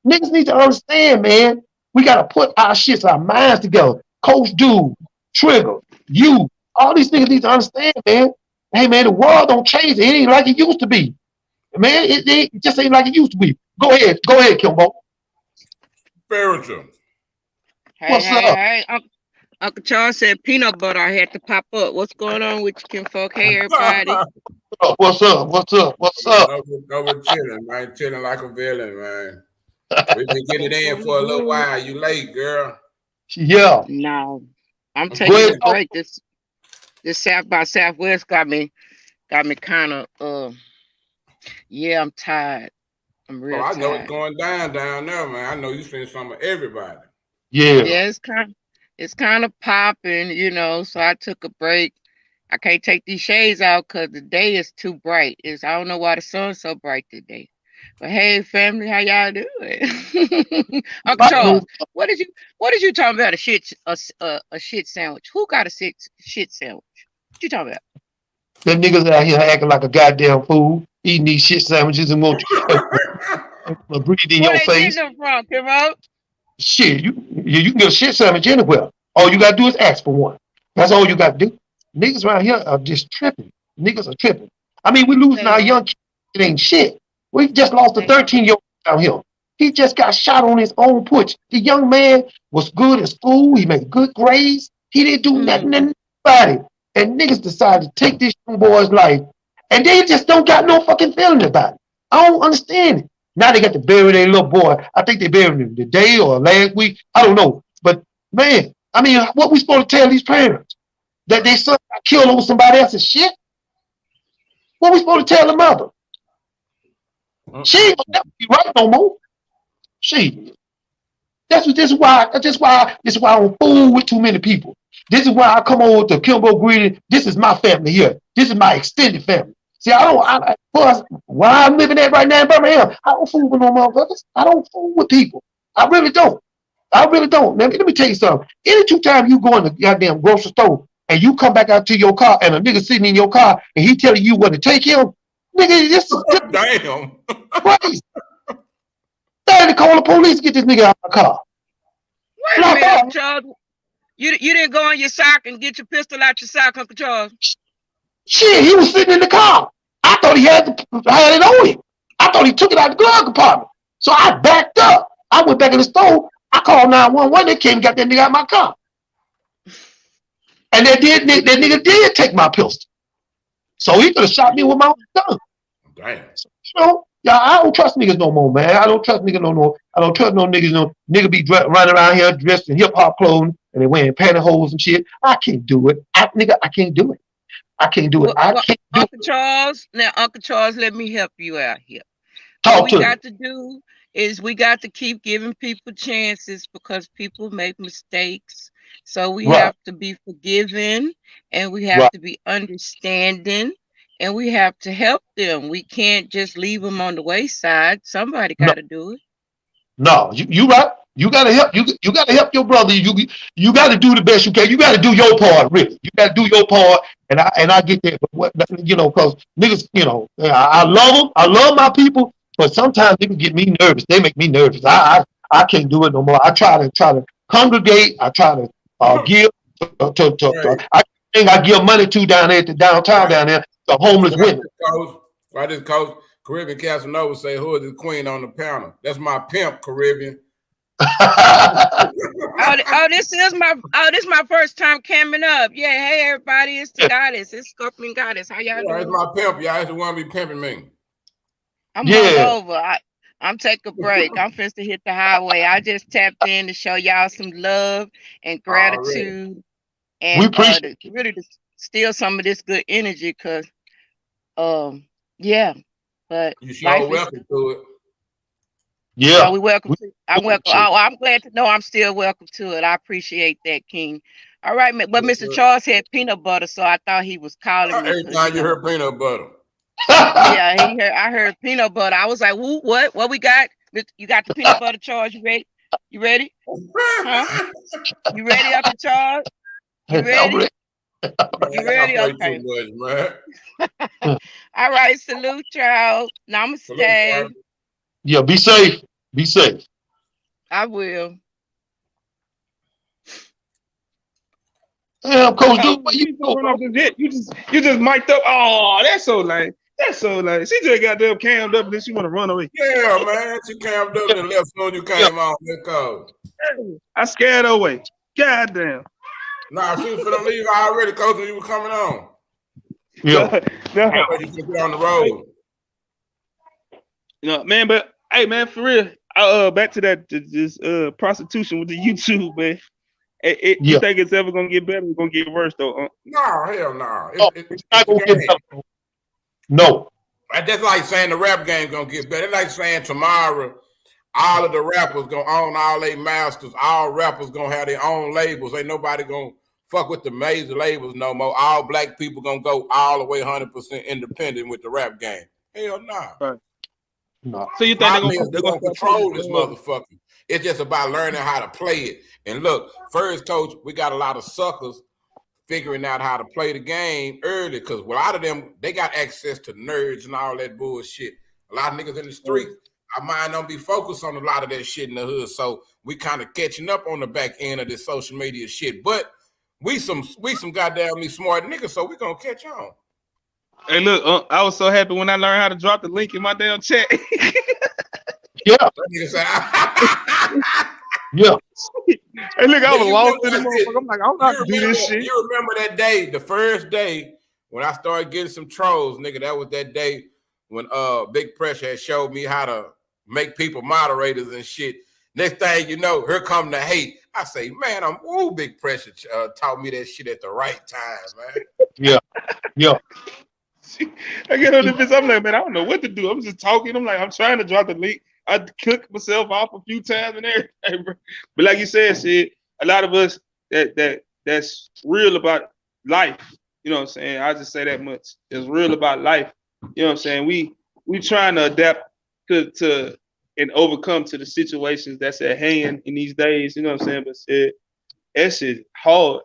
Niggas need to understand, man. We gotta put our shits, our minds together. Coach Dude, Trigger, you, all these niggas need to understand, man. Hey, man, the world don't change. It ain't like it used to be. Man, it just ain't like it used to be. Go ahead, Kimbo. Spiritual. What's up? Hey. Uncle Charles said peanut butter. I had to pop up. What's going on with you, Kinfolk? Hey, everybody. What's up? Over chilling, man. Chilling like a villain, man. We've been getting it in for a little while. You late, girl. Yeah. No. I'm taking a break. This South by Southwest got me kind of yeah, I'm tired. I'm real tired. I know it's going down there, man. I know you spend some of everybody. Yeah. Yeah, It's kind of popping, you know. So I took a break. I can't take these shades out because the day is too bright. I don't know why the sun's so bright today. But hey, family, how y'all doing? Uncle Charles, what did you talking about? A shit sandwich? Who got a shit sandwich? What you talking about? Them niggas out here acting like a goddamn fool, eating these shit sandwiches and won't breathe in Where your they face. getting them from, Kimo? Shit, you can get a shit sandwich anywhere. All you gotta do is ask for one. That's all you gotta do. Niggas around here are just tripping. Niggas are tripping. I mean, we losing our young kids. It ain't shit. We just lost a 13-year-old down here. He just got shot on his own porch. The young man was good at school. He made good grades. He didn't do nothing to nobody. And niggas decided to take this young boy's life. And they just don't got no fucking feeling about it. I don't understand it. Now they got to bury their little boy. I think they buried him today or last week. I don't know. But man, I mean, what we supposed to tell these parents? That their son got killed over somebody else's shit? What we supposed to tell the mother? She ain't gonna never be right no more. She. This is why I don't fool with too many people. This is why I come over to Kimbo Greeting. This is my family here. This is my extended family. See, where I'm living at right now in Birmingham, I don't fool with no motherfuckers. I don't fool with people. I really don't. I really don't. Let me tell you something. Any two times you go in the goddamn grocery store and you come back out to your car and a nigga sitting in your car and he telling you what to take him, nigga, this is damn crazy. They had to call the police to get this nigga out of my car. Wait a minute, Charles. You didn't go in your sock and get your pistol out your sock, Uncle Charles? Shit, he was sitting in the car. I thought he had it on him. I thought he took it out of the glove compartment. So I backed up. I went back in the store. I called 911. They came and got that nigga out of my car. And that nigga did take my pistol. So he could have shot me with my own gun. Damn. So, you know, yeah, I don't trust niggas no more, man. I don't trust niggas no more. I don't trust no niggas. No nigga be running around here dressed in hip hop clothing and they wearing pantyhose and shit. I can't do it. I can't do it. I can't do it. Uncle Charles, now Uncle Charles, let me help you out here. Talk what to we me. got to do is we got to keep giving people chances because people make mistakes. So we have to be forgiving and we have to be understanding and we have to help them. We can't just leave them on the wayside. Somebody got to do it. No, you right. You gotta help. You gotta help your brother. You gotta do the best you can. You gotta do your part, really. You gotta do your part. And I get that, but what, you know, because niggas, you know, I love them. I love my people, but sometimes they can get me nervous. They make me nervous. I can't do it no more. I try to congregate. I try to give I give money to down there at the downtown down there, the homeless women. Why this coach Caribbean Casanova say, who is the queen on the panel? That's my pimp, Caribbean. This is my first time coming up. Yeah, hey everybody, it's the goddess, it's Scorpion Goddess. How y'all doing? It's my pimp, y'all. It's the one be pimping me. I'm all over. I'm taking a break. I'm finna hit the highway. I just tapped in to show y'all some love and gratitude, and we appreciate really to steal some of this good energy, cause yeah. But you sure welcome to it. Yeah, so we welcome. I'm welcome. I'm glad to know I'm still welcome to it. I appreciate that, King. All right, but Mr. Charles had peanut butter, so I thought he was calling me. Every time you heard peanut butter. Yeah, I heard peanut butter. I was like, "Woo, what we got? You got the peanut butter, Charles? You ready? You ready? Huh? You ready, Uncle Charles? You ready? You ready? Okay. All right, salute, y'all. Namaste. Yeah, be safe. Be safe. I will. Damn, Coach Duke, you just mic'd up. Oh, that's so lame. That's so lame. She just got them cammed up and then she want to run away. Yeah, man. She cammed up and left soon you came on. Let's go. I scared her away. God damn. Nah, she was finna leave already, Coach, when you were coming on. Yeah. You can get on the road. You know, man, but hey, man, for real. Back to this prostitution with the YouTube, man. You think it's ever gonna get better? It's gonna get worse, though. No, hell no. It's not gonna get better. No. That's like saying the rap game gonna get better. It's like saying tomorrow all of the rappers gonna own all their masters. All rappers gonna have their own labels. Ain't nobody gonna fuck with the major labels no more. All black people gonna go all the way 100% independent with the rap game. Hell nah. Right. No. So you think They're gonna control this motherfucker. It's just about learning how to play it. And look, first, coach, we got a lot of suckers figuring out how to play the game early because a lot of them, they got access to nerds and all that bullshit. A lot of niggas in the street, our mind don't be focused on a lot of that shit in the hood. So we kind of catching up on the back end of this social media shit. But we some goddamn smart niggas, so we gonna catch on. Hey, look, I was so happy when I learned how to drop the link in my damn chat. Yeah. Yeah. Hey, look, I was lost in the motherfucker. I'm like, I don't know how to do this shit. You remember that day, the first day when I started getting some trolls, nigga? That was that day when Big Pressure had showed me how to make people moderators and shit. Next thing you know, here come the hate. I say, man, Big Pressure taught me that shit at the right time, man. Yeah. Yeah. I get on the bitch. I'm like, man, I don't know what to do. I'm just talking. I'm like, I'm trying to drop the link. I clicked myself off a few times and everything, bro. But like you said, shit, a lot of us that's real about life. You know what I'm saying? I just say that much. It's real about life. You know what I'm saying? We trying to adapt to and overcome to the situations that's at hand in these days. You know what I'm saying? But shit, that shit hard.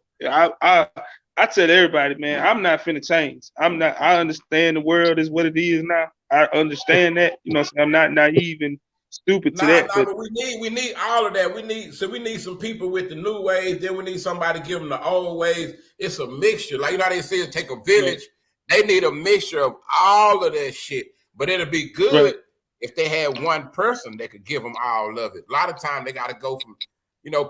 I tell everybody, man, I'm not finna change. I understand the world is what it is now. I understand that. You know what I'm saying? I'm not naive and stupid to that. But we need all of that. We need some people with the new ways. Then we need somebody to give them the old ways. It's a mixture. Like, you know how they say it take a village. They need a mixture of all of that shit. But it'll be good if they had one person that could give them all of it. A lot of time they got to go from,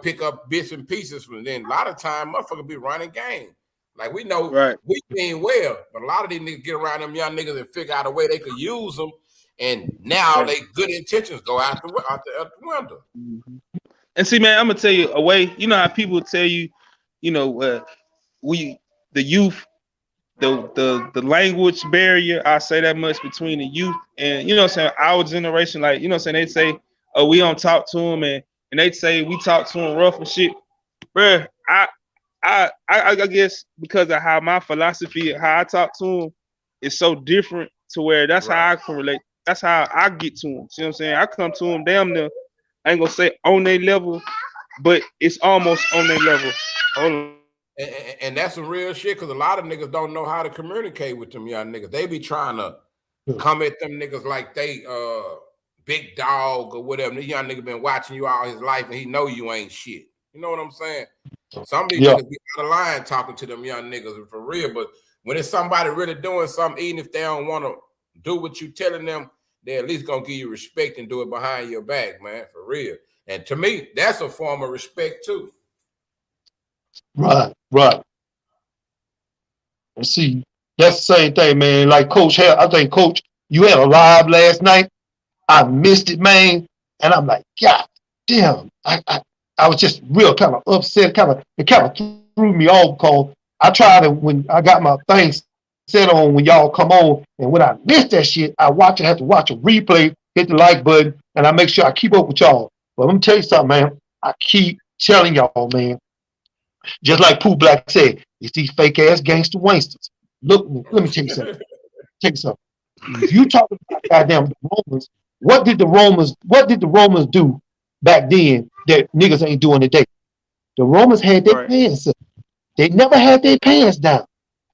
pick up bits and pieces from them. A lot of time motherfucker be running game. Like, we know we mean well, but a lot of these niggas get around them young niggas and figure out a way they could use them, and now they good intentions go out the window. Mm-hmm. And see, man, I'm gonna tell you a way. You know how people tell you, the youth, the language barrier. I say that much between the youth and what I'm saying, our generation. Like, what I'm saying, they say, oh, we don't talk to them, and they say we talk to them rough and shit, bruh. I guess because of how my philosophy, how I talk to them, is so different to where that's how I can relate. That's how I get to them. See what I'm saying? I come to them damn near, I ain't gonna say on their level, but it's almost on their level. Hold on. And that's some real shit, because a lot of niggas don't know how to communicate with them young niggas. They be trying to come at them niggas like they big dog or whatever. The young nigga been watching you all his life and he know you ain't shit. You know what I'm saying? Some of these niggas be out of line talking to them young niggas for real, but when it's somebody really doing something, even if they don't want to do what you telling them, they at least gonna give you respect and do it behind your back, man, for real. And to me, that's a form of respect too. Right. And see, that's the same thing, man. Like I think Coach, you had a live last night. I missed it, man, and I'm like, God damn, I was just real kind of upset. It kind of threw me off because I tried to, when I got my thing set on when y'all come on, and when I missed that shit, I have to watch a replay, hit the like button, and I make sure I keep up with y'all. But let me tell you something, man. I keep telling y'all, man. Just like POOBLACK said, it's these fake ass gangster wanksters. Look, let me tell you something. If you talking about goddamn the Romans, what did the Romans do back then that niggas ain't doing today? The Romans had their pants up. They never had their pants down.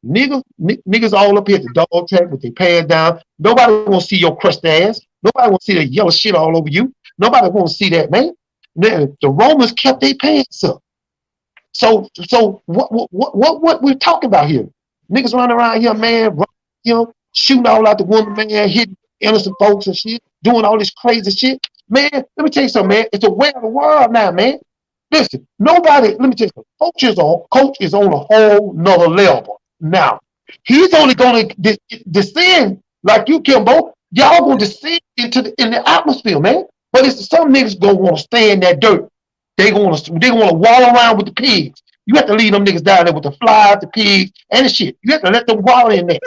Niggas all up here at the dog track with their pants down. Nobody want to see your crushed ass. Nobody want to see the yellow shit all over you. Nobody want to see that, man. The Romans kept their pants up. So what we're talking about here? Niggas running around here, man, shooting all out the woman, man, hitting innocent folks and shit, doing all this crazy shit. Man, let me tell you something, man. It's a way of the world now, man. Listen, let me tell you something. Coach is on a whole nother level now. He's only going to descend like you, Kimbo. Y'all going to descend in the atmosphere, man. But it's some niggas going to want to stay in that dirt. They want to walk around with the pigs. You have to leave them niggas down there with the flies, the pigs, and the shit. You have to let them wallow in there.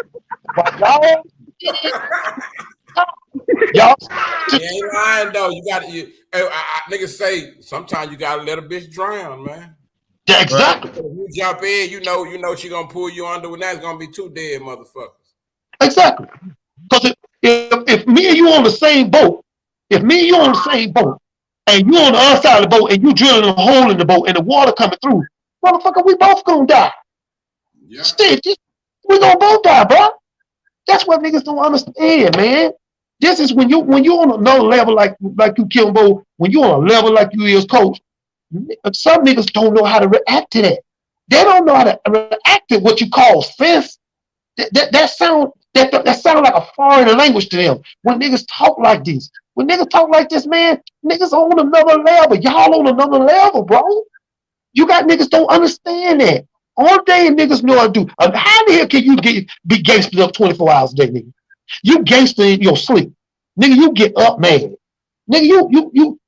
Y'all, You ain't lying though. You got to. Niggas say sometimes you gotta let a bitch drown, man. yeah, exactly, If you jump in, you know she gonna pull you under, and that's gonna be two dead motherfuckers. exactly. Because if me and you on the same boat, and you on the other side of the boat, and you drilling a hole in the boat, and the water coming through, motherfucker, we both gonna die. Yeah. Shit, we gonna both die, bro. That's what niggas don't understand, man. This is when you on another level like you Kimbo, when you on a level like you is coach. Some niggas don't know how to react to that. They don't know how to react to what you call sense. That sound like a foreign language to them. When niggas talk like this, man, niggas on another level. Y'all on another level, bro. You got niggas don't understand that. All day niggas know how to do. How the hell can you be gangster up 24 hours a day, nigga? You gangster in your sleep. Nigga, you get up, man. Nigga,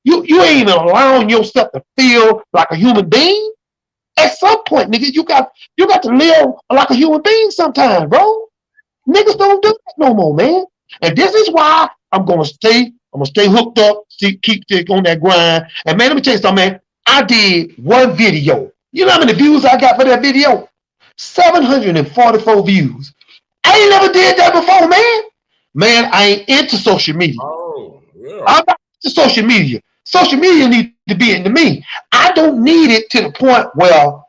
you ain't even allowing yourself to feel like a human being. At some point, nigga, you got to live like a human being sometime, bro. Niggas don't do that no more, man. And this is why I'm gonna stay hooked up, keep on that grind. And man, let me tell you something, man. I did one video. You know how many views I got for that video? 744 views. I ain't never did that before, man. Man, I ain't into social media. Oh, yeah. I'm not into social media. Social media needs to be into me. I don't need it to the point where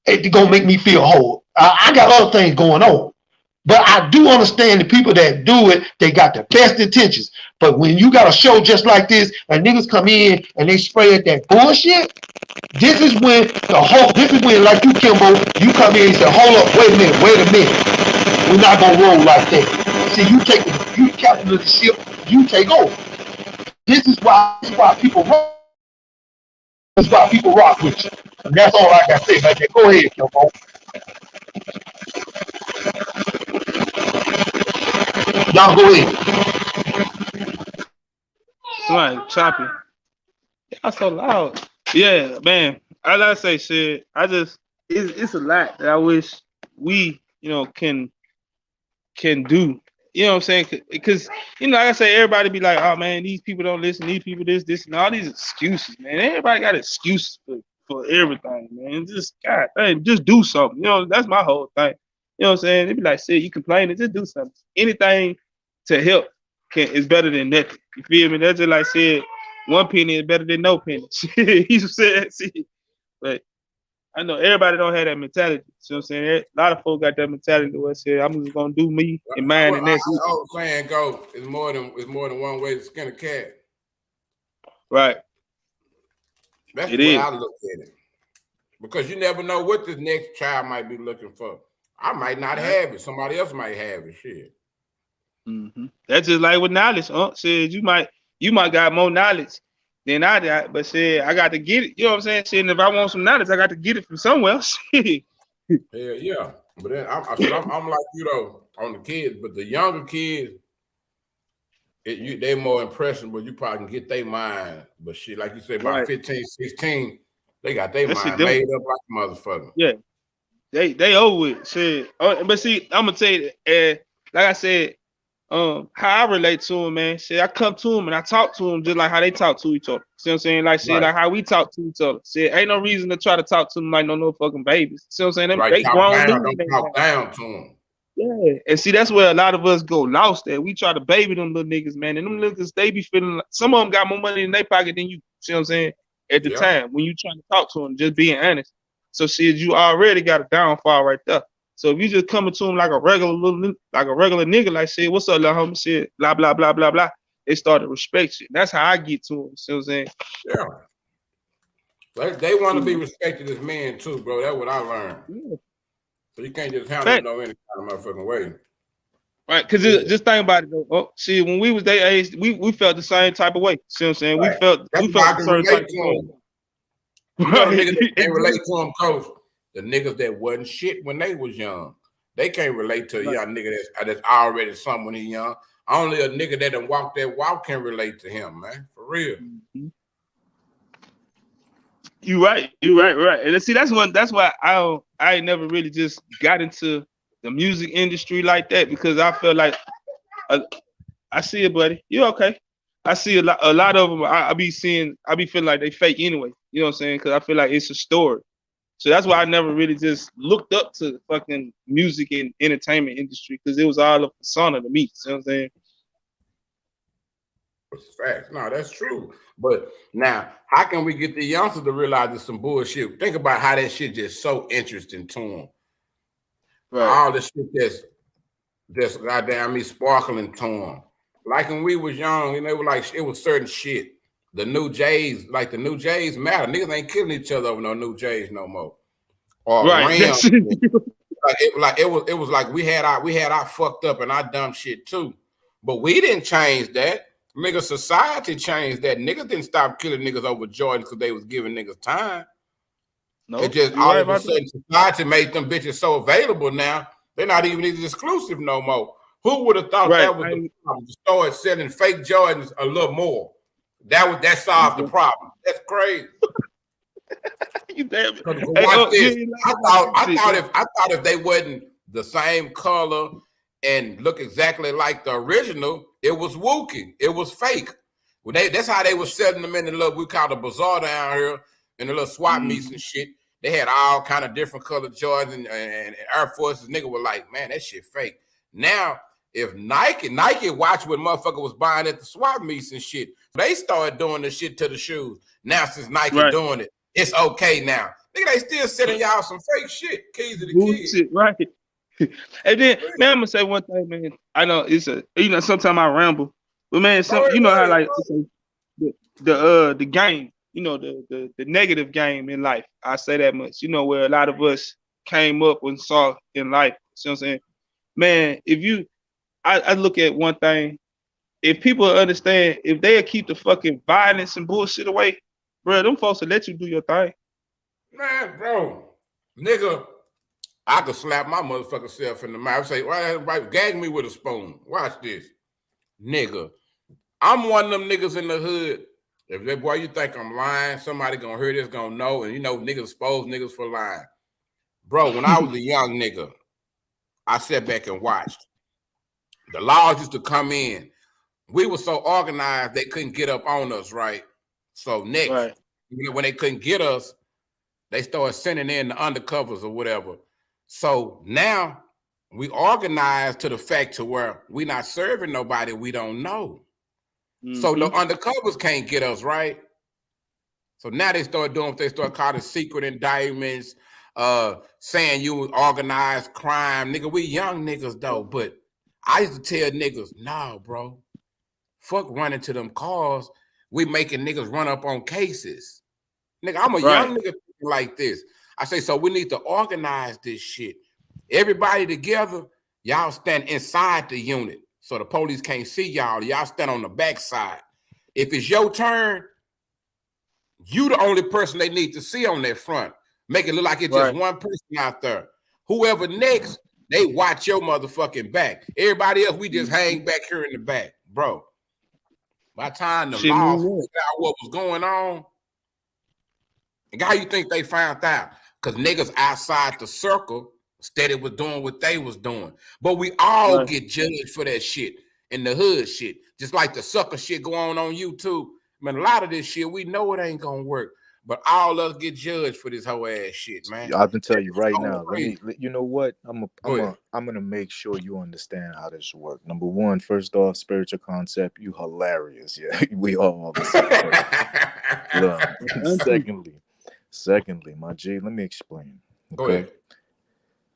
it's gonna make me feel whole. I got other things going on. But I do understand the people that do it, they got the best intentions. But when you got a show just like this, and niggas come in and they spread that bullshit, this is when like you, Kimbo, you come in and say, hold up, wait a minute. We're not gonna roll like that. See, you captain of the ship, you take over. This is why people rock. This is why people rock with you. And that's all I got to say about that. Go ahead, Kimbo. Y'all go ahead. Somebody choppy. Y'all so loud. Yeah, man. As I say, shit. It's a lot that I wish we, can do. You know what I'm saying? Because, like I say, everybody be like, oh, man, these people don't listen. These people this, and all these excuses, man. Everybody got excuses for everything, man. Just, God, just do something. That's my whole thing. You know what I'm saying? They be like, shit, you complaining, just do something. Anything to help is better than nothing. You feel me? That's just like said, one penny is better than no penny. You said, see, but I know everybody don't have that mentality. You know what I'm saying? A lot of folks got that mentality to us here. I'm just gonna do me and mine, and that's it. The old saying go, it's more than one way to skin a cat. Right. That's the way I look at it. Because you never know what this next child might be looking for. I might not have it. Somebody else might have it. Shit. Mm-hmm. That's just like with knowledge. Said you might got more knowledge than I got, but said I got to get it. You know what I'm saying? Said if I want some knowledge, I got to get it from somewhere else. Yeah. But then I'm like you though on the kids, but the younger kids, they more impressionable. You probably can get their mind, but shit, like you said, about 15, 16, they got their mind made up like a motherfucker. Yeah, they over with shit. But see, I'm gonna tell you, like I said, how I relate to them, man. Shit, I come to them and I talk to them just like how they talk to each other. See what I'm saying? Like shit, like how we talk to each other. Shit, ain't no reason to try to talk to them like no fucking babies. See what I'm saying? They grown dudes. Don't talk down to them. Yeah, and see that's where a lot of us go lost at. We try to baby them little niggas, man, and them niggas they be feeling like some of them got more money in their pocket than you. See what I'm saying? At the time when you trying to talk to them, just being honest. So shit, you already got a downfall right there. So if you just coming to them like a regular nigga, like say, what's up, little homie? Shit, blah blah blah blah blah. They start to respect you. That's how I get to them. See what I'm saying? Yeah. They want to be respected as men too, bro. That's what I learned. Yeah. So you can't just handle no any kind of motherfucking way. Right, because just think about it though. Oh, see, when we was their age, we felt the same type of way. See what I'm saying? Right. We felt the same type of way. You know the niggas that can't relate to them, coach. The niggas that wasn't shit when they was young. They can't relate to a young nigga that's already something when he young. Only a nigga that done walked that walk can relate to him, man. For real. Mm-hmm. You right. And see, that's why I never really just got into the music industry like that, because I feel like a I see it, buddy. You okay? I see a lot of them. I be feeling like they fake anyway. You know what I'm saying? Because I feel like it's a story. So that's why I never really just looked up to fucking music and entertainment industry because it was all a persona to me. You know what I'm saying? It's facts. No, that's true. But now, how can we get the youngsters to realize it's some bullshit? Think about how that shit just so interesting to them. Right. All the shit that's goddamn me sparkling to them. Like when we was young, you know, it was certain shit. The new Jays, like the new Jays matter. Niggas ain't killing each other over no new Jays no more. Or right. Ram. It was like we had our fucked up and our dumb shit too. But we didn't change that. Nigga, society changed that. Niggas didn't stop killing niggas over Jordans because they was giving niggas time. No, it just all of a sudden society made them bitches so available now. They're not even exclusive no more. Who would have thought that was the problem? Started selling fake Jordans a little more. That solved the problem. That's crazy. You damn it. Watch this. I thought if they wasn't the same color and look exactly like the original, it was wookie. It was fake. Well, that's how they was selling them in the little, we call the bazaar down here, in the little swap meets and shit. They had all kind of different colored Jordans and Air Forces. Nigga was like, man, that shit fake. Now, if Nike watched what motherfucker was buying at the swap meets and shit, they started doing the shit to the shoes. Now, since Nike doing it, it's okay now. Nigga, they still selling y'all some fake shit. Keys to the kids. Right. And then, man, I'm gonna say one thing, man. I know sometimes I ramble, but man, you know how like the game, you know, the negative game in life. I say that much. You know, where a lot of us came up and saw in life. You know what I'm saying? Man, I look at one thing. If people understand, if they'll keep the fucking violence and bullshit away, bro, them folks will let you do your thing. Man, bro, nigga, I could slap my motherfucking self in the mouth. Say, right, gag me with a spoon. Watch this. Nigga, I'm one of them niggas in the hood. If that boy, you think I'm lying, somebody gonna hear this, gonna know, and you know, niggas expose niggas for lying. Bro, when I was a young nigga, I sat back and watched. The laws used to come in. We were so organized, they couldn't get up on us, right? So next, when they couldn't get us, they started sending in the undercovers or whatever. So now we organized to the fact to where we not serving nobody we don't know. So the undercovers can't get us, right? So now they start doing what they start calling secret indictments, saying you organized crime. Nigga, we young niggas though, but I used to tell niggas, nah, bro, fuck running to them cars. We making niggas run up on cases. Nigga, I'm a young nigga like this. I say, so we need to organize this shit. Everybody together, y'all stand inside the unit so the police can't see y'all. Y'all stand on the backside. If it's your turn, you the only person they need to see on their front. Make it look like it's just one person out there. Whoever next, they watch your motherfucking back. Everybody else, we just hang back here in the back. Bro, by the time the law figured out what was going on, and how you think they found out? Because niggas outside the circle steady was doing what they was doing. But we all get judged for that shit in the hood shit. Just like the sucker shit going on YouTube. Man, a lot of this shit, we know it ain't gonna work. But all of us get judged for this whole ass shit, man. I can tell you right now. You know what? I'm gonna make sure you understand how this works. Number one, first off, spiritual concept. You hilarious. Yeah, we all the same. Look, secondly, my G, let me explain. Okay. Go ahead.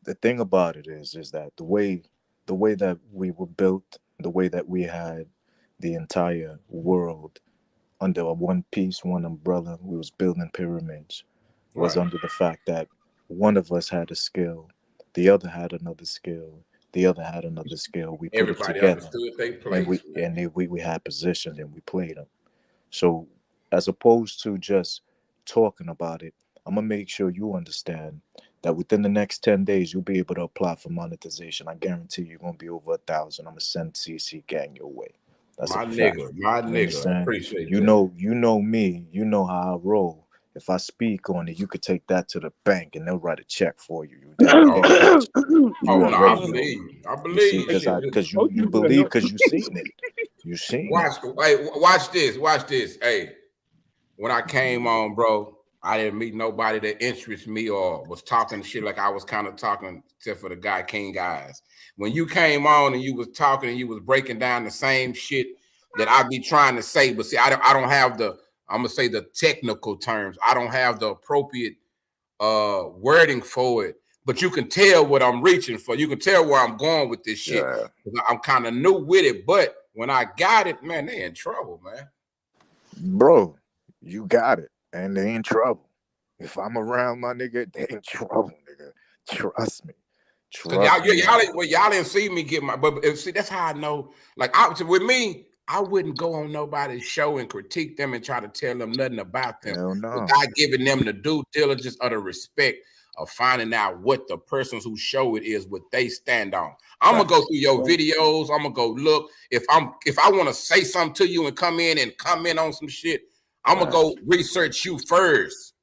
The thing about it is that the way that we were built, the way that we had the entire world under a one piece, one umbrella, we was building pyramids, was under the fact that one of us had a skill, the other had another skill, the other had another skill. We put it together, and we had positions and we played them. So as opposed to just talking about it, I'm gonna make sure you understand that within the next 10 days, you'll be able to apply for monetization. I guarantee you're gonna be over 1,000. I'm gonna send CC Gang your way. That's my nigga. I appreciate you. You know me. You know how I roll. If I speak on it, you could take that to the bank and they'll write a check for you. I believe because you believe because you seen it. You see? Watch this. Hey, when I came on, bro, I didn't meet nobody that interested me or was talking shit like I was kind of talking, except for the guy King Guys. When you came on and you was talking and you was breaking down the same shit that I be trying to say, but see, I don't have I'm gonna say the technical terms. I don't have the appropriate wording for it, but you can tell what I'm reaching for. You can tell where I'm going with this shit. Yeah. I'm kind of new with it, but when I got it, man, they in trouble, man. Bro, you got it. And they in trouble. If I'm around my nigga, they in trouble, nigga. Trust me. Y'all didn't see me get my, but see, that's how I know. Like, with me, I wouldn't go on nobody's show and critique them and try to tell them nothing about them without giving them the due diligence or the respect of finding out what the persons who show it is, what they stand on. I'm gonna go through your videos. I'm gonna go look. If I want to say something to you and come in and comment on some shit, I'm gonna go research you first.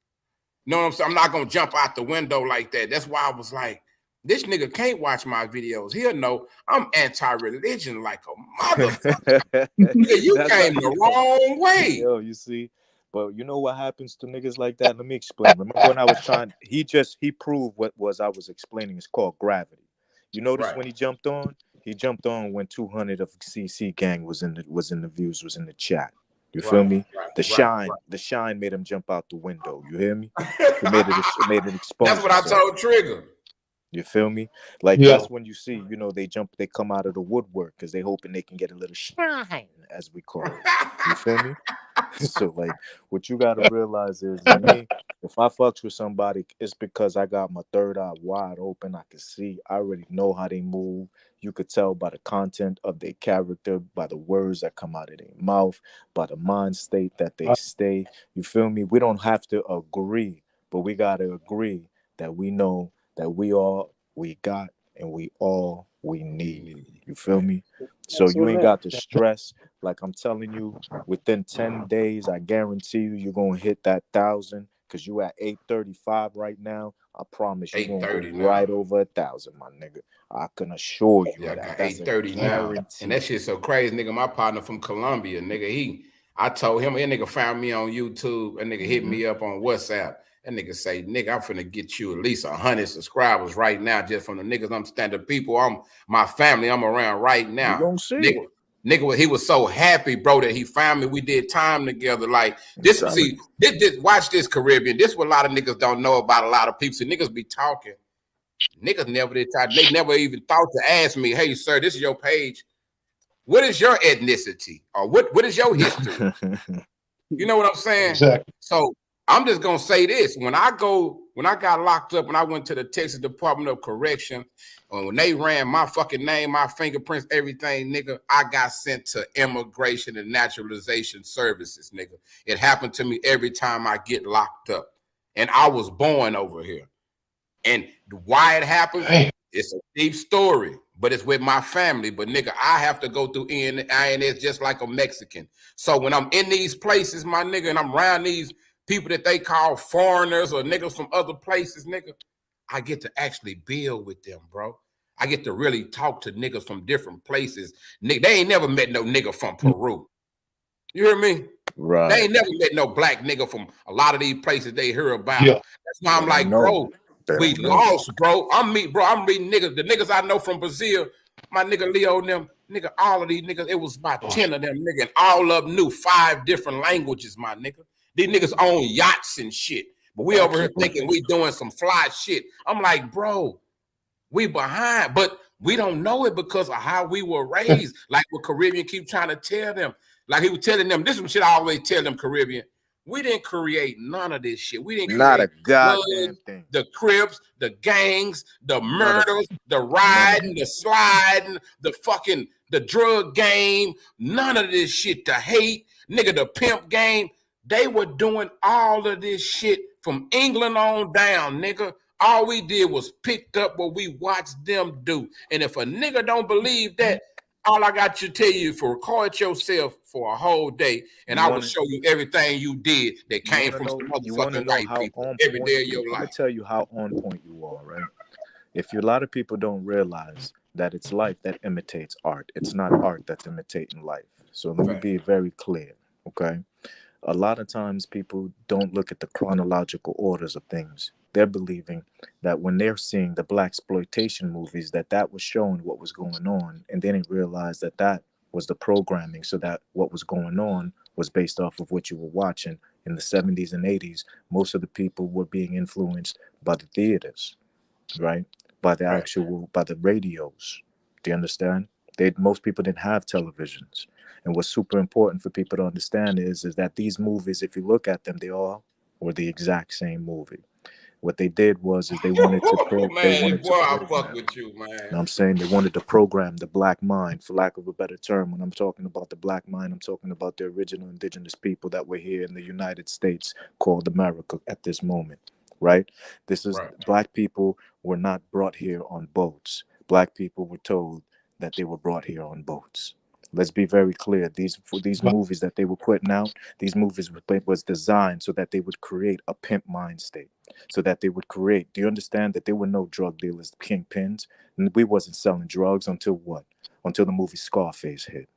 You know what I'm saying? I'm not gonna jump out the window like that. That's why I was like, this nigga can't watch my videos. He'll know I'm anti-religion like a motherfucker. You came the wrong way. Yo, you see? But you know what happens to niggas like that? Let me explain. Remember when I was trying, he proved what I was explaining is called gravity. You notice when he jumped on? He jumped on when 200 of CC gang was in the views, was in the chat. You feel me? The shine made him jump out the window. You hear me? It made it expose. That's what I told Trigger. You feel me? Like that's when you see, you know, they come out of the woodwork because they hoping they can get a little shine, as we call it. You feel me? So like, what you gotta realize is, me, if I fucks with somebody, it's because I got my third eye wide open. I can see. I already know how they move. You could tell by the content of their character, by the words that come out of their mouth, by the mind state that they stay. You feel me? We don't have to agree, but we gotta agree that we know that we got and we all we need. You feel me? So you ain't got to stress. Like I'm telling you, within 10 days, I guarantee you're gonna hit that 1,000 because you at 835 right now. I promise you're gonna go right over 1,000, my nigga. I can assure you that. I got That's 830 now. And that shit's so crazy, nigga. My partner from Colombia, nigga, I told him, that nigga found me on YouTube, and nigga hit me up on WhatsApp. That nigga say, nigga, I'm finna get you at least 100 subscribers right now, just from the niggas. I'm standard people. I'm my family. I'm around right now. You gonna see nigga, he was so happy, bro, that he found me. We did time together. Like this. See, this watch this, Caribbean. This what a lot of niggas don't know about a lot of people. See, niggas be talking. Niggas never did. They never even thought to ask me, hey, sir, this is your page. What is your ethnicity, or what is your history? You know what I'm saying? Exactly. So I'm just gonna say this: when I got locked up, when I went to the Texas Department of Correction, and when they ran my fucking name, my fingerprints, everything, nigga, I got sent to Immigration and Naturalization Services, nigga. It happened to me every time I get locked up, and I was born over here. And why it happened? It's a deep story, but it's with my family. But nigga, I have to go through INS just like a Mexican. So when I'm in these places, my nigga, and I'm around these people that they call foreigners or niggas from other places, nigga, I get to actually build with them, bro. I get to really talk to niggas from different places. Nigga, they ain't never met no nigga from Peru. You hear me? Right. They ain't never met no black nigga from a lot of these places they hear about. Yeah. That's why I'm like, bro, we lost, bro. I'm reading niggas. The niggas I know from Brazil, my nigga Leo and them, nigga, all of these niggas, it was about 10 of them, nigga, and all of them knew 5 different languages, my nigga. These niggas own yachts and shit. But we over here thinking we doing some fly shit. I'm like, bro, we behind, but we don't know it because of how we were raised. Like what Caribbean keep trying to tell them. Like he was telling them, this is shit I always tell them, Caribbean. We didn't create none of this shit. We didn't not create a goddamn thing. The Crips, the gangs, the murders, the riding, the sliding, the drug game, none of this shit, the hate, nigga, the pimp game. They were doing all of this shit from England on down, nigga. All we did was picked up what we watched them do. And if a nigga don't believe that, all I got to tell you is record yourself for a whole day, and I will show you everything you did that came from some motherfucking white people every day of your life. Let me tell you how on point you are, right? If a lot of people don't realize that it's life that imitates art, it's not art that's imitating life. So let me Fact. be very clear, okay? A lot of times people don't look at the chronological orders of things. They're believing that when they're seeing the black exploitation movies, that was showing what was going on, and they didn't realize that was the programming, so that what was going on was based off of what you were watching in the 70s and 80s. Most of the people were being influenced by the theaters, right? By the Right. by the radios. Do you understand? Most people didn't have televisions. And what's super important for people to understand is that these movies, if you look at them, they all were the exact same movie. What they did was is they wanted to Man, boy, I fuck program. with you, You man. know what I'm saying? They wanted to program the black mind, for lack of a better term. When I'm talking about the black mind, I'm talking about the original indigenous people that were here in the United States called America at this moment, right? Right. Black people were not brought here on boats. Black people were told that they were brought here on boats. Let's be very clear. These movies that they were putting out, these movies was designed so that they would create a pimp mind state, so that they would create. Do you understand that there were no drug dealers, kingpins? And we wasn't selling drugs until what? Until the movie Scarface hit.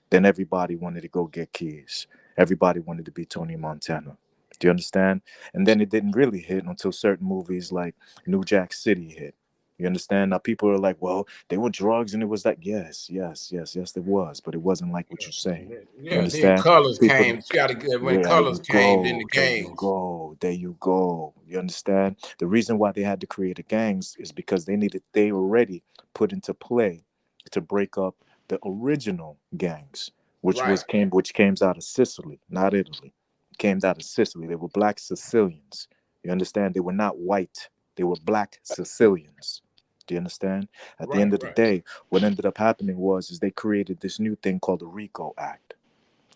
Then everybody wanted to go get keys. Everybody wanted to be Tony Montana. Do you understand? And then it didn't really hit until certain movies like New Jack City hit. You understand? Now people are like, well, they were drugs and it was like, yes, there was, but it wasn't like what you're saying. You Yeah, then understand? colors People, came. You gotta get when there colors you came, then the go, there you gangs. go, there you go. You understand? The reason why they had to create the gangs is because they already put into play to break up the original gangs, Right. which came out of Sicily, not Italy. It came out of Sicily. They were black Sicilians. You understand? They were not white. They were black Sicilians. Do you understand? At the Right. end of the Right. day, what ended up happening was is they created this new thing called the RICO Act.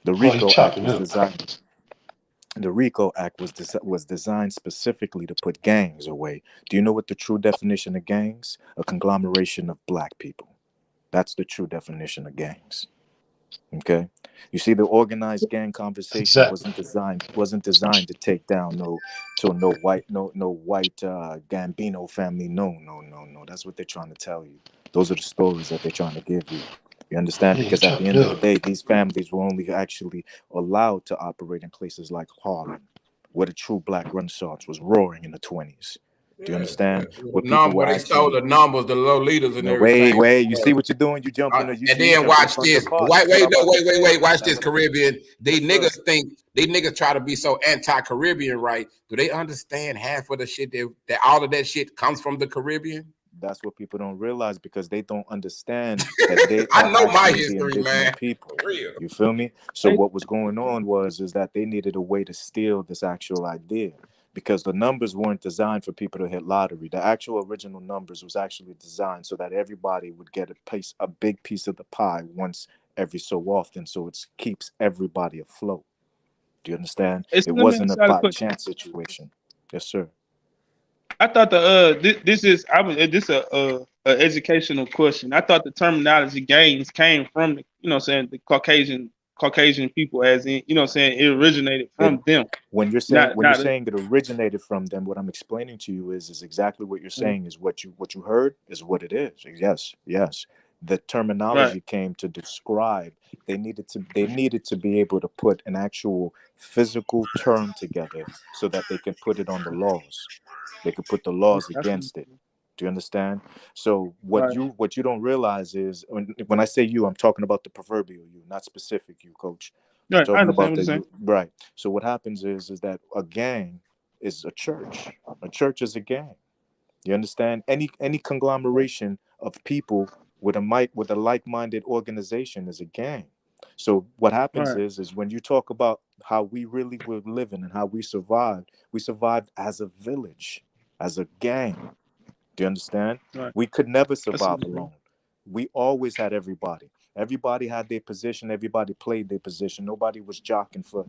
The Oh, you RICO Act chopping was up. designed. The RICO Act was designed specifically to put gangs away. Do you know what the true definition of gangs? A conglomeration of black people. That's the true definition of gangs. Okay, you see, the organized gang conversation Exactly. wasn't designed to take down no white Gambino family. No. That's what they're trying to tell you. Those are the stories that they're trying to give you. You understand? Yeah, you Because at the chopping end of the up. day, these families were only actually allowed to operate in places like Harlem, where the true black renaissance was roaring in the 20s. Do you Yeah. understand? The Where people were number they stole actually. the numbers, the low leaders and No, everything. wait. You see what you're doing? And You then jumping in watch front of this. the car. Wait, That's what wait, I'm no, about to say. wait. Watch That's this, what. Caribbean. Yes, sir. These niggas try to be so anti-Caribbean, right? Do they understand half of the shit that all of that shit comes from the Caribbean? That's what people don't realize because they don't understand that they I are know my actually the history, original man. people. For real. You feel me? So what was going on is that they needed a way to steal this actual idea because the numbers weren't designed for people to hit lottery. The actual original numbers was actually designed so that everybody would get a big piece of the pie once every so often, so it keeps everybody afloat. Do you understand? It Let me wasn't a ask y'all a by question. chance situation. Yes, sir. I thought this is a educational question. I thought the terminology gangs came from the, you know what I'm saying, the Caucasian people, as in, you know what I'm saying, it originated It from them. when you're Not saying it originated from them, what I'm explaining to you is exactly what you're saying is what you heard is what it is. Yes. The right. terminology came to describe. They needed to be able to put an actual physical term together so that they can put it on the laws. They could put the laws Okay, I see. against it. Do you understand? So Right. what you don't realize is when I say you, I'm talking about the proverbial you, not specific you, coach. I'm Right. I talking understand about what you're the saying. you, right. So what happens is that a gang is a church. A church is a gang. You understand? Any conglomeration of people with a like-minded organization is a gang. So what happens Right. is when you talk about how we really were living and how we survived as a village, as a gang. Do you understand? Right. We could never I see survive what you're saying. alone. We always had everybody. Everybody had their position. Everybody played their position. Nobody was jockeying for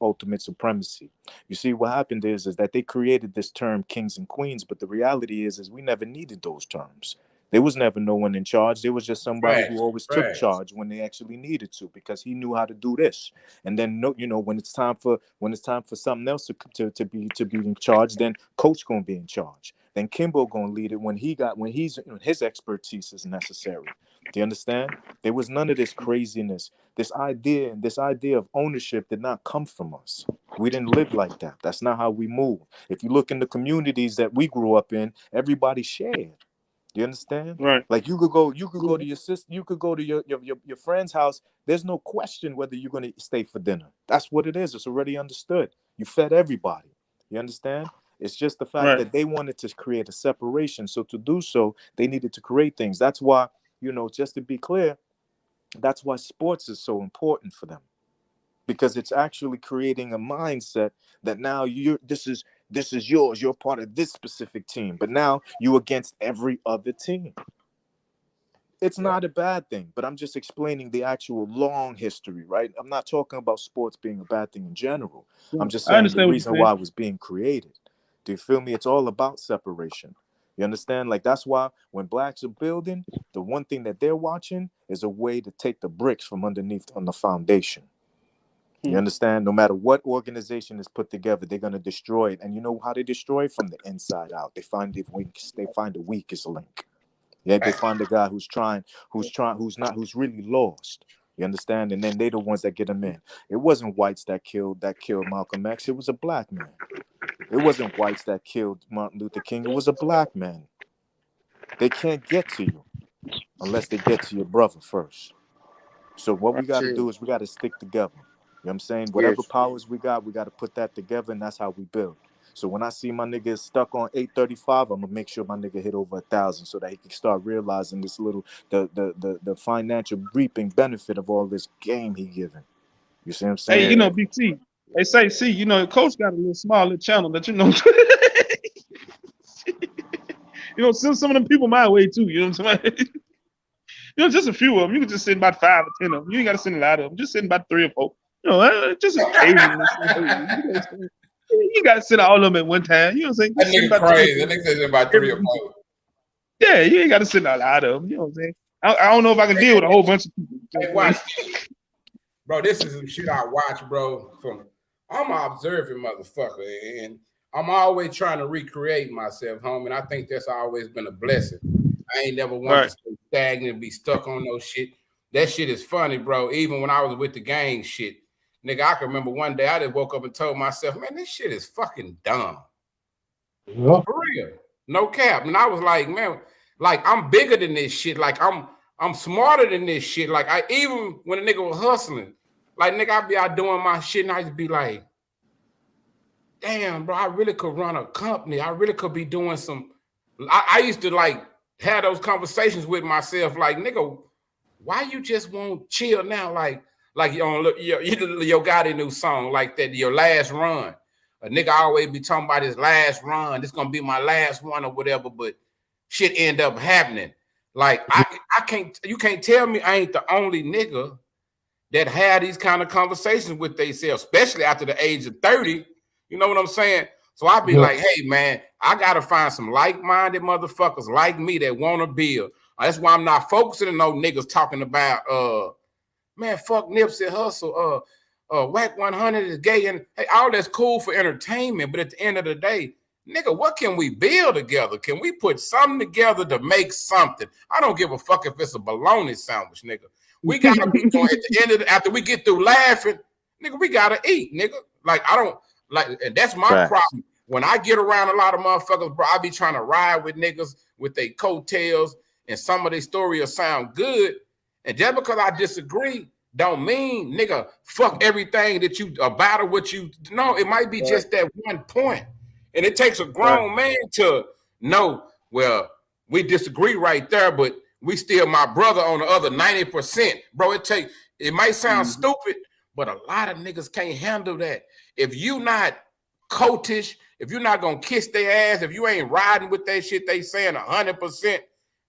ultimate supremacy. You see, what happened is that they created this term kings and queens, but the reality is we never needed those terms. There was never no one in charge. There was just somebody Right. who always took charge when they actually needed to, because he knew how to do this. And then when it's time for something else to be in charge, then coach gonna be in charge. Then Kimbo gonna lead it when his expertise is necessary. Do you understand? There was none of this craziness. This idea of ownership did not come from us. We didn't live like that. That's not how we move. If you look in the communities that we grew up in, everybody shared. You understand? Right. Like you could go to your sister, you could go to your friend's house. There's no question whether you're going to stay for dinner. That's what it is. It's already understood. You fed everybody. You understand? It's just the fact that they wanted to create a separation. So to do so, they needed to create things. That's why, just to be clear, that's why sports is so important for them. Because it's actually creating a mindset that now this is yours. You're part of this specific team, but now you're against every other team. It's not a bad thing, but I'm just explaining the actual long history, right? I'm not talking about sports being a bad thing in general. I'm just saying the reason why it was being created. Do you feel me? It's all about separation. You understand? Like, that's why when blacks are building, the one thing that they're watching is a way to take the bricks from underneath on the foundation. You understand? No matter what organization is put together, they're gonna destroy it. And you know how they destroy it? From the inside out. They find the weakest link. Yeah, they find the guy who's really lost. You understand? And then they're the ones that get him in. It wasn't whites that killed Malcolm X. It was a black man. It wasn't whites that killed Martin Luther King. It was a black man. They can't get to you unless they get to your brother first. So what we got to do is we got to stick together. You know what I'm saying? Whatever powers we got to put that together, and that's how we build. So when I see my nigga stuck on 835, I'm gonna make sure my nigga hit over 1,000 so that he can start realizing this the financial reaping benefit of all this game he giving. You see what I'm saying? Hey, Big T. They say, Coach got a little channel that send some of them people my way too. You know what I'm saying? Just a few of them. You can just send about 5 or 10 of them. You ain't got to send a lot of them. Just send about 3 or 4. Just occasionally. You got to send all of them at one time. You know what I'm saying? That nigga crazy. That nigga send about 3 or 4. Yeah, you ain't got to send a lot of them. You know what I'm saying? I don't know if I can deal with a whole bunch of people. Hey, watch. Bro, this is some shit I watch, bro. I'm an observant motherfucker, and I'm always trying to recreate myself, homie. And I think that's always been a blessing. I ain't never wanted to stay stagnant and be stuck on no shit. That shit is funny, bro. Even when I was with the gang shit, nigga, I can remember one day I just woke up and told myself, man, this shit is fucking dumb. Yeah. For real. No cap. And I was like, man, like, I'm bigger than this shit. Like, I'm smarter than this shit. Like, even when a nigga was hustling, like, nigga, I be out doing my shit and I just be like, damn, bro, I really could run a company. I really could be doing some. I used to like have those conversations with myself, like, nigga, why you just won't chill now? Like your Gotti new song, like that, your last run. A nigga always be talking about his last run. This gonna be my last one or whatever, but shit end up happening. Like, you can't tell me I ain't the only nigga that had these kind of conversations with themselves, especially after the age of 30. You know what I'm saying? So I be like, hey, man, I got to find some like-minded motherfuckers like me that want to build. That's why I'm not focusing on no niggas talking about, man, fuck Nipsey Hussle, Whack 100 is gay. And hey, all that's cool for entertainment. But at the end of the day, nigga, what can we build together? Can we put something together to make something? I don't give a fuck if it's a bologna sandwich, nigga. We got to be doing at the end of after we get through laughing, nigga, we got to eat, nigga. Like, I don't. Like, and that's my problem. When I get around a lot of motherfuckers, bro, I be trying to ride with niggas with their coattails, and some of their story will sound good. And just because I disagree, don't mean, nigga, fuck everything that you about or what you know. It might be just that one point. And it takes a grown man to know, well, we disagree right there, but we still my brother on the other 90%. Bro, it might sound stupid, but a lot of niggas can't handle that. If you not coatish, if you're not gonna kiss their ass, if you ain't riding with that shit they saying 100%,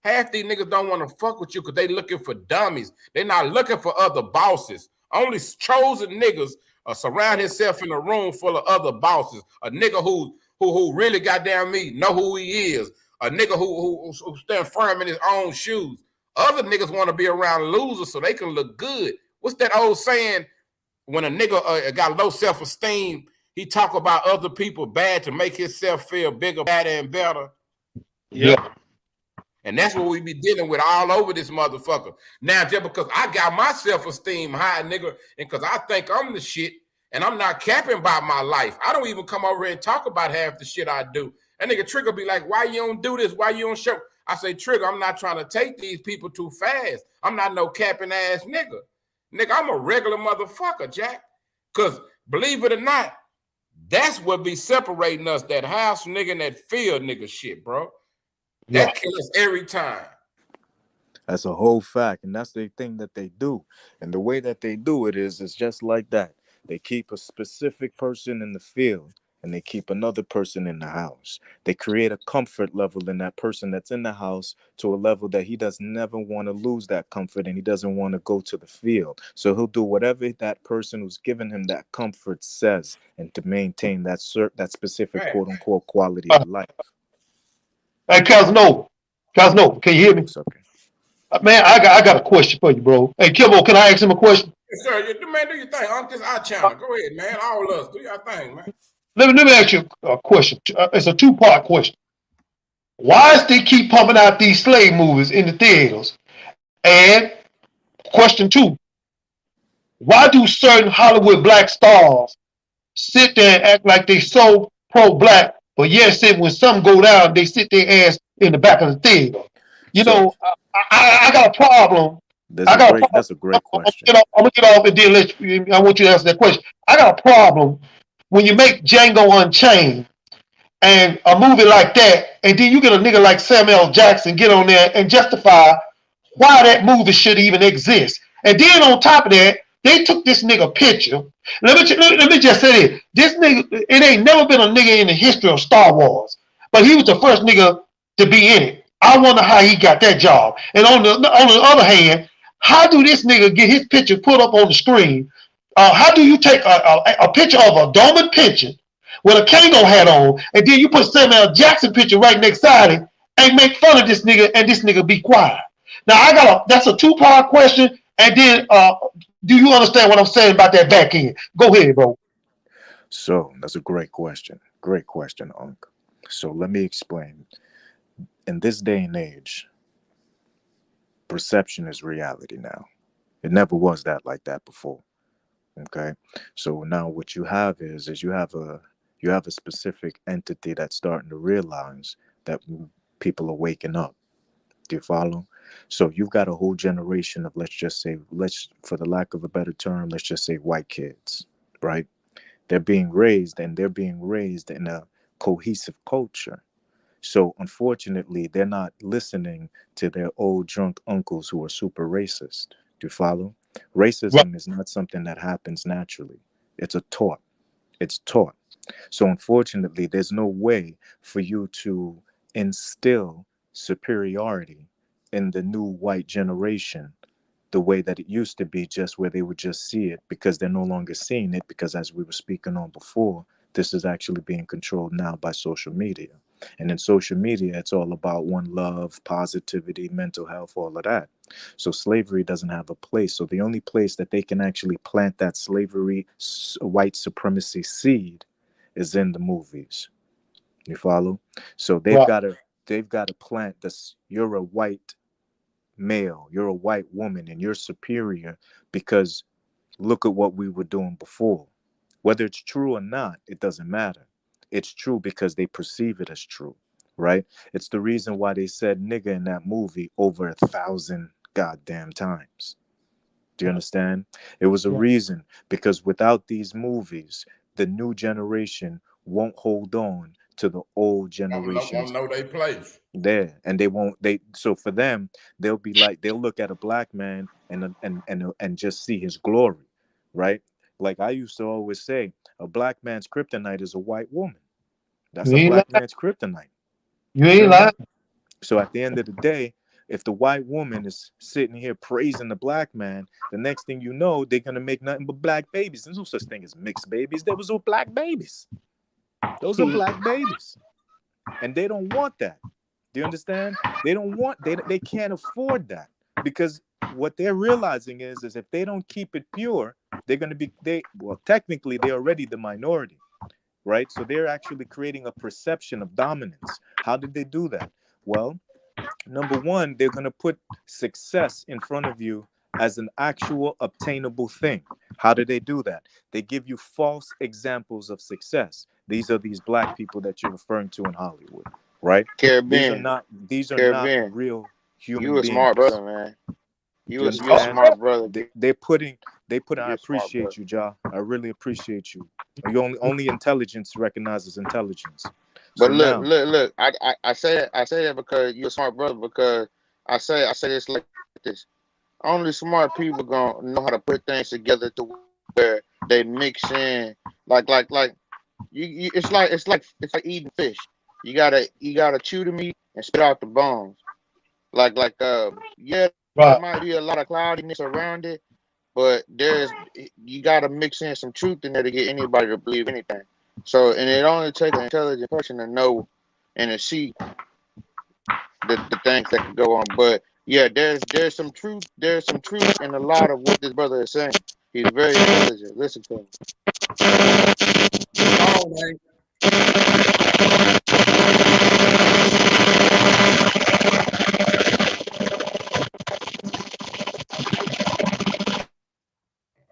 half these niggas don't want to fuck with you because they looking for dummies. They're not looking for other bosses. Only chosen niggas surround himself in a room full of other bosses. A nigga who really goddamn me know who he is. a nigga who stand firm in his own shoes. Other niggas want to be around losers so they can look good. What's that old saying? When a nigga got low self-esteem, he talk about other people bad to make himself feel bigger, badder, and better. Yeah. And that's what we be dealing with all over this motherfucker. Now, just because I got my self-esteem high, nigga, and because I think I'm the shit, and I'm not capping about my life, I don't even come over here and talk about half the shit I do. That nigga Trigger be like, why you don't do this? Why you don't show? I say, Trigger, I'm not trying to take these people too fast. I'm not no capping ass nigga. Nigga, I'm a regular motherfucker, Jack. Because believe it or not, that's what be separating us, that house nigga and that field nigga shit, bro. That kills us every time. That's a whole fact, and that's the thing that they do. And the way that they do it is just like that. They keep a specific person in the field, and they keep another person in the house. They create a comfort level in that person that's in the house to a level that he does never want to lose that comfort, and he doesn't want to go to the field. So he'll do whatever that person who's giving him that comfort says, and to maintain that specific quote unquote quality of life. Hey, Casano, can you hear me? Okay. Man, I got a question for you, bro. Hey, Kimbo, can I ask him a question? Yes, sir. Man, do your thing. I'm just our channel. Go ahead, man. All of us. Do your thing, man. Let me ask you a question. It's a two-part question. Why does they keep pumping out these slave movies in the theaters? And question two, why do certain Hollywood black stars sit there and act like they so pro-black, but yes, when something go down, they sit their ass in the back of the theater? You know, I got a problem. That's a great question. I'm gonna get off and then I want you to answer that question. I got a problem when you make Django Unchained and a movie like that, and then you get a nigga like Samuel Jackson get on there and justify why that movie should even exist. And then on top of that, they took this nigga picture. Let me just say this. This nigga, it ain't never been a nigga in the history of Star Wars, but he was the first nigga to be in it. I wonder how he got that job. And on the other hand, how do this nigga get his picture put up on the screen? How do you take a picture of a dormant pension with a Kango hat on, and then you put Samuel Jackson picture right next side it and make fun of this nigga, and this nigga be quiet? Now that's a two-part question, and then do you understand what I'm saying about that back end? Go ahead, bro. So that's a great question. Great question, Unc. So let me explain. In this day and age, perception is reality now. It never was that like that before. Okay. So now what you have is you have a specific entity that's starting to realize that people are waking up. Do you follow? So you've got a whole generation of, for the lack of a better term, let's just say white kids, right? They're being raised in a cohesive culture. So unfortunately, they're not listening to their old drunk uncles who are super racist. Do you follow? Racism is not something that happens naturally. It's taught. So unfortunately, there's no way for you to instill superiority in the new white generation the way that it used to be, just where they would just see it, because they're no longer seeing it, because as we were speaking on before, this is actually being controlled now by social media. And in social media, it's all about one love, positivity, mental health, all of that. So slavery doesn't have a place. So the only place that they can actually plant that slavery, white supremacy seed is in the movies. You follow? So they've got to plant this. You're a white male, you're a white woman, and you're superior because look at what we were doing before. Whether it's true or not, it doesn't matter. It's true because they perceive it as true, right? It's the reason why they said nigga in that movie over 1,000 goddamn times. Do you understand? It was a reason, because without these movies, the new generation won't hold on to the old generation. Won't know their place. There, and so for them, they'll look at a black man and just see his glory, right? Like I used to always say, a black man's kryptonite is a white woman. That's a black man's kryptonite. You ain't lying. So at the end of the day, if the white woman is sitting here praising the black man, the next thing you know, they're gonna make nothing but black babies. There's no such thing as mixed babies. There was all black babies. Those are black babies, and they don't want that. Do you understand? They don't want, they can't afford that, because what they're realizing is if they don't keep it pure, they're going to be, well, technically they're already the minority, right? So they're actually creating a perception of dominance. How did they do that? Well, number one, they're going to put success in front of you as an actual obtainable thing. How do they do that? They give you false examples of success. These are these black people that you're referring to in Hollywood, right? Caribbean, These are not Caribbean. real human You a beings. smart brother, man. Do You you a understand? smart brother. They put. I You a smart appreciate brother. you, Ja. I really appreciate you. Only intelligence recognizes intelligence. But So now, look. I say that because you're a smart brother. Because I say this like this. Only smart people gonna know how to put things together to where they mix in like you it's like eating fish. You gotta chew the meat and spit out the bones. Yeah, there Right. might be a lot of cloudiness around it, but you gotta mix in some truth in there to get anybody to believe anything. So, and it only takes an intelligent person to know and to see the things that can go on. But yeah, there's some truth. There's some truth in a lot of what this brother is saying. He's very intelligent. Listen to him. Oh, man.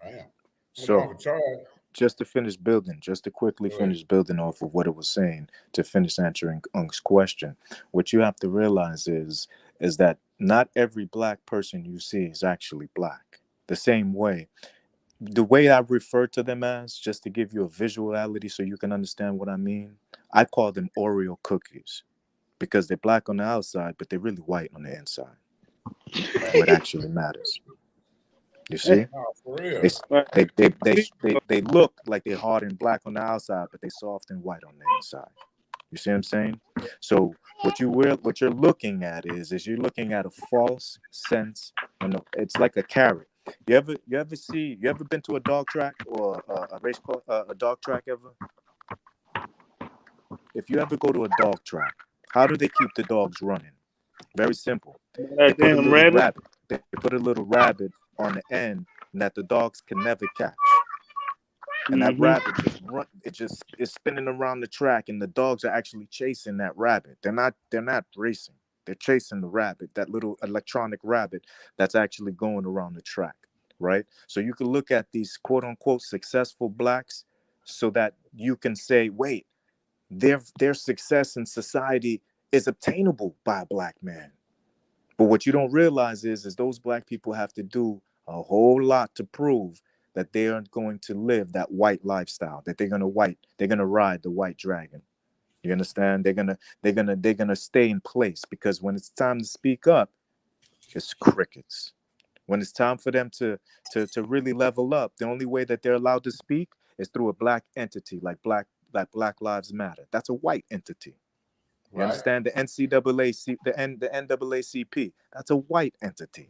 Damn. What's wrong so with Charles? just to quickly Go ahead. finish building off of what it was saying, to finish answering Unk's question, what you have to realize is that not every black person you see is actually black. The same way, the way I refer to them as, just to give you a visuality so you can understand what I mean, I call them Oreo cookies, because they're black on the outside, but they're really white on the inside. What actually matters. You see? Oh, for real. They look like they're hard and black on the outside, but they soft and white on the inside. You see what I'm saying? So what you're looking at is you're looking at a false sense, and it's like a carrot. You ever been to a dog track or a race course, a dog track ever? If you ever go to a dog track, how do they keep the dogs running? Very simple. They That put a damn little rabbit. rabbit. They put a little rabbit on the end that the dogs can never catch. And that rabbit just run. It just is spinning around the track, and the dogs are actually chasing that rabbit. They're not racing. They're chasing the rabbit, that little electronic rabbit that's actually going around the track, right? So you can look at these quote unquote successful blacks, so that you can say, wait, their success in society is obtainable by a black man. But what you don't realize is those black people have to do a whole lot to prove that they are going to live that white lifestyle, that they're gonna ride the white dragon. You understand? They're gonna stay in place, because when it's time to speak up, it's crickets. When it's time for them to really level up, the only way that they're allowed to speak is through a black entity, like Black Lives Matter. That's a white entity. You Right. understand? The NCAA, the NAACP, that's a white entity.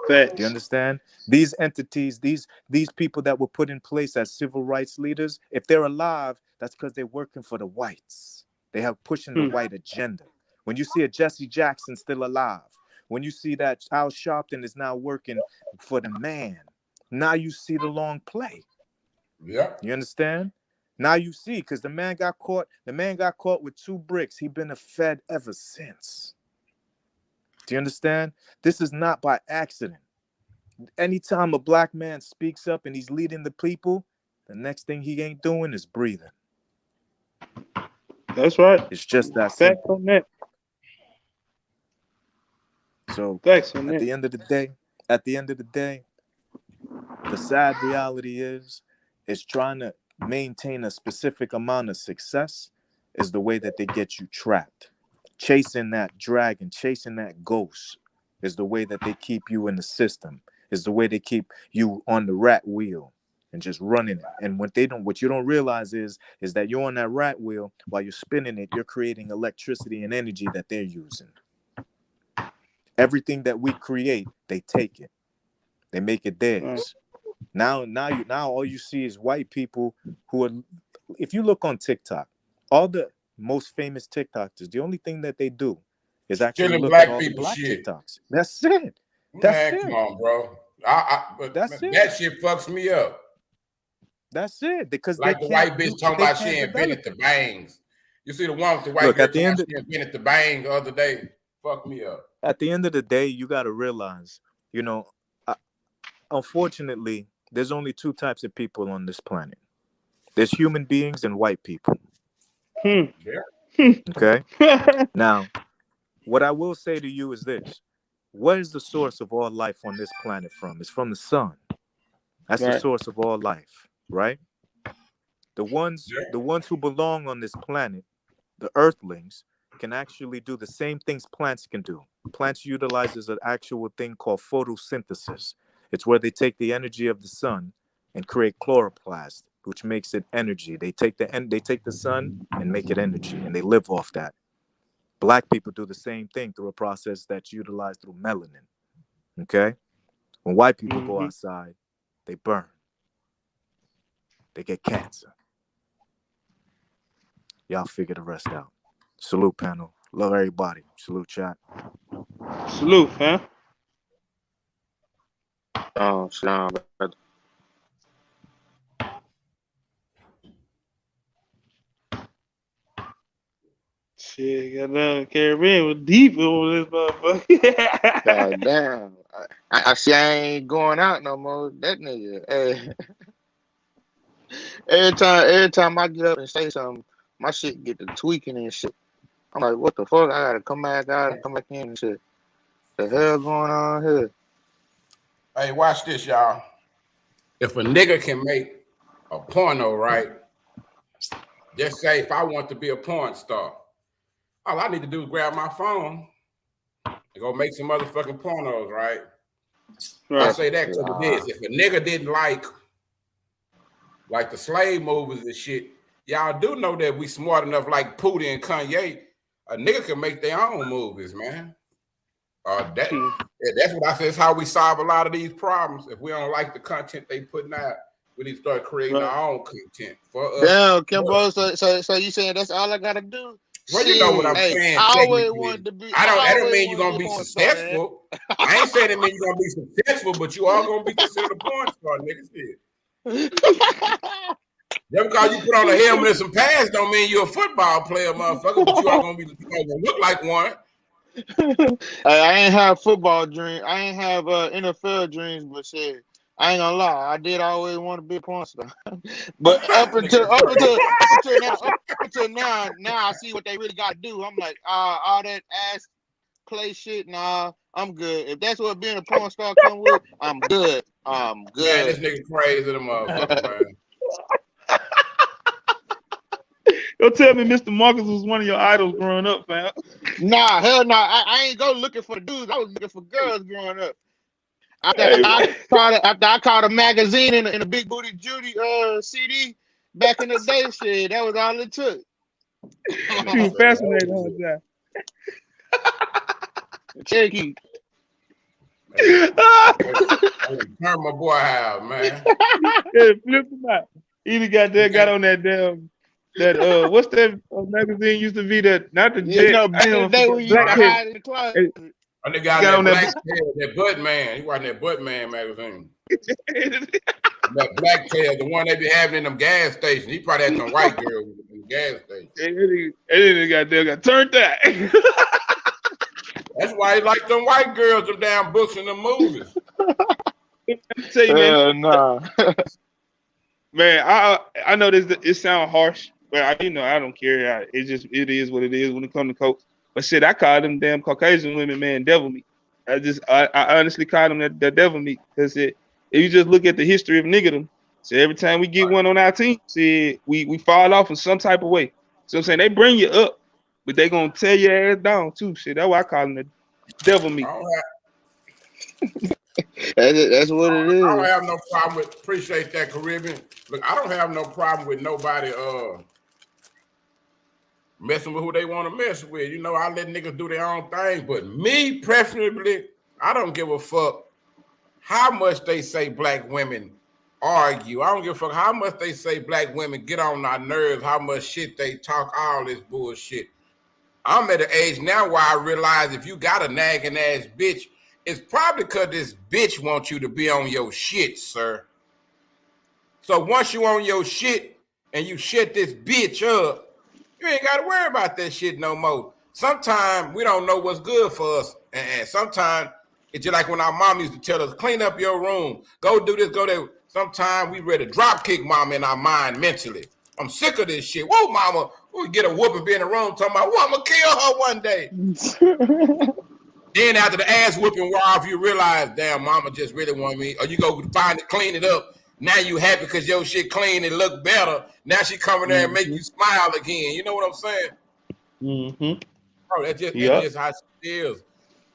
Facts. Do you understand? These entities, these people that were put in place as civil rights leaders, if they're alive, that's because they're working for the whites. They have pushing the white agenda. When you see a Jesse Jackson still alive, when you see that Al Sharpton is now working for the man, now you see the long play. Yeah. You understand? Now you see, because the man got caught with 2 bricks. He been a Fed ever since. Do you understand? This is not by accident. Anytime a black man speaks up and he's leading the people, the next thing he ain't doing is breathing. That's right. It's just that Facts simple. on that. So Facts on at that. the end of the day, the sad reality is trying to maintain a specific amount of success is the way that they get you trapped. Chasing that dragon, chasing that ghost is the way that they keep you in the system, is the way they keep you on the rat wheel and just running it. And what you don't realize is that you're on that rat wheel. While you're spinning it, you're creating electricity and energy that they're using. Everything that we create, they take it. They make it theirs. Now all you see is white people who are, if you look on TikTok, all the most famous TikTokers, the only thing that they do is actually Killing look at black all the people black shit. TikToks. That's it. That's Man, it. come on, bro. But That's man, it. that shit fucks me up. That's it. Because Like they the white can't bitch talking they about can't she develop invented the it. bangs. You see the one with the white Look, girl at the talking end about she invented the bang the other day. Fuck me up. at the end of the day, you got to realize, you know, unfortunately, there's only two types of people on this planet. There's human beings and white people. Yeah. Okay? Now, what I will say to you is this. What is the source of all life on this planet from? It's from the sun. That's the source of all life, right? The ones who belong on this planet, the earthlings, can actually do the same things plants can do. Plants utilizes an actual thing called photosynthesis. It's where they take the energy of the sun and create chloroplast, which makes it energy. They take the sun and make it energy, and they live off that. Black people do the same thing through a process that's utilized through melanin. Okay? When white people go outside, they burn. They get cancer. Y'all figure the rest out. Salute, panel. Love everybody. Salute, chat. Salute, fam. Oh, shalom. Shit, goddamn, Caribbean was deep over this motherfucker. God damn. I see I ain't going out no more. That nigga. Hey. Every time I get up and say something, my shit get to tweaking and shit. I'm like, what the fuck? I gotta come back out and come back in and shit. The hell going on here? Hey, watch this, y'all. If a nigga can make a porno, right? Just say if I want to be a porn star, all I need to do is grab my phone and go make some motherfucking pornos, right? I say that because it is. If a nigga didn't like the slave movies and shit, y'all do know that we smart enough, like Pootie and Kanye, a nigga can make their own movies, man. That's what I say. It's how we solve a lot of these problems. If we don't like the content they putting out, we need to start creating our own content for us. Damn, Kimbo. So you saying that's all I gotta do? Well, you know what I'm saying. I always wanted to be. I don't mean you're gonna be successful. I ain't saying it means you're gonna be successful, but you are gonna be considered a porn star, niggas. Just because you put on a helmet and some pads don't mean you're a football player, motherfucker. But you are gonna look like one. I ain't have football dreams. I ain't have NFL dreams, but shit, I ain't gonna lie. I did always want to be a porn star. But up until now I see what they really got to do. I'm like, all that ass play shit. Nah, I'm good. If that's what being a porn star come with, I'm good. I'm good. Man, this nigga crazy, the motherfucker, man. Don't tell me Mr. Marcus was one of your idols growing up, fam. Nah, hell no. I ain't go looking for dudes. I was looking for girls growing up. After I caught a magazine in a Big Booty Judy CD back in the day, shit, that was all it took. She was fascinated on that. Cherokee. Turn my boy out, man. Yeah, flip him out. He got on that damn what's that magazine used to be that not the jet. You know, back in the day when you hide in the closet. And the guy got on that tail, that Butt Man. He watching that Butt Man magazine. That black tail, the one they be having in them gas stations. He probably had some white girls in the gas station. And then got turned out. That's why he like them white girls, them damn books and them movies. Tell you, man. Nah. Man, I know this. It sounds harsh, but I don't care. It is what it is when it comes to coke. But shit, I call them damn Caucasian women, man, devil meat. I honestly call them the devil meat because if you just look at the history of niggerdom, so every time we get one on our team, see we fall off in some type of way. So I'm saying they bring you up, but they gonna tear your ass down too. Shit, that's why I call them the devil meat. That's what it is. I don't have no problem with. Appreciate that, Caribbean. Look, I don't have no problem with nobody messing with who they want to mess with. You know, I let niggas do their own thing. But me, preferably, I don't give a fuck how much they say black women argue. I don't give a fuck how much they say black women get on our nerves, how much shit they talk, all this bullshit. I'm at an age now where I realize if you got a nagging ass bitch, it's probably because this bitch wants you to be on your shit, sir. So once you on your shit and you shut this bitch up, you ain't got to worry about that shit no more. Sometimes we don't know what's good for us. And sometimes it's just like when our mom used to tell us, clean up your room, go do this, go there. Sometimes we ready to drop kick mama in our mind mentally. I'm sick of this shit. Whoa, mama, we get a whooping, be in the room talking about, whoa, I'm going to kill her one day. Then after the ass whooping wore off, you realize, damn, mama just really want me. Or you go find it, clean it up. Now you happy because your shit clean and look better. Now she coming there and make you smile again. You know what I'm saying? Mm-hmm. Bro, that's just how she feels.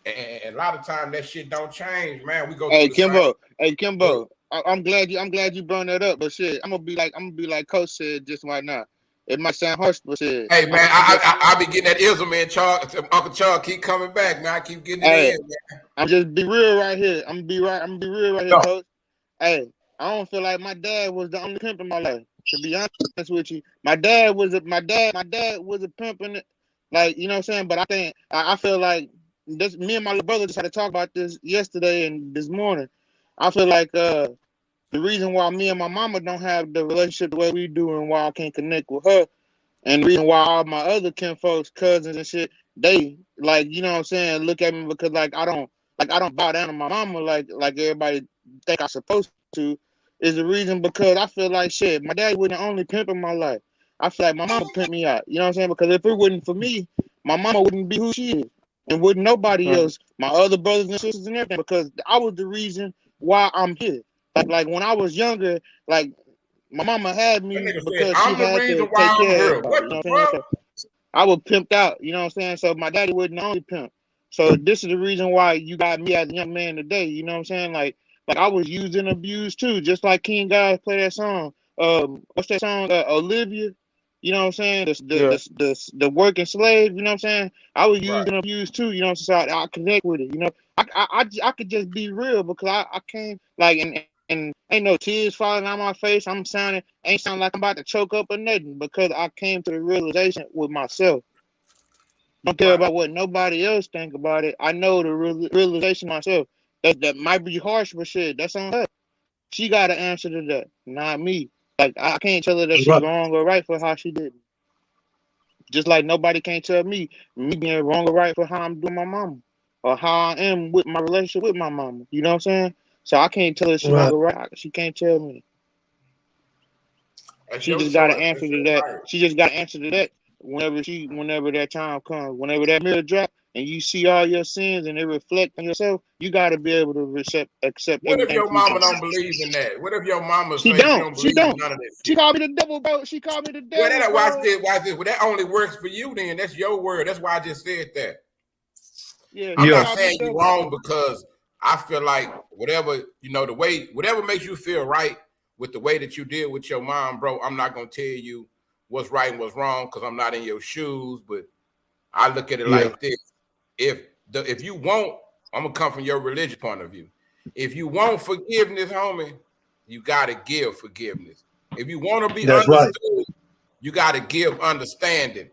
And a lot of time that shit don't change, man. We go through the Kimbo. same. Hey, Kimbo. I'm glad you brought that up, but shit, I'm gonna be like Coach said just right now. It might sound harsh, but shit. Hey man, I be getting that Ism, man. Uncle Charles keep coming back, man. I keep getting it in, man. I'm just be real right here. I'm gonna be real right here, Coach. Hey, I don't feel like my dad was the only pimp in my life. To be honest with you, my dad was a pimp in it. Like, you know what I'm saying? But I think I feel like this. Me and my little brother just had to talk about this yesterday and this morning. I feel like the reason why me and my mama don't have the relationship the way we do, and why I can't connect with her, and the reason why all my other kinfolks, cousins and shit, they, like, you know what I'm saying, look at me because like I don't bow down to my mama like everybody think I'm supposed to, is the reason because I feel like shit, my daddy wasn't the only pimp in my life. I feel like my mama pimped me out. You know what I'm saying? Because if it wasn't for me, my mama wouldn't be who she is. And wouldn't nobody else, my other brothers and sisters and everything, because I was the reason why I'm here. Like when I was younger, like my mama had me because she had to take care of everybody. You know what I'm saying? So I was pimped out, you know what I'm saying? So my daddy wasn't the only pimp. So this is the reason why you got me as a young man today, you know what I'm saying? Like I was used and abused too, just like King Guys play that song. What's that song? Olivia. You know what I'm saying? The working slave, you know what I'm saying? I was used and abused too, you know what I'm saying? So I connect with it, you know. I could just be real because I can't like and ain't no tears falling on my face. Ain't sounding like I'm about to choke up or nothing because I came to the realization with myself. Don't care about what nobody else think about it. I know the realization myself. That might be harsh, but shit, that's on her. She got to answer to that, not me. Like I can't tell her that she's wrong or right for how she did it. Just like nobody can't tell me being wrong or right for how I'm doing my mama or how I am with my relationship with my mama. You know what I'm saying? So I can't tell her she's wrong or right. She can't tell me. She just got to answer to that. She just got to answer to that whenever that time comes. Whenever that mirror drop and you see all your sins and they reflect on yourself, you got to be able to accept What if everything. your mama don't believe in that? What if your mama say she don't believe in none of that shit? She called me the devil, bro. She called me the devil. Well, watch this. Well, that only works for you then. That's your word. That's why I just said that. Yeah, I'm not saying you're wrong because I feel like whatever, you know, whatever makes you feel right with the way that you deal with your mom, bro, I'm not going to tell you what's right and what's wrong because I'm not in your shoes, but I look at it like this. If you want, I'm going to come from your religious point of view. If you want forgiveness, homie, you got to give forgiveness. If you want to be understood, you got to give understanding.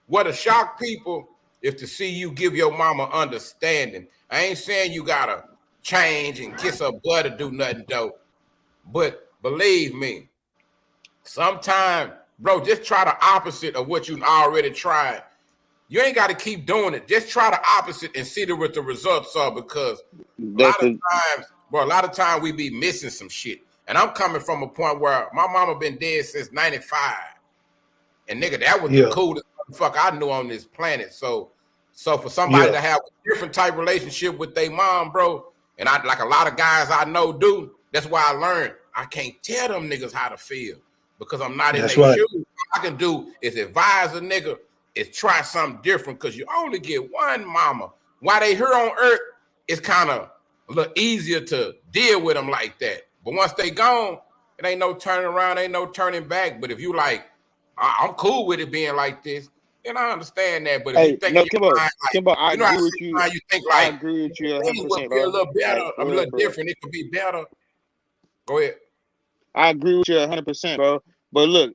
What'll shock people is to see you give your mama understanding. I ain't saying you got to change and kiss her butt or do nothing, though. But believe me, sometimes, bro, just try the opposite of what you already tried. You ain't got to keep doing it. Just try the opposite and see what the results are because a lot of times we be missing some shit. And I'm coming from a point where my mama been dead since 95. And nigga, that was the coolest motherfucker I knew on this planet. So for somebody to have a different type relationship with their mom, bro, and I like a lot of guys I know do, that's why I learned I can't tell them niggas how to feel because I'm not in their shoes. All I can do is advise a nigga is try something different because you only get one mama. While they here on earth, it's kind of a little easier to deal with them like that. But once they gone, it ain't no turning around, ain't no turning back. But if you like, I'm cool with it being like this, then I understand that. But if you think Kimbo, I agree with you. You think like, I agree with you 100%, would be a little better, a little different. It could be better. Go ahead. I agree with you 100%, bro. But look,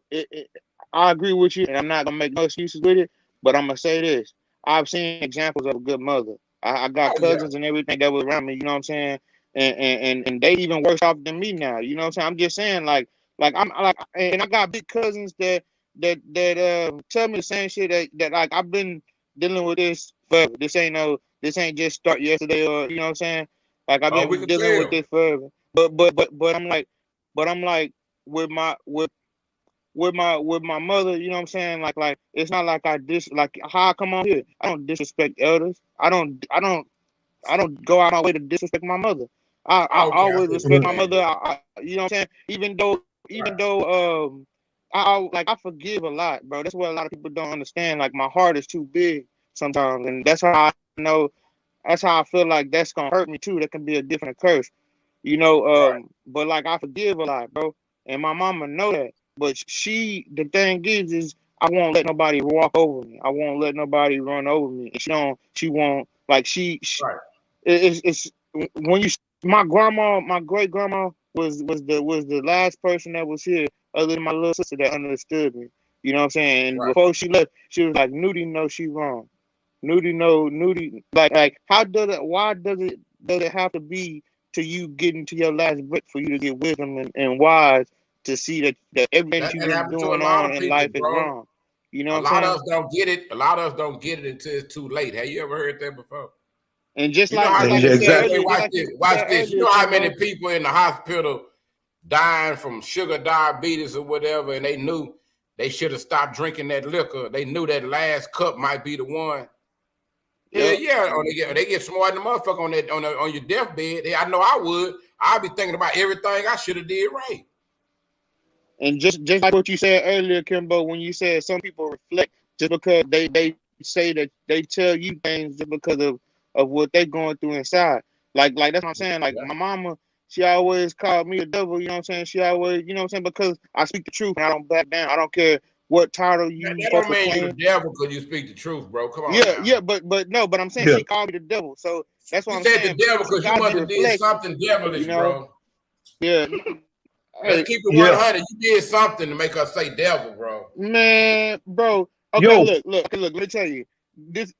I agree with you, and I'm not gonna make no excuses with it. But I'm gonna say this: I've seen examples of a good mother. I got Oh yeah. cousins and everything that was around me, you know what I'm saying? And they even worse off than me now, you know what I'm saying? I'm just saying, like I'm like, and I got big cousins that tell me the same shit that like I've been dealing with this forever. This ain't just start yesterday, or you know what I'm saying? Like I've Oh, we been can dealing with tell. this forever. But I'm like with my mother, you know what I'm saying? Like it's not like like how I come on here. I don't disrespect elders. I don't go out my way to disrespect my mother. I Oh, okay, I always see what you're respect Mhm. my saying. mother. You know what I'm saying? Even though I forgive a lot, bro. That's what a lot of people don't understand. Like my heart is too big sometimes, and that's how I know. That's how I feel like that's gonna hurt me too. That can be a different curse, you know. Right. But like I forgive a lot, bro, and my mama know that. But the thing is I won't let nobody walk over me. I won't let nobody run over me. And she won't like Right. it's when you my grandma, my great grandma was the last person that was here other than my little sister that understood me. You know what I'm saying? And Right. before she left, she was like, Nudie knows she wrong. Nudie like how does it why does it have to be to you getting to your last breath for you to get wisdom and wise to see that everything that That you've that been happened to a doing lot on of in people, life is bro. wrong. You know A what I'm lot of saying? us don't get it. A lot of us don't get it until it's too late. Have you ever heard that before? And You know how Yeah, just like many you yeah, said people? exactly. Hey, earlier, just watch like this. you Watch said this. You earlier, know how many Kimbo. people in the hospital dying from sugar diabetes or whatever, and they knew they should have stopped drinking that liquor. They knew that last cup might be the one. Yeah, Yep. yeah. Or they get smart in the motherfucker on your deathbed. I know I would. I'd be thinking about everything I should have did right. And just like what you said earlier, Kimbo, when you said some people reflect just because they say that they tell you things just because of what they going through inside. Like that's what I'm saying. Like Yeah. my mama, she always called me a devil, you know what I'm saying? She always, you know what I'm saying, because I speak the truth and I don't back down. I don't care what title you That don't supposed to mean you the claim. devil because you speak the truth, bro. Come on Yeah, now. yeah, but no, but I'm saying Yeah. she called me the devil. So that's what You I'm said the saying. devil People because you gotta must have did reflect, something devilish, you know. bro. Yeah. Let's Hey, keep it Yeah. 100. You did something to make us say devil, bro. man, bro. Okay, Yo. look. Let me tell you. This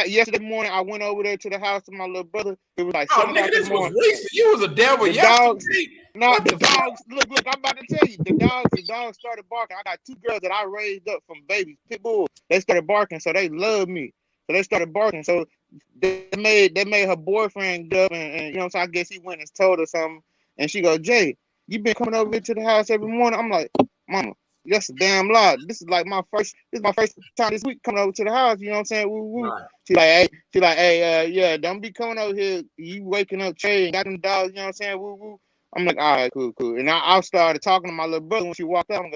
yesterday morning, I went over there to the house of my little brother. It was like Oh, 7 nigga, o'clock in the this was morning. recent. You was a devil The dogs, yesterday. not What the the fuck? dogs. Look. I'm about to tell you. The dogs started barking. I got 2 girls that I raised up from babies, pit bulls. They started barking, so they love me. So they started barking. So they made her boyfriend get up and you know what I'm saying. I guess he went and told her something, and she go, Jay, you been coming over here to the house every morning. I'm like, Mama, that's a damn lie. This is my first time this week coming over to the house. You know what I'm saying? Woo woo. Right. She like, hey, yeah, don't be coming over here. You waking up Trey and got them dogs. You know what I'm saying? Woo woo. I'm like, all right, cool. And I started talking to my little brother when she walked out.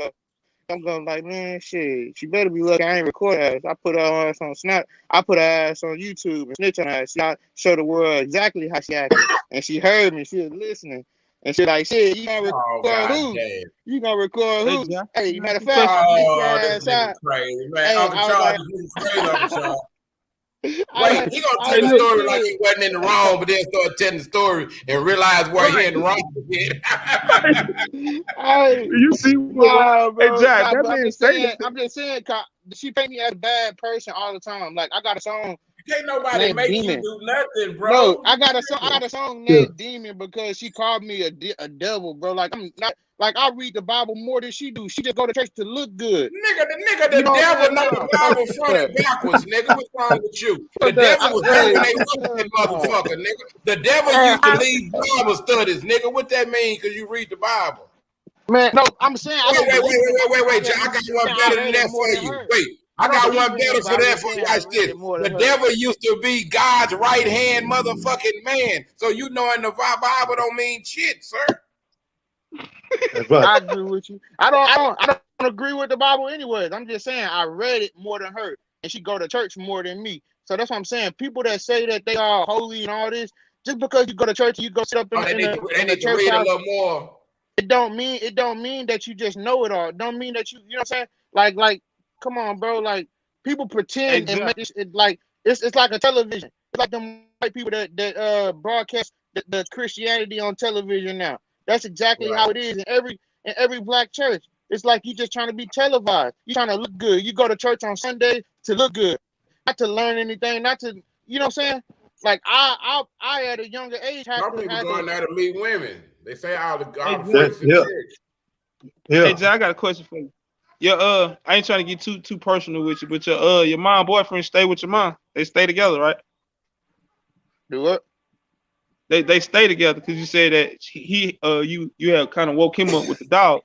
I'm going like, man, shit, she better be lucky I ain't record her ass. I put her ass on Snap. I put her ass on YouTube and snitch on her ass. I show the world exactly how she acted. And she heard me. She was listening. And she like, shit, you gonna Oh, record god who? damn. You gonna record Hey, who? Josh, Hey, can I matter ask of you a fact, question? meet your Oh, this ass nigga out. crazy, man. Hey, Uncle I was Charles, like, this nigga crazy, Uncle Charles. I was Wait, like, he gonna I tell Hey, was the like, look. story like he shit. wasn't in the wrong, but then start telling the story and realize where he Right. in the wrong again. I You see what? nah, Hey, bro. Josh, Nah, that but I'm man just say saying, that. 'cause she paint me as a bad person all the time. Like I got a song Can't nobody named make you Demon. do nothing, No, bro. I got a song Yeah. named Demon because she called me a devil, bro. Like I'm not like I read the Bible more than she do. She just go to church to look good. Nigga, You the know what I'm devil saying? know the Nah, fuck Bible front that. and backwards, nigga. What's wrong with you? The Fuck that. devil was there when Hey, they wrote that nah. motherfucker, nigga. The devil used to lead Bible studies, nigga. What that mean? Because you read the Bible. Man, no, I'm saying I don't believe in the Bible. I'm Wait. just I got one saying I better than read it that more for than you. her. Wait, I I don't got believe one in better it, but for I'm that just for you. saying I Watch read this. it more The than her. devil used to be God's right hand motherfucking man. So you knowing the Bible don't mean shit, sir. That's right. I agree with you. I don't agree with the Bible anyways. I'm just saying I read it more than her, and she go to church more than me. So that's what I'm saying. People that say that they are holy and all this, just because you go to church, you go sit up Oh, they in the need to church read a house. little more. It don't mean that you just know it all. It don't mean that you know what I'm saying. Like, come on, bro. Like people Hey, pretend and Josh. make it like it's like a television. It's like them white people that broadcast the Christianity on television now. That's exactly Right. how it is in every black church. It's like you just trying to be televised. You trying to look good. You go to church on Sunday to look good. to learn anything, not to, you know what I'm saying? Like I at a younger age had Some to people going there to meet women. They say all the Hey, freaks in Yeah. church. hey, Yeah. Jay, I got a question for you. I ain't trying to get too personal with you, but your mom boyfriend stay with your mom. They stay together, right? do what? They stay together because you said that you have kind of woke him up with the dog,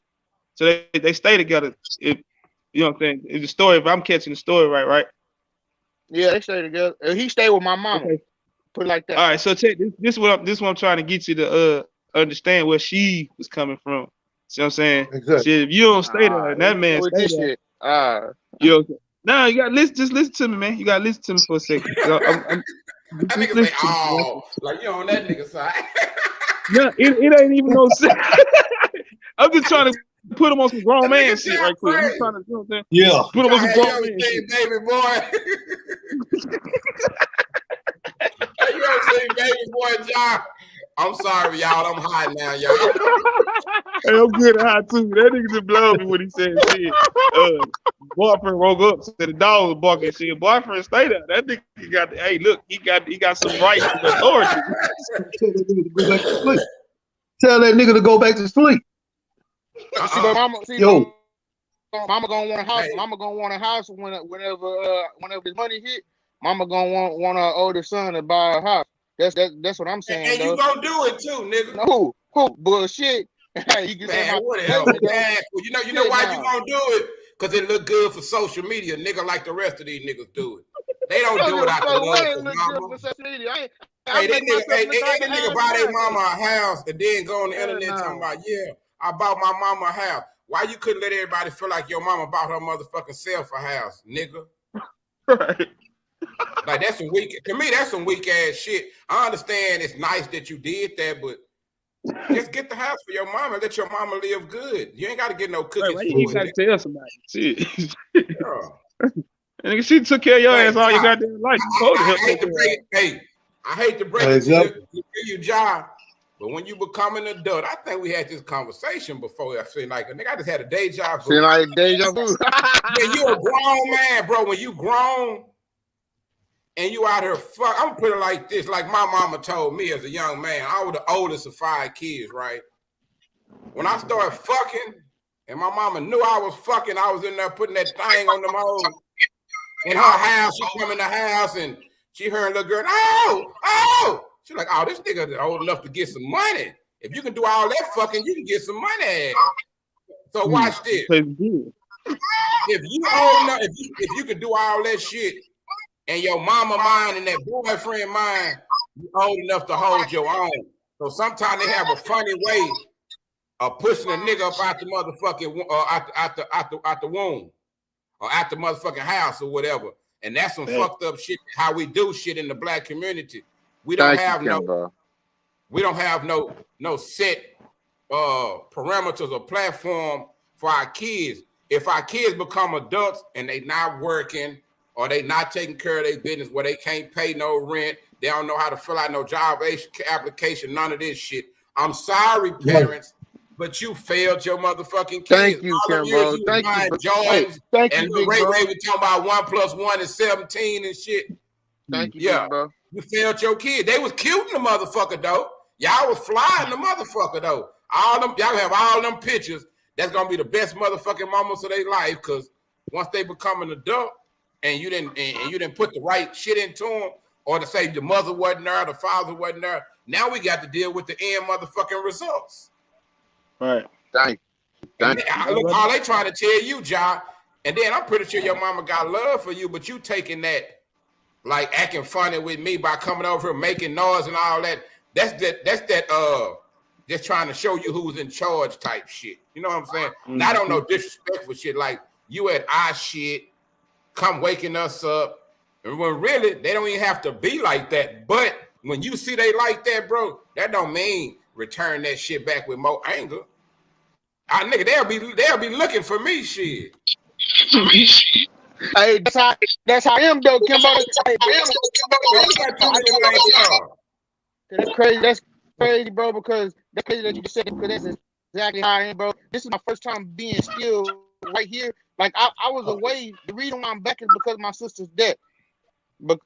so they stay together. If you know what I'm saying, it's the story. If I'm catching the story right? Yeah, they stay together. He stayed with my mama. Okay. Put it like that. All right. So check this. What I'm trying to get you to understand where she was coming from. See what I'm saying? Exactly. Shit, if you don't stay there, and that man with stay this there. shit. You know what I'm saying? Nah, you got listen. Just listen to me, man. You got to listen to me for a second. That nigga say, oh, like you on that nigga side. No, it ain't even no sense. I'm just trying to put him on some grown man shit right quick. I'm trying to, you know what I'm saying? Yeah. Put him on some Hey, grown man shit. baby boy. Hey, you ever seen baby boy John? I'm sorry, y'all. I'm high now, y'all. Hey, I'm good at high too. That nigga just blowed me when he said shit. Boyfriend woke up, said the dog was barking. Shit, boyfriend stay there. That nigga got. Hey, look, he got some rights and authority. Tell that nigga to go back to sleep. See, but mama, Yo. Mama gonna want a house. Hey. Mama gonna want a house whenever his money hit. Mama gonna want her older son to buy a house. That's what I'm saying. And you gonna do it too, nigga. No, bullshit. Hey, you can say Man, my whatever. baby, Man, you know why you gonna do it? Because it look good for social media, nigga, like the rest of these niggas do it. They don't do it out the love for mama. Hey, that nigga buy their mama a house and then go on the internet talking about, yeah, I bought my mama a house. Why you couldn't let everybody feel like your mama bought her motherfucking self a house, nigga? Right. Like that's some weak. To me, that's some weak ass shit. I understand it's nice that you did that, but just get the house for your mama. Let your mama live good. You ain't got to get no cookies. Right, you ain't got to tell somebody. Shit. Yeah. And she took care of your ass all your goddamn life. I hate to break it to you, John. But when you become an adult, I think we had this conversation before. I feel like a nigga, I just had a day job. Feel like deja vu. Yeah, you a grown man, bro. When you grown and you out here fuck, I'm gonna put it like this. Like my mama told me as a young man, I was the oldest of 5 kids, right? When I started fucking, and my mama knew I was fucking, I was in there putting that thing on them hoes. In her house, she come in the house and she heard a little girl, oh. She's like, oh, this nigga is old enough to get some money. If you can do all that fucking, you can get some money. So watch this. If you old enough, if you can do all that shit, and your mama mind and that boyfriend mind, you old enough to hold your own. So sometimes they have a funny way of pushing a nigga up out the motherfucking out the womb or out the motherfucking house or whatever. And that's some fucked up shit. How we do shit in the black community. We don't have no set parameters or platform for our kids. If our kids become adults and they not working or they not taking care of their business where they can't pay no rent, they don't know how to fill out no job application, none of this shit. I'm sorry, parents, but you failed your motherfucking kids. Thank you, Kimbo. Thank you. Jordans, and Ray was talking about 1 + 1 is 17 and shit. Thank you, bro. You failed your kids. They was cute in the motherfucker though. Y'all was flying the motherfucker though. All them, y'all have all them pictures. That's gonna be the best motherfucking moments of their life because once they become an adult and you didn't put the right shit into them, or to say the mother wasn't there, the father wasn't there. Now we got to deal with the end motherfucking results. Right. Thank you. Look, all they trying to tell you, John, and then I'm pretty sure your mama got love for you, but you taking that like acting funny with me by coming over here making noise and all that. That's that just trying to show you who's in charge type shit. You know what I'm saying? Mm-hmm. Not on no disrespectful shit like you at our shit, come waking us up. And when really they don't even have to be like that. But when you see they like that, bro, that don't mean return that shit back with more anger. Nigga, they'll be looking for me, shit. Hey, that's how I am though, Kimbo. That's crazy. That's crazy, bro. Because that's crazy that you just said it. Because that's exactly how I am, bro. This is my first time being still right here. Like I was away. The reason why I'm back is because of my sister's death. but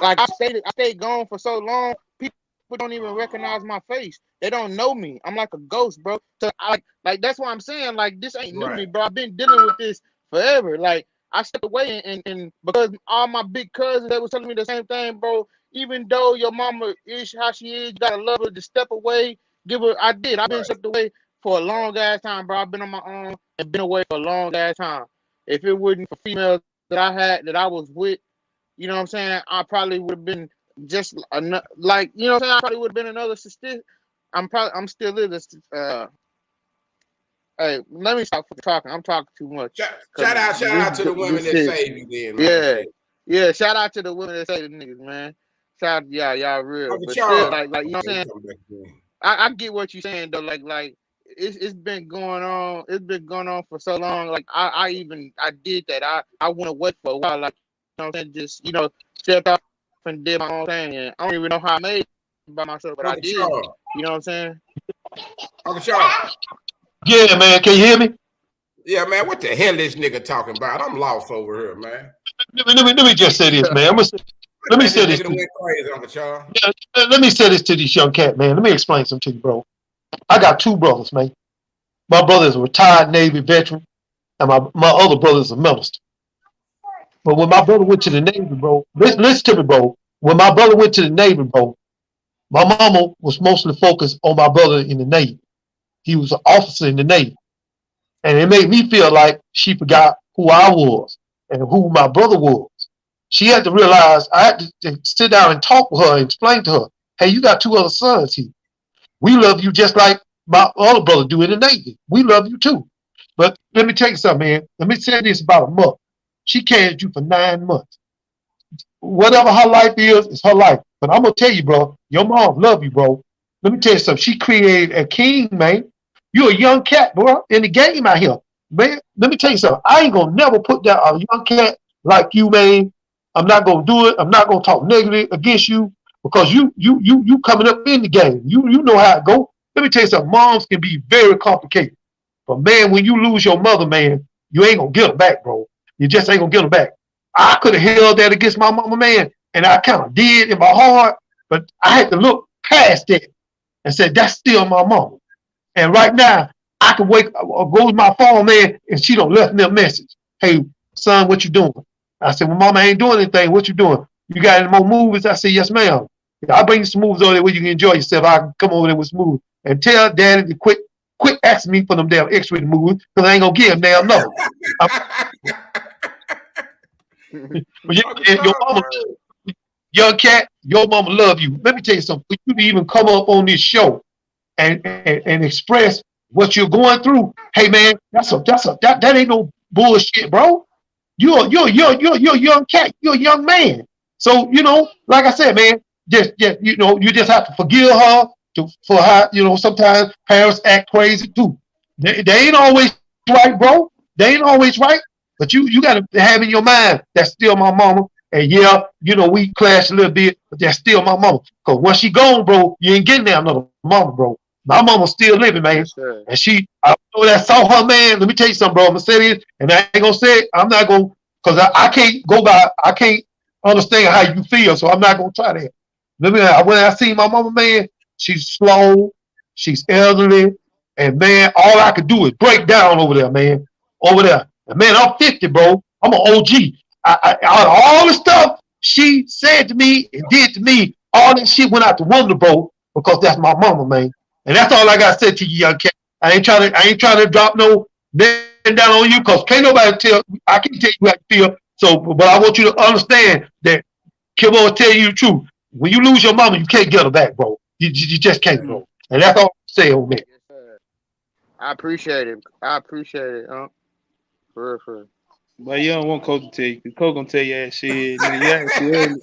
like I stayed gone for so long. People don't even recognize my face. They don't know me. I'm like a ghost, bro. So like that's why I'm saying like this ain't new to me, bro. I've been dealing with this forever. Like I stepped away and because all my big cousins they was telling me the same thing, bro. Even though your mama is how she is, you gotta love her to step away. Give her. I did. I've been stepped away for a long ass time, bro. I've been on my own and been away for a long ass time. If it wasn't for females that I was with, you know what I'm saying, I probably would have been just like, you know what I'm saying, I probably would have been another statistic. I'm still this. Hey, let me stop talking. I'm talking too much. Shout out to the women that save you, then, man. Yeah. Shout out to the women that save the niggas, man. Shout out to y'all real. But still, like you know what I'm saying. I get what you're saying though. Like it's been going on. It's been going on for so long. Like I did that. I went away for a while. Like you know what I'm saying. Just stepped off and did my own thing. And I don't even know how I made it by myself, but I did. You know what I'm saying? Uncle Charles. Yeah, man. Can you hear me? Yeah, man. What the hell this nigga talking about? I'm lost over here, man. Let me just say this, man. Let me say this. Crazy, Uncle Charles. Yeah, let me say this to this young cat, man. Let me explain something to you, bro. I got two brothers, man. My brother is a retired Navy veteran, and my other brother is a minister. But when my brother went to the Navy, bro, listen to me, bro. When my brother went to the Navy, bro, my mama was mostly focused on my brother in the Navy. He was an officer in the Navy. And it made me feel like she forgot who I was and who my brother was. She had to realize I had to sit down and talk with her and explain to her, hey, you got two other sons here. We love you just like my other brother do in the Navy. We love you too. But let me tell you something, man. Let me say this about a month. She carried you for 9 months. Whatever her life is, it's her life. But I'm going to tell you, bro, your mom love you, bro. Let me tell you something. She created a king, man. You're a young cat, bro, in the game out here. Man, let me tell you something. I ain't going to never put down a young cat like you, man. I'm not going to do it. I'm not going to talk negative against you because you coming up in the game. You know how it go. Let me tell you something. Moms can be very complicated. But, man, when you lose your mother, man, you ain't going to get her back, bro. You just ain't going to get her back. I could have held that against my mama, man, and I kind of did in my heart, but I had to look past that and say, that's still my mama. And right now, I can go to my phone, man, and she don't left me a message. Hey, son, what you doing? I said, well, mama ain't doing anything. What you doing? You got any more movies? I said, yes, ma'am. I'll bring you some movies over there where you can enjoy yourself. I can come over there with some movies. And tell daddy to quit asking me for them damn X-rated movies because I ain't going to give him damn no. Your mama, young cat, your mama love you. Let me tell you something. For you to even come up on this show and express what you're going through, hey man, that ain't no bullshit, bro. You're a young cat. You're a young man. So like I said, man, just you just have to forgive her for how sometimes parents act crazy too. They ain't always right, bro. They ain't always right. But you got to have in your mind, that's still my mama. And yeah, we clash a little bit, but that's still my mama. Because once she gone, bro, you ain't getting there another mama, bro. My mama's still living, man. Sure. And I saw her, man. Let me tell you something, bro. I'm going to say this, and I ain't going to say it. I'm not going to, because I can't understand how you feel, so I'm not going to try that. When I see my mama, man, she's slow, she's elderly, and man, all I could do is break down over there, man. Over there. And man, I'm 50, bro. I'm an OG. All the stuff she said to me and did to me, all that shit went out the window, bro, because that's my mama, man. And that's all I got to say to you, young cat. I ain't trying to drop no man down on you because can't nobody I can't tell you how you feel. So, but I want you to understand that Kim will tell you the truth. When you lose your mama, you can't get her back, bro. You just can't, bro. And that's all I'm saying on that. I appreciate it. For real. But you don't want Coach to tell you, because Coach gonna tell you that shit. Yeah,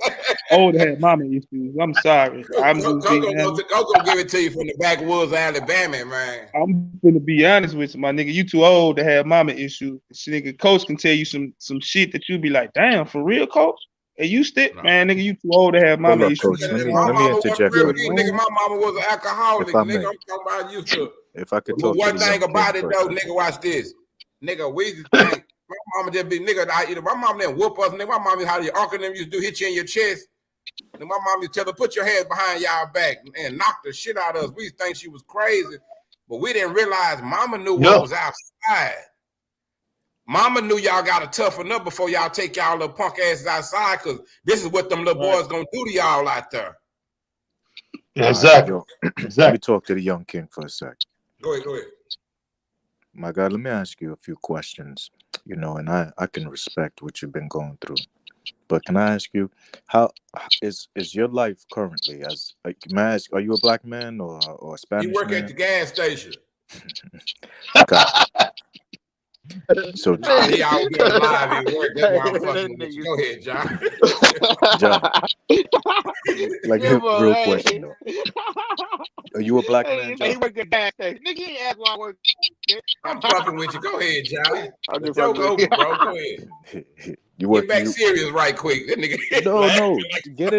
old had mama issues. I'm sorry. I'm just Coach gonna give it to you from the backwoods of Alabama, man. I'm gonna be honest with you, my nigga. You too old to have mama issues. This nigga Coach can tell you some shit that you be like, damn, for real, Coach? And you stick, man, nigga. You too old to have mama issues. Coach, let me interject. Nigga, my mama was an alcoholic. Nigga, I'm talking about you too. If I could talk one thing about it though, nigga, watch this. Nigga, we think my mama just be nigga. My mama didn't whoop us. Nigga, my mama how your uncle them used to do hit you in your chest. And my mom used to tell her, put your hands behind y'all back and knock the shit out of us. We used to think she was crazy, but we didn't realize mama knew what was outside. Mama knew y'all got to toughen up before y'all take y'all little punk asses outside, because this is what them little boys gonna do to y'all out there. Yeah, exactly. Let me talk to the young king for a sec. Go ahead. My God, let me ask you a few questions. You know, and I can respect what you've been going through. But can I ask you, how is your life currently? As may I ask, are you a black man or a Spanish man? You work at the gas station. So he out doing live at work. That's why I'm fucking with you. Go ahead, John. John, like real question though. Are you a black man, John? He work at gas station. Nigga, he asked why I work. I'm fucking with you. Go ahead, John. I'm The just joke fucking with over, you. bro. Go ahead. Get back serious right quick. That nigga. No, get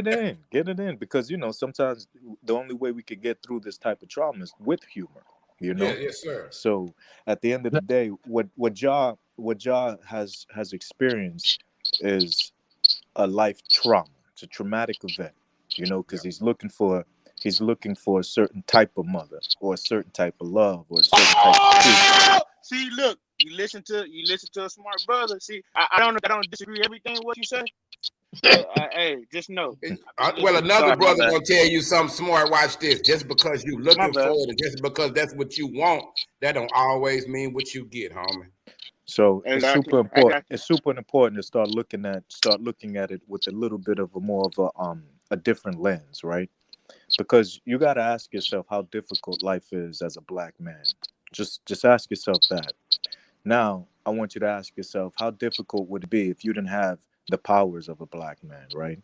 it in, because you know sometimes the only way we can get through this type of trauma is with humor. You know. Yeah, yes, sir. So at the end of the day, what Ja has experienced is a life trauma. It's a traumatic event. You know, because he's looking for a certain type of mother or a certain type of love or a certain type of truth. See, look, you listen to a smart brother. See, I don't disagree everything what you say. Hey, just know. Well, another brother gonna tell you something smart. Watch this. Just because you looking for it, and just because that's what you want, that don't always mean what you get, homie. So it's super important. It's super important to start looking at it with a little bit of a different lens, right? Because you got to ask yourself how difficult life is as a black man. Just ask yourself that. Now, I want you to ask yourself, how difficult would it be if you didn't have the powers of a black man, right?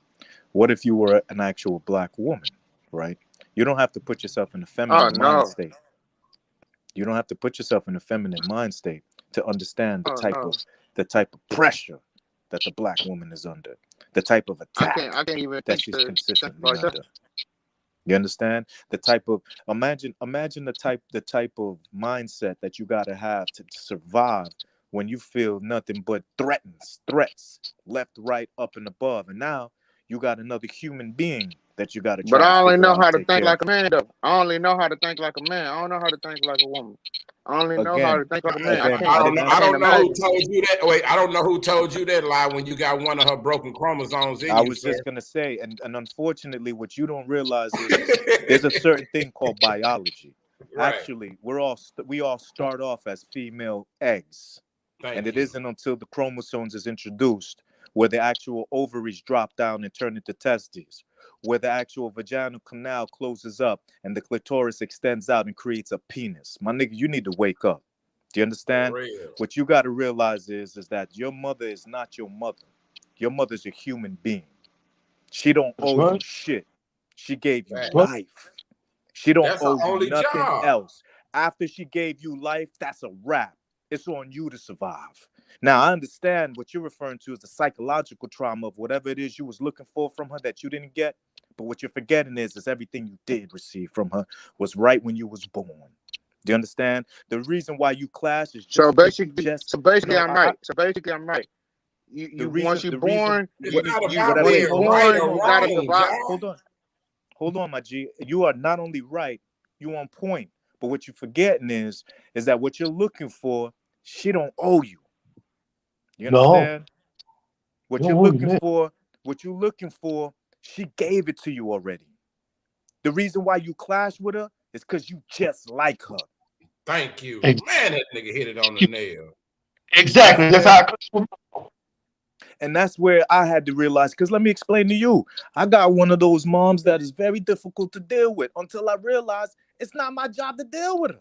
What if you were an actual black woman, right? You don't have to put yourself in a feminine mind state. You don't have to put yourself in a feminine mind state to understand the type of pressure that the black woman is under, the type of attack that she's consistently under. You understand? The type of imagine the type of mindset that you gotta have to survive when you feel nothing but threats, left, right, up, and above. And now you got another human being that you gotta try. But I only know how to take think care like a man, though. I only know how to think like a man. I don't know how to think like a woman. I only know how to think like a man. I don't know who told you that. Wait, I don't know who told you that lie when you got one of her broken chromosomes in you. I was just gonna say, and unfortunately, what you don't realize is there's a certain thing called biology. Right. Actually, we all start off as female eggs, and it isn't until the chromosomes is introduced where the actual ovaries drop down and turn into testes, where the actual vaginal canal closes up and the clitoris extends out and creates a penis. My nigga, you need to wake up. Do you understand? What you got to realize is that your mother is not your mother. Your mother's a human being. She don't owe you shit. She gave you life. She don't owe you nothing else. After she gave you life, that's a wrap. It's on you to survive. Now, I understand what you're referring to as the psychological trauma of whatever it is you was looking for from her that you didn't get. But what you're forgetting is everything you did receive from her was right when you was born. Do you understand? The reason why you clash is just so basically I'm right. So basically, I'm right. Once you're born, you gotta survive. Hold on, my G. You are not only right, you on point. But what you're forgetting is that what you're looking for, she don't owe you. You understand? What you're looking for, she gave it to you already. The reason why you clash with her is because you just like her. Thank you. Man, that nigga hit it on the nail. Exactly. That's how and that's where I had to realize, because let me explain to you. I got one of those moms that is very difficult to deal with until I realized it's not my job to deal with her.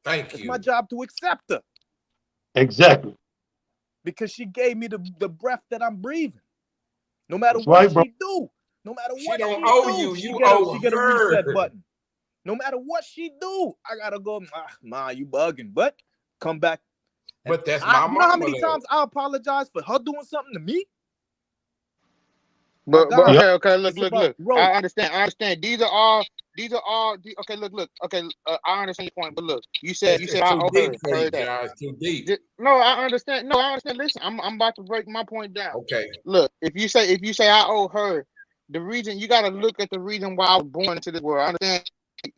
It's my job to accept her. Exactly. Because she gave me the breath that I'm breathing. No matter what she do. No matter what she don't owe you. She get a reset button. No matter what she do, I gotta go, ma, you bugging. But come back. But that's my mama. You know how many times I apologize for her doing something to me? But okay, look. I understand. These are These are all okay. Look. Okay, I understand your point, but look, you said It's I too owe deep her. for you, Heard that. Josh. Too deep. No, I understand. No, I understand. Listen, I'm about to break my point down. Okay. Look, if you say I owe her, the reason you got to look at the reason why I was born into this world. I understand.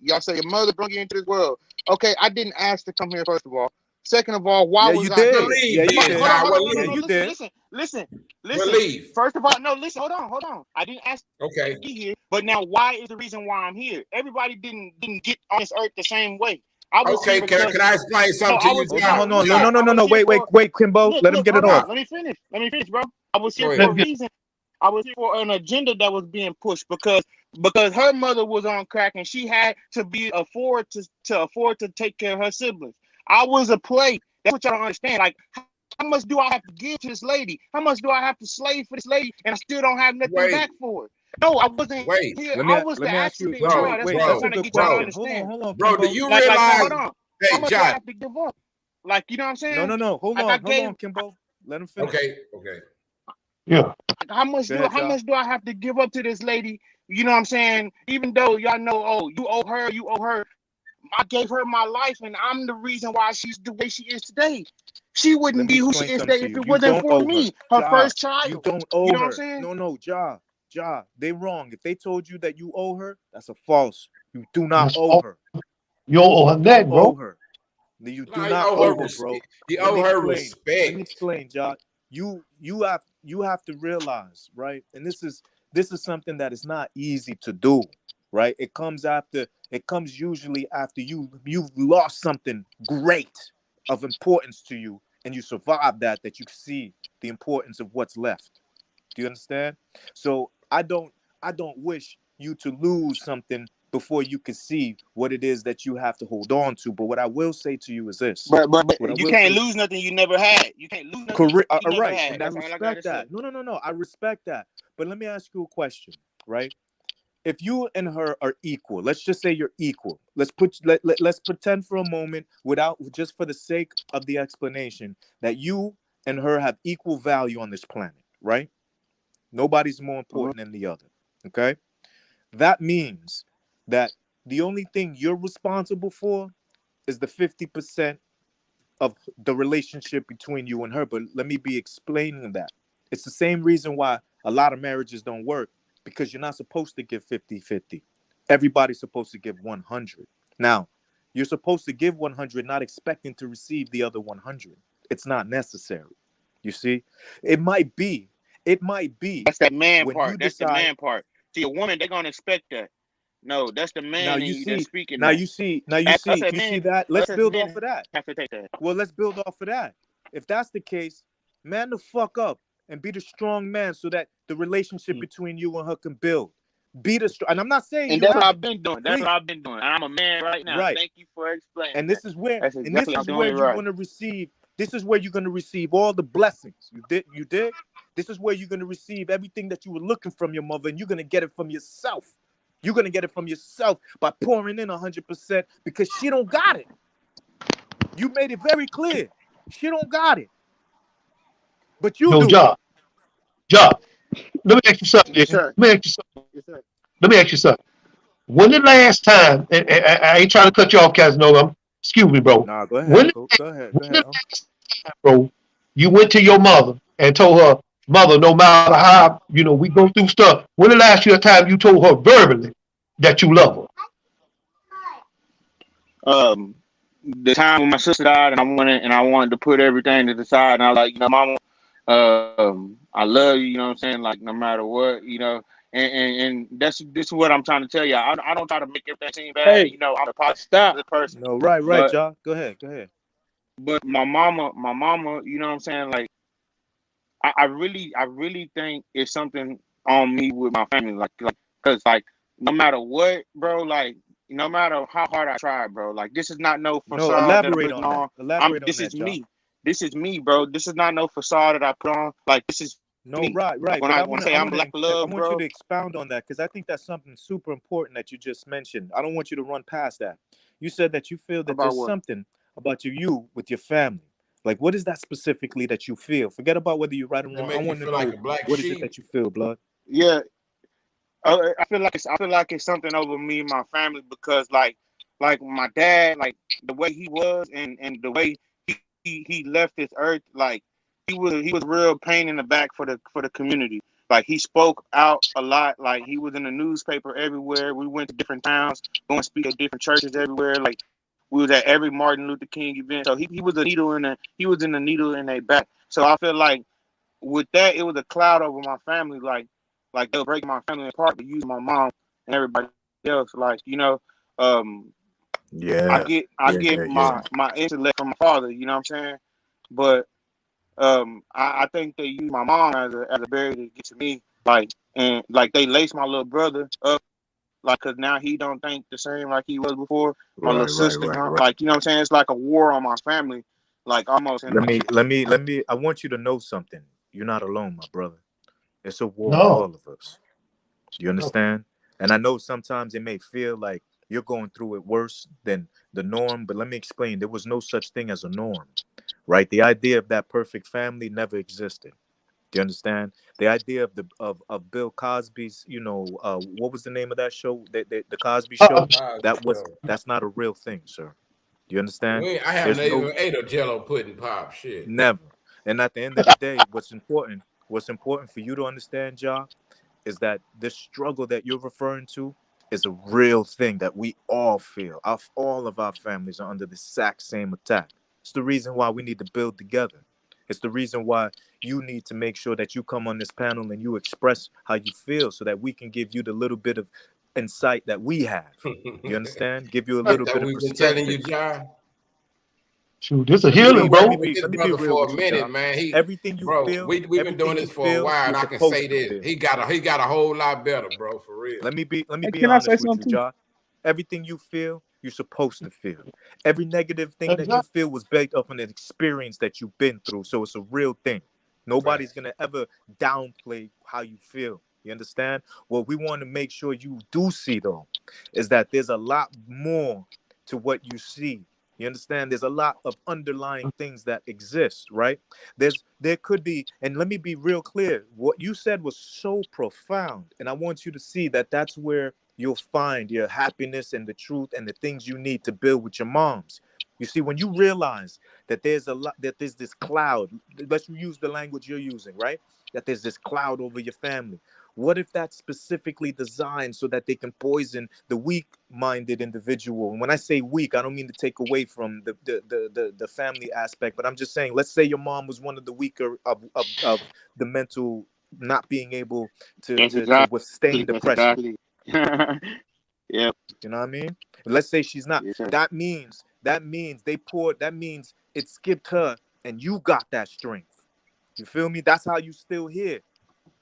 Y'all say your mother brought you into this world. Okay, I didn't ask to come here. First of all. Second of all, why was I here? Believe then, Hold Josh. on, Well, no, leave. listen. Believe. First of all, no, listen, hold on. I didn't ask Okay. to be here, but now why is the reason why I'm here? Everybody didn't get on this earth the same way. I was Okay, here because can I explain something to you, Hold Josh? on. No. Wait, Kimbo. Let him get it off. Let me finish, bro. I was here Go for ahead. a reason. I was here for an agenda that was being pushed because her mother was on crack and she had to afford to take care of her siblings. I was a play. That's what y'all don't understand. Like, how much do I have to give to this lady? How much do I have to slave for this lady? And I still don't have nothing back for it. No, I wasn't here. I was the accident child. That's what I'm trying to get y'all to understand. Hold on, Bro, Kimbo. do you Like, realize? hold on. Hey, How much do I Josh. have to give up? Like, you know what I'm saying? No. Hold on, Kimbo. Let him finish. Okay. Yeah. How much do I have to give up to this lady? You know what I'm saying? Even though y'all know, oh, you owe her. I gave her my life, and I'm the reason why she's the way she is today. She wouldn't be who she is today if it wasn't for me, her first child. You don't owe her. You know what I'm saying? No, Ja, they wrong. If they told you that you owe her, that's a false. You do not owe her. You owe her that, bro. Owe her. You do not owe her, bro. You owe her respect. Let me explain, Ja. You have to realize, right? And this is something that is not easy to do, right? It comes usually after you've lost something great of importance to you, and you survive that you see the importance of what's left. Do you understand? So I don't wish you to lose something before you can see what it is that you have to hold on to. But what I will say to you is this. But you can't lose nothing you never had. You can't lose nothing Correct. you never Right. had. And I That's all I gotta respect say. that. No. I respect that. But let me ask you a question, right? If you and her are equal, let's just say you're equal. Let's pretend for a moment, just for the sake of the explanation, that you and her have equal value on this planet, right? Nobody's more important than the other. Okay? That means that the only thing you're responsible for is the 50% of the relationship between you and her. But let me be explaining that. It's the same reason why a lot of marriages don't work, because you're not supposed to give 50-50. Everybody's supposed to give 100. Now, you're supposed to give 100, not expecting to receive the other 100. It's not necessary. You see, it might be. That's that man part. That's the man part. See, a woman, they're gonna expect that. No, that's the man in you that's speaking. You see that. Let's build off of that. Have to take that. Well, let's build off of that. If that's the case, man the fuck up and be the strong man so that the relationship between you and her can build. And I'm not saying and you that's what have. I've been doing. That's what I've been doing. I'm a man right now. Right. Thank you for explaining. And this is where you're going to receive. This is where you're going to receive all the blessings. You did. This is where you're going to receive everything that you were looking from your mother, and you're going to get it from yourself. You're going to get it from yourself by pouring in 100% because she don't got it. You made it very clear. She don't got it. But you do. Job. Let me ask you something. Yes, sir. Let me ask you something. When the last time, and I ain't trying to cut you off, Casanova. Excuse me, bro. Nah, go ahead. Go ahead. Bro, you went to your mother and told her, mother, no matter how, we go through stuff. When the last time you told her verbally that you love her? The time when my sister died, and I wanted to put everything to the side, and I was like, mama, I love you. You know what I'm saying? Like, no matter what, and this is what I'm trying to tell you. I don't try to make everything seem bad. Hey, I'm a positive person. No, right, y'all. Go ahead. But my mama, you know what I'm saying? Like, I really think it's something on me with my family, like, cause like no matter what, bro, like no matter how hard I try, bro, like this is not no facade. No, elaborate on that. This is me. This is me, bro. This is not no facade that I put on. Like this is me. Right. Like, when I say I'm black love, I want you to expound on that because I think that's something super important that you just mentioned. I don't want you to run past that. You said that you feel that there's something about you with your family. Like, what is that specifically that you feel? Forget about whether you're right or wrong. I want to know what is it that you feel, blood. Yeah. I feel like it's something over me and my family because like my dad, like the way he was and the way he left this earth, like he was real pain in the back for the community. Like he spoke out a lot. Like he was in the newspaper everywhere. We went to different towns, going to speak at different churches everywhere. Like we was at every Martin Luther King event. So he was he was in the needle in their back. So I feel like with that, it was a cloud over my family. Like they'll break my family apart to use my mom and everybody else. Like um, Yeah, I get my intellect from my father. You know what I'm saying? But I think they use my mom as a barrier to get to me. And they lace my little brother up. Like, cause now he don't think the same like he was before. My little sister, right. like, you know what I'm saying? It's like a war on my family, like almost. Let me. I want you to know something. You're not alone, my brother. It's a war on all No. of us. You understand? And I know sometimes it may feel like you're going through it worse than the norm, but let me explain. There was no such thing as a norm, right? The idea of that perfect family never existed. Do you understand? The idea of of Bill Cosby's, what was the name of that show? The Cosby Show. That's not a real thing, sir. Do you understand? I haven't There's no even ate a Jello pudding pop. Shit. never. And at the end of the day, what's important for you to understand, Ja, is that this struggle that you're referring to is a real thing that we all feel. All of our families are under the exact same attack. It's the reason why we need to build together. It's the reason why you need to make sure that you come on this panel and you express how you feel so that we can give you the little bit of insight that we have. You understand? Give you a little bit of We've been telling you, perspective. John. Shoot, this a healing, Let bro. me be real for with a you, minute, John. man. Everything you feel, we've been doing this for a while, and I can say this. He got a whole lot better, bro, for real. Let me be Can I say honest with you, something? John. Everything you feel, you're supposed to feel. Every negative thing that you feel was based off on an experience that you've been through. So it's a real thing. Nobody's gonna ever downplay how you feel. You understand? What we want to make sure you do see, though, is that there's a lot more to what you see. You understand? There's a lot of underlying things that exist, right? There could be, and let me be real clear. What you said was so profound, and I want you to see that that's where you'll find your happiness and the truth and the things you need to build with your moms. You see, when you realize that there's this cloud, let's use the language you're using, right? That there's this cloud over your family. What if that's specifically designed so that they can poison the weak-minded individual? And when I say weak, I don't mean to take away from the family aspect, but I'm just saying, let's say your mom was one of the weaker of the mental, not being able to withstand depression. Yep. You know what I mean? Let's say she's not. Yes, sir. That means that means it skipped her and you got that strength. You feel me? That's how you still here.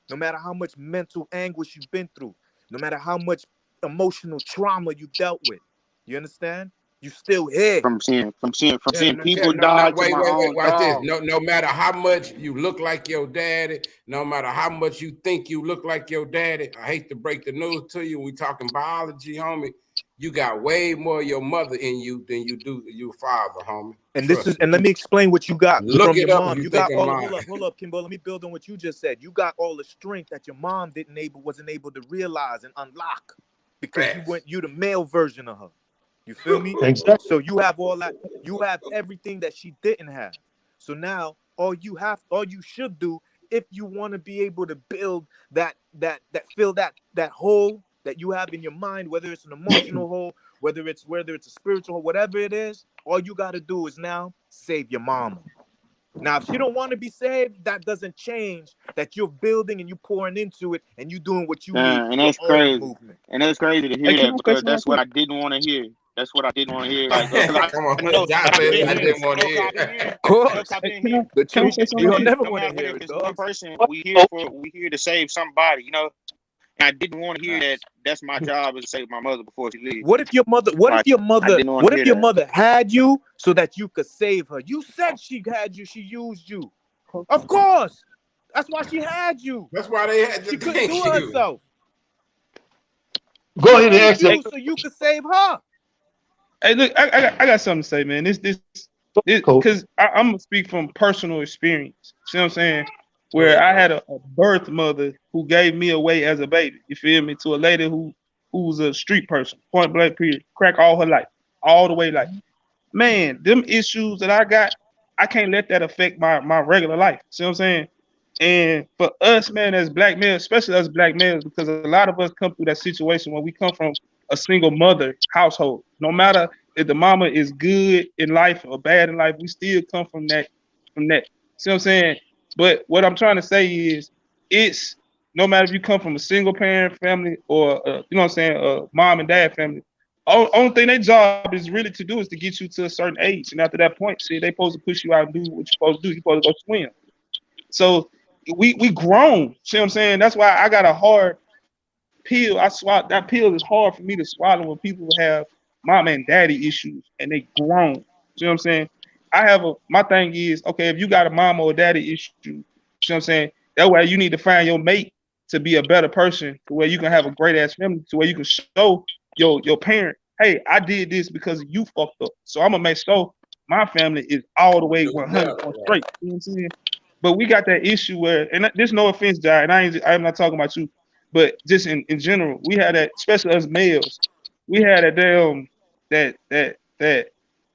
No matter how much mental anguish you've been through, no matter how much emotional trauma you dealt with. You understand? You still here. From seeing people die to my own Watch this. dog. No matter how much you look like your daddy, no matter how much you think you look like your daddy, I hate to break the news to you. We talking biology, homie. You got way more of your mother in you than you do your father, homie. And let me explain what you got Look from it your up. mom. You got all. Hold up, Kimbo. Let me build on what you just said. You got all the strength that your mom wasn't able to realize and unlock because you the male version of her. You feel me? Exactly. So you have all that. You have everything that she didn't have. So now all you should do, if you want to be able to build fill that hole that you have in your mind, whether it's an emotional hole, whether it's a spiritual hole, whatever it is, all you got to do is now save your mama. Now, if she don't want to be saved, that doesn't change that you're building and you pouring into it and you doing what you need. And that's crazy. Movement. And that's crazy to hear that because that's what I didn't want to hear. That's what I didn't want to hear. Like, come on, I didn't want to hear. Of course, the truth. You'll never want to hear it. One person we here to save somebody, you know. And I didn't want to hear that. That's my job is to save my mother before she leaves. What if your mother? What if your mother had you so that you could save her? You said she had you. She used you. Of course. That's why she had you. That's why they had. She couldn't do it herself. Go ahead and answer. So you could save her. Hey, look, I got something to say, man. This because I'm gonna speak from personal experience. See what I'm saying? where I had a birth mother who gave me away as a baby. You feel me? To a lady who's a street person, point blank period, crack all her life, all the way life. Man, them issues that I got, I can't let that affect my regular life. See what I'm saying? And for us, man, as black males, especially us black males, because a lot of us come through that situation when we come from a single mother household. No matter if the mama is good in life or bad in life, we still come from that. See what I'm saying? But what I'm trying to say is, it's no matter if you come from a single parent family or you know what I'm saying, a mom and dad family. Only thing their job is really to do is to get you to a certain age, and after that point, see, they supposed to push you out and do what you're supposed to do. You're supposed to go swim. So we grown. See what I'm saying? That's why I got a hard pill. I swallow that pill is hard for me to swallow when people have mom and daddy issues and they grown. See what I'm saying? My thing is, okay, if you got a mom or a daddy issue, see what I'm saying? That way you need to find your mate to be a better person, to where you can have a great ass family, to where you can show your parent, hey, I did this because you fucked up. So I'm gonna make sure my family is all the way 100 straight. You know what I'm saying? But we got that issue where, and there's no offense, Jai, and I'm not talking about you, but just in general, we had that, especially as males, we had that damn that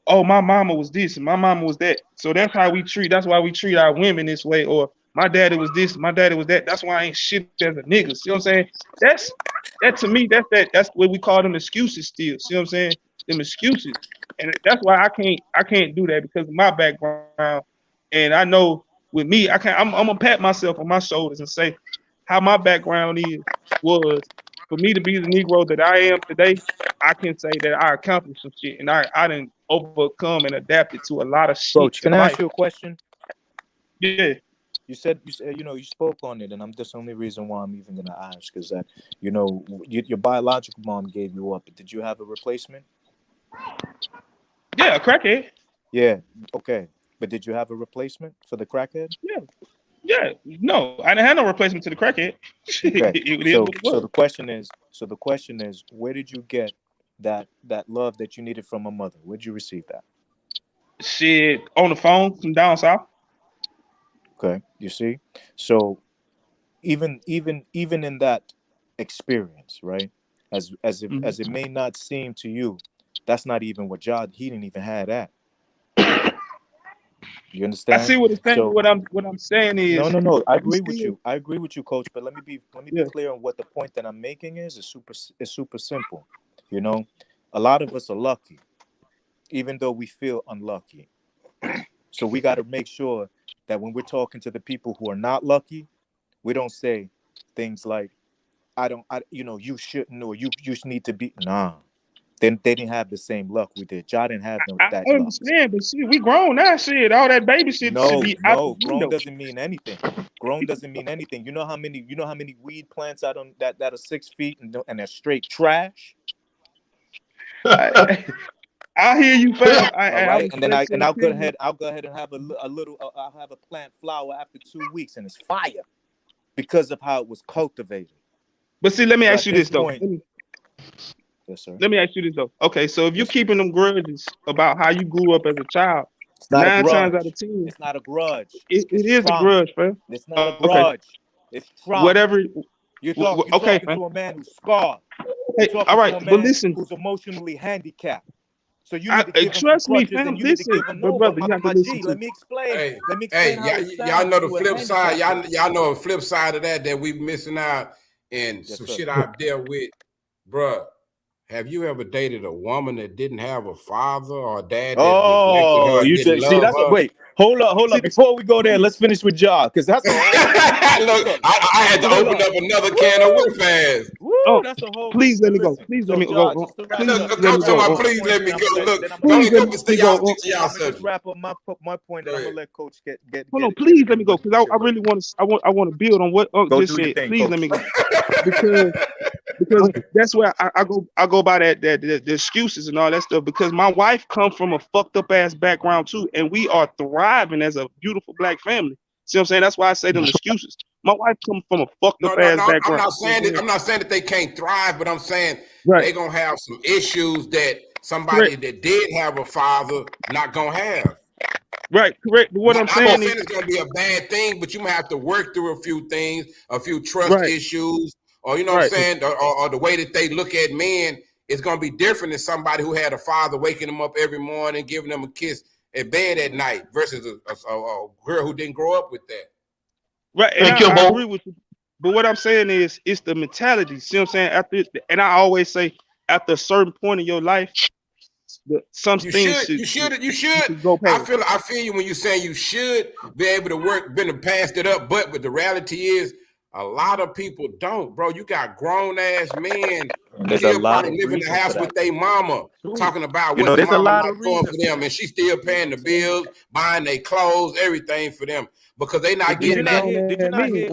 oh, my mama was this and my mama was that. So that's why we treat our women this way, or my daddy was this, my daddy was that. That's why I ain't shit as a nigga. See what I'm saying? That to me, that's what we call them excuses still. See what I'm saying? Them excuses. And that's why I can't do that because of my background. And I know with me, I'm gonna pat myself on my shoulders and say how my background was for me to be the Negro that I am today. I can say that I accomplished some shit and I didn't overcome and adapted to a lot of shit. Coach, can I ask you a question? Yeah. You said you spoke on it, and that's the only reason why I'm even gonna ask is that your biological mom gave you up, but did you have a replacement? Yeah, a crackhead. Yeah, okay, but did you have a replacement for the crackhead? Yeah, no, I didn't have no replacement to the crackhead. Okay, so the question is, where did you get that love that you needed from a mother? Where did you receive that? Shit, on the phone from down south. Okay, you see, so even in that experience, right? As it may not seem to you, that's not even what he didn't even have that. You understand? I see what it's saying. So, what I'm saying is no. I agree with you. I agree with you, Coach. But let me be clear on what the point that I'm making is. It's super simple. A lot of us are lucky, even though we feel unlucky. So we got to make sure that when we're talking to the people who are not lucky, we don't say things like, you shouldn't, or you need to be. Nah. They didn't have the same luck we did. Y'all didn't have that I understand, but see, we grown now. Shit, all that baby shit should be out the window. Grown doesn't mean anything. Grown doesn't mean anything. You know how many weed plants out on that are 6 feet and they're straight trash. I hear you, fam. All right, and I'll go ahead and have a little. I'll have a plant flower after 2 weeks, and it's fire because of how it was cultivated. But see, let me ask you this though. Yes, sir. Let me ask you this though. Okay, so if you're keeping them grudges about how you grew up as a child, it's not 9 times out of 10, it's not a grudge. It is a grudge, fam. It's not a grudge. Okay. It's trauma. Whatever. You're talking to a man who's scarred. Hey, all right, but listen. Who's emotionally handicapped. So you need to give trust him me, fam. Listen, brother, you have to listen. Let me explain. Y'all know the flip side. Y'all know the flip side of that we missing out and some shit I've dealt with, bruh. Have you ever dated a woman that didn't have a father or a dad that neglected her? See, that's wait. Hold up. Before we go there, let's finish with Ja, because that's a whole. Look, I had to open up another can of whip ass. That's a whole. Please let me go. Please let me go. Please let me go. Look, don't let me stick y'all just wrap up my point that I'm gonna let Coach get. Hold on, please let me go because I really want to. I want to build on what just said. Please let me go because that's where I go by the excuses and all that stuff, because my wife comes from a fucked up ass background too, and we are thriving as a beautiful black family. See what I'm saying? That's why I say them excuses. My wife comes from a fucked up ass background. I'm not saying that they can't thrive, but I'm saying they're gonna have some issues that somebody that did have a father not gonna have. Right, correct. But what I'm I'm not saying is saying it's gonna be a bad thing, but you might have to work through a few things, a few trust right, issues, or you know what I'm right, saying, or the way that they look at men is gonna be different than somebody who had a father waking them up every morning, giving them a kiss at bed at night, versus a girl who didn't grow up with that. right. And Thank you, I agree Bo. with you. But what I'm saying is, it's the mentality. See what I'm saying? And I always say, after a certain point in your life, some You things should, you should, you should. should go I past. feel you when you say you should be able to work, been past it up. But the reality is, a lot of people don't, bro. You got grown ass men And there's a still lot probably of live in the reasons for house that. with their mama, True. talking about You what know, the there's a mama lot not of doing reasons for for them, that. and she still You know paying what the I'm saying? bills, buying their clothes, everything for them because they not But did you getting not that. hear? Did you not me. hear?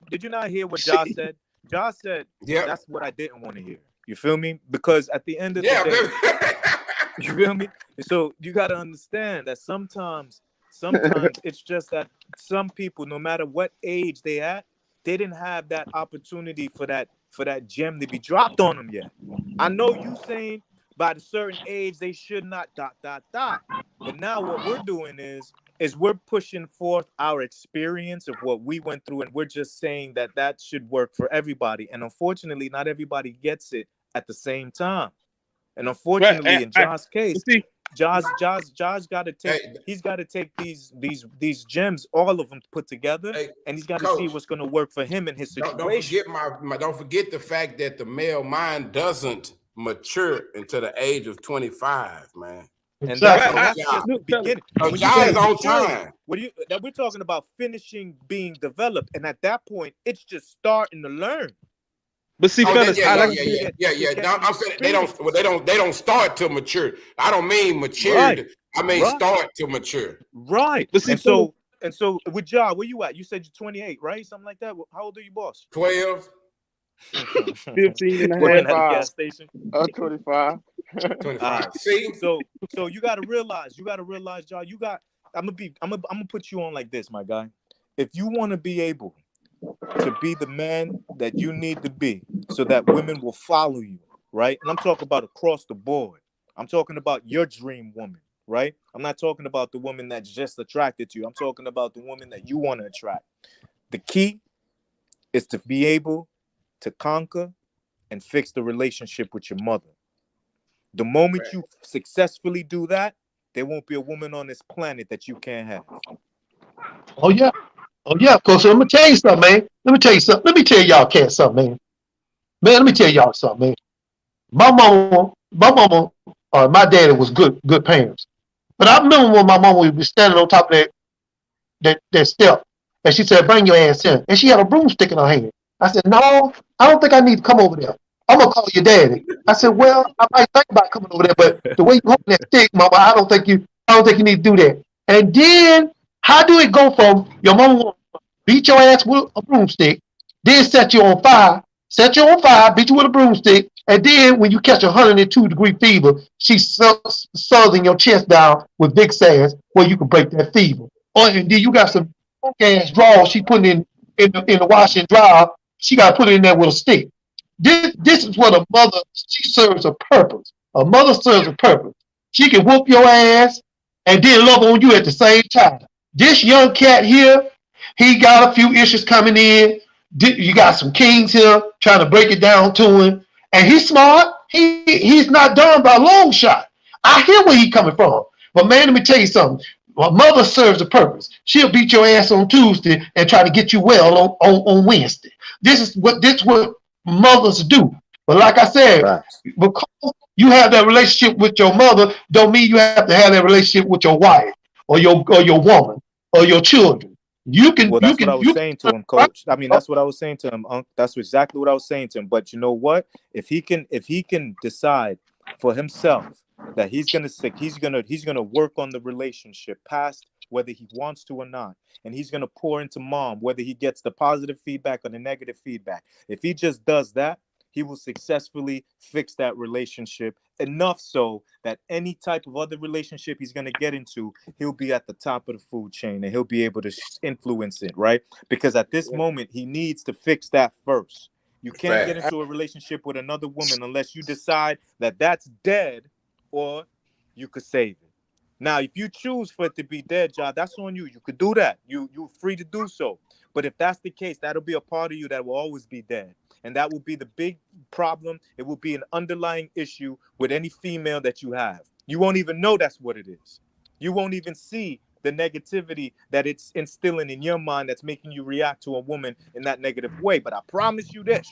Did you not hear what Josh said? Josh said Yep. that's what I didn't want to hear. You feel me? Because at the end of the Yeah, day, baby. you feel me? So you got to understand that sometimes it's just that some people, no matter what age they at, they didn't have that opportunity for that gem to be dropped on them yet. I know you saying by a certain age they should not ... But now what we're doing is we're pushing forth our experience of what we went through, and we're just saying that that should work for everybody. And unfortunately, not everybody gets it at the same time. And Right. unfortunately, in Josh's But case, see, Josh got to take. Hey, He's got to take these gems, all of them put together, hey, and he's got to see coach. what's going to work for him and his Don't situation. forget don't forget the fact that the male mind doesn't mature until the age of 25, man. And that's right. Exactly. and So that's y'all, just the Look, fellas, beginning. so And when you y'all say is on maturing, time. what do you that we're talking about finishing being developed, and at that point, it's just starting to learn. but see, Oh, that, fellas, yeah, I yeah, like yeah, to yeah, get yeah, To yeah. get No, the I'm saying they experience. don't start to mature. I don't mean Right, matured. I mean right, start to mature. right. but see, And fellas, so with Ja, where you at? You said you're 28, right? Something like that. How old are you, boss? 12, 15 and a half. Working at a 25. gas station. 25. 25. See, So you gotta realize, y'all. I'm gonna put you on like this, my guy. If you want to be able to be the man that you need to be, so that women will follow you, right? And I'm talking about across the board. I'm talking about your dream woman, right? I'm not talking about the woman that's just attracted to you. I'm talking about the woman that you want to attract. The key is to be able to conquer and fix the relationship with your mother. The moment you successfully do that, there won't be a woman on this planet that you can't have. Oh yeah. Oh yeah. Cause let me tell you something, man. Let me tell you something. Let me tell y'all cats something, man. Man, let me tell y'all something, man. My daddy was good parents. But I remember when my mama would be standing on top of that step, and she said, "Bring your ass in." And she had a broomstick in her hand. I said, "No, I don't think I need to come over there. I'm gonna call your daddy." I said, "Well, I might think about coming over there, but the way you hold that stick, mama, I don't think you need to do that." And then, how do it go from your mama will beat your ass with a broomstick, then set you on fire, beat you with a broomstick, and then when you catch 102-degree fever, she suds your chest down with Vicks sass where you can break that fever. And then you got some ass drawers she putting in the wash and dryer. She got to put it in there with a stick. This is what a mother, she serves a purpose. A mother serves a purpose. She can whoop your ass and then love on you at the same time. This young cat here, he got a few issues coming in. You got some kings here trying to break it down to him. And he's smart. He's not done by a long shot. I hear where he's coming from. But man, let me tell you something. A mother serves a purpose. She'll beat your ass on Tuesday and try to get you well on Wednesday. This is what mothers do. But like I said, Facts. because you have that relationship with your mother, don't mean you have to have that relationship with your wife or your woman or your children. You can Well, that's what I was you can saying to him, Coach. I mean, that's what I was saying to him, Unc. That's exactly what I was saying to him. But you know what? If he can decide for himself that he's gonna work on the relationship past whether he wants to or not, and he's gonna pour into mom whether he gets the positive feedback or the negative feedback. If he just does that, he will successfully fix that relationship enough so that any type of other relationship he's going to get into, he'll be at the top of the food chain and he'll be able to influence it, right? Because at this moment, he needs to fix that first. You can't get facts. into a relationship with another woman unless you decide that that's dead or you could save it. Now, if you choose for it to be dead, John, that's on you. You could do that. You're free to do so. But if that's the case, that'll be a part of you that will always be dead. And that will be the big problem. It will be an underlying issue with any female that you have. You won't even know that's what it is. You won't even see the negativity that it's instilling in your mind that's making you react to a woman in that negative way. But I promise you this,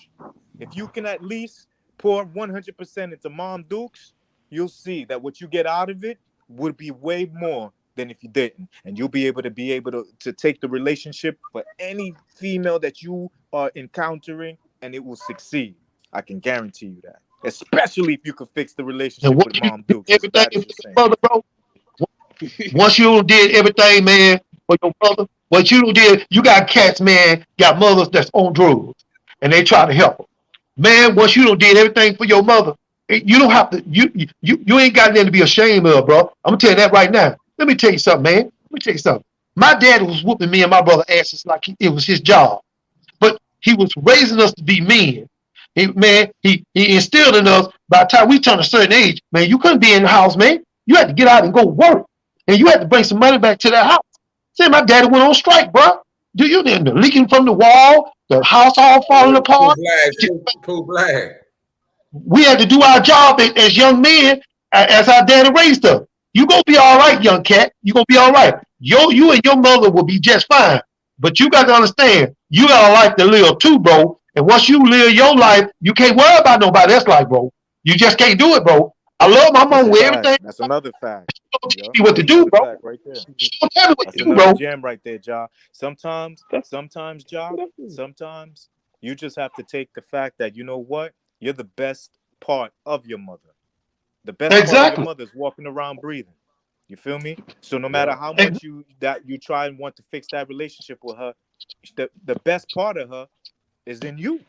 if you can at least pour 100% into Mom Dukes, you'll see that what you get out of it would be way more than if you didn't. And you'll be able to take the relationship for any female that you are encountering, and it will succeed. I can guarantee you that. Especially if you could fix the relationship with Mom Dukes. Everything for your mother, bro. Once you did everything, man, for your brother, what you did, you got cats, man, got mothers that's on drugs, and they try to help them. Man, once you did everything for your mother, you don't have to. You ain't got nothing to be ashamed of, bro. I'm gonna tell you that right now. Let me tell you something, man. Let me tell you something. My dad was whooping me and my brother asses like it was his job, but he was raising us to be men. He instilled in us. By the time we turned a certain age, man, you couldn't be in the house, man. You had to get out and go work, and you had to bring some money back to that house. Say, my daddy went on strike, bro. Do you then leaking from the wall, the house all falling apart? POOBLACK. We had to do our job as young men, as our daddy raised us. You gonna be all right, young cat. You gonna be all right. You and your mother will be just fine. But you got to understand, you got a life to live too, bro. And once you live your life, you can't worry about nobody else's life, bro. You just can't do it, bro. I love my mom with everything. That's another fact. Tell me what to do, bro. Right there. Tell me what That's to do, another bro. gem right there, Ja. Sometimes, Ja, sometimes you just have to take the fact that, you know what? You're the best part of your mother. The best part of your mother is walking around breathing. You feel me? So no matter how much you try and want to fix that relationship with her, the best part of her is in you.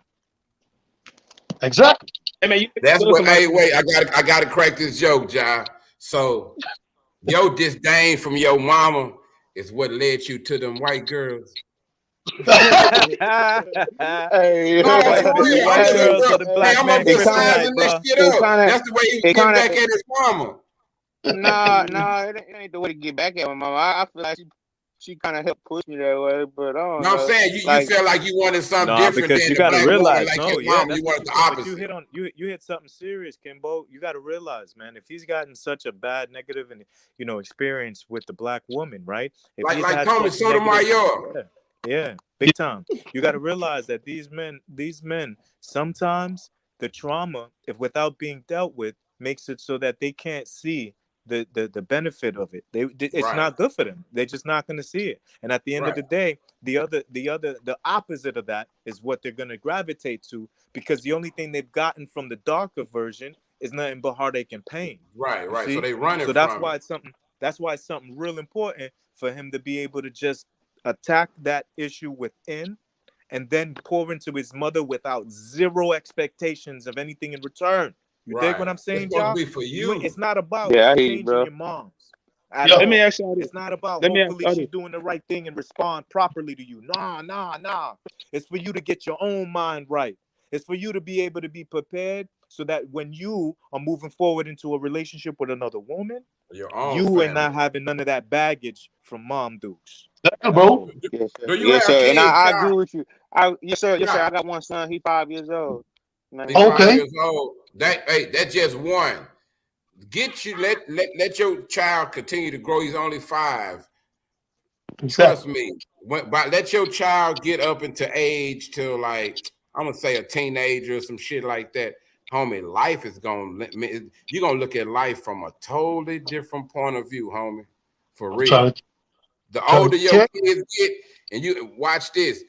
Exactly. Hey, man, That's what. Hey, wait! I gotta crack this joke, Ja. So, your disdain from your mama is what led you to them white girls. Hey, No, for real. White girls are the black I'm man up here kryptonite, sizing this bro. shit up. That's the way he get back at his mama. Nah, it ain't the way to get back at my mama. I feel like she kind of helped push me that way, but I don't know. I'm saying you felt like you wanted something different because than you the got to black realize, woman, like your mom. You wanted the opposite. You hit something serious, Kimbo. You got to realize, man, if he's gotten such a bad negative and experience with the black woman, right? If like Tony Sotomayor. Yeah, big time. You got to realize that these men, sometimes the trauma, if without being dealt with, makes it so that they can't see the benefit of it. It's not good for them. They're just not going to see it. And at the end of the day, the opposite of that is what they're going to gravitate to, because the only thing they've gotten from the darker version is nothing but heartache and pain. Right. See? So they run it. So that's why it's something real important for him to be able to just attack that issue within, and then pour into his mother without zero expectations of anything in return. You dig what I'm saying, John? It's for you. It's not about I hear changing you, bro. your moms. Let me ask y'all this. It's not about hopefully she's doing the right thing and respond properly to you. Nah. It's for you to get your own mind right. It's for you to be able to be prepared so that when you are moving forward into a relationship with another woman, you are not having none of that baggage from Mom Dukes. Bro. Yes, sir. Do you have Sir. kids, And I John? agree with you. Yes, sir. I got one son. He's 5 years old. He's 5 years old. That's just one. Let your child continue to grow. He's only 5. Trust me. Let your child get up into age till, like, I'm gonna say a teenager or some shit like that. Homie, life is you're gonna look at life from a totally different point of view, homie. For real. The older your kids get, and you watch this.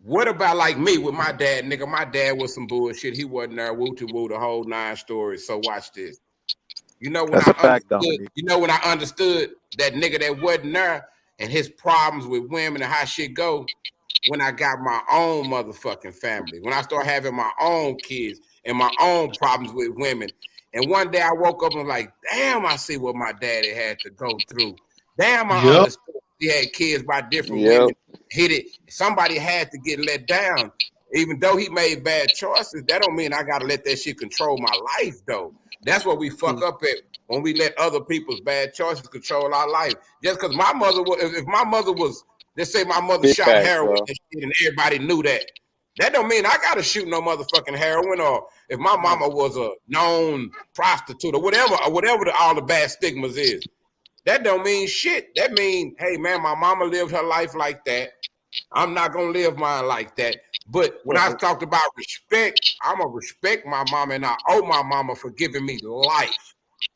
What about like me with my dad, nigga? My dad was some bullshit. He wasn't there, woo-to-woo, the whole 9 stories. So watch this. You know when I understood that nigga that wasn't there and his problems with women and how shit go, when I got my own motherfucking family, when I started having my own kids and my own problems with women. And one day I woke up and was like, damn, I see what my daddy had to go through. Damn, I understood he had kids by different women. Hit it. Somebody had to get let down. Even though he made bad choices, that don't mean I gotta let that shit control my life, though. That's what we fuck up at when we let other people's bad choices control our life. Just because my mother was, if my mother was, let's say my mother Big shot facts, heroin bro. and shit, and everybody knew that. That don't mean I gotta shoot no motherfucking heroin, or if my mama was a known prostitute or whatever all the bad stigmas is. That don't mean shit. That mean, hey man, my mama lived her life like that. I'm not gonna live mine like that. But when I talked about respect, I'm gonna respect my mama, and I owe my mama for giving me life.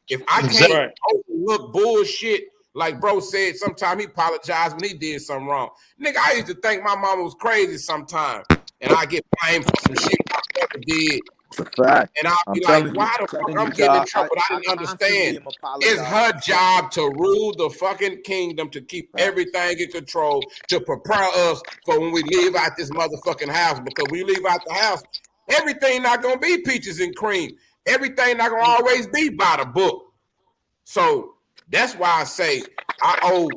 If I can't overlook bullshit, like bro said, sometimes he apologized when he did something wrong. Nigga, I used to think my mama was crazy sometimes, and I get blamed for some shit my brother did. It's a fact. And I'll I'm be telling like, you, why the fuck I'm getting in trouble? I didn't understand. It's her job to rule the fucking kingdom, to keep everything in control, to prepare us for when we leave out this motherfucking house. Because we leave out the house, everything not gonna be peaches and cream. Everything not gonna always be by the book. So that's why I say I owe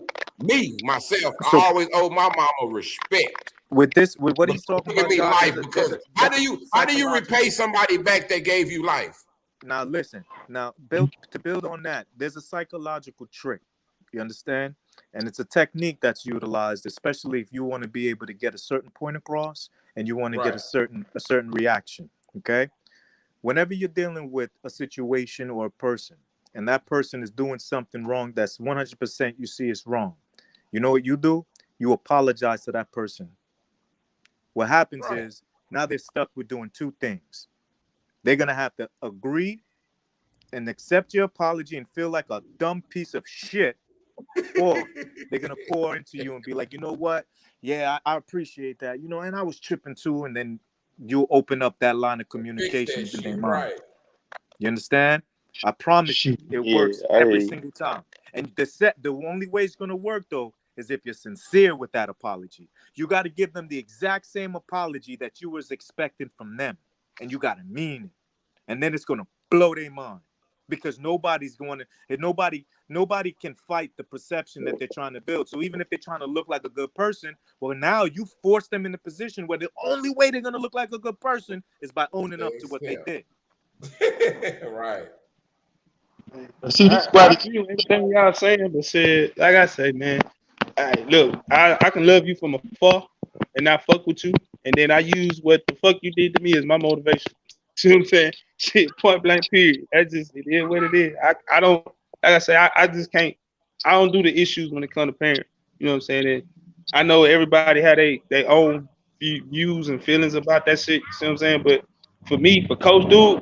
myself. I always owe my mama respect. With what he's talking about, me Josh, life, because how do you repay somebody back that gave you life? Now listen, to build on that, there's a psychological trick. You understand? And it's a technique that's utilized, especially if you want to be able to get a certain point across and you want to get a certain reaction. Okay. Whenever you're dealing with a situation or a person, and that person is doing something wrong that's 100% you see is wrong, you know what you do? You apologize to that person. What happens is now they're stuck with doing two things. They're going to have to agree and accept your apology and feel like a dumb piece of shit, or they're going to pour into you and be like, you know what? Yeah, I appreciate that. You know, and I was tripping too. And then you'll open up that line of communication in their mind. You understand? I promise you, it works every single time. And the only way it's going to work, though, is if you're sincere with that apology. You got to give them the exact same apology that you was expecting from them, and you got to mean it. And then it's going to blow their mind, because nobody can fight the perception that they're trying to build. So even if they're trying to look like a good person, well, now you force them in a position where the only way they're going to look like a good person is by owning up to what they did. Right. See, I feel everything y'all saying, but said, like I say, man, look, I can love you from afar and not fuck with you, and then I use what the fuck you did to me as my motivation. See what I'm saying? Shit, point blank, period. That's just, it is what it is. I don't, like I say, I just can't, I don't do the issues when it comes to parents. You know what I'm saying? And I know everybody had their own views and feelings about that shit. See what I'm saying? But for me, for Coach Dude,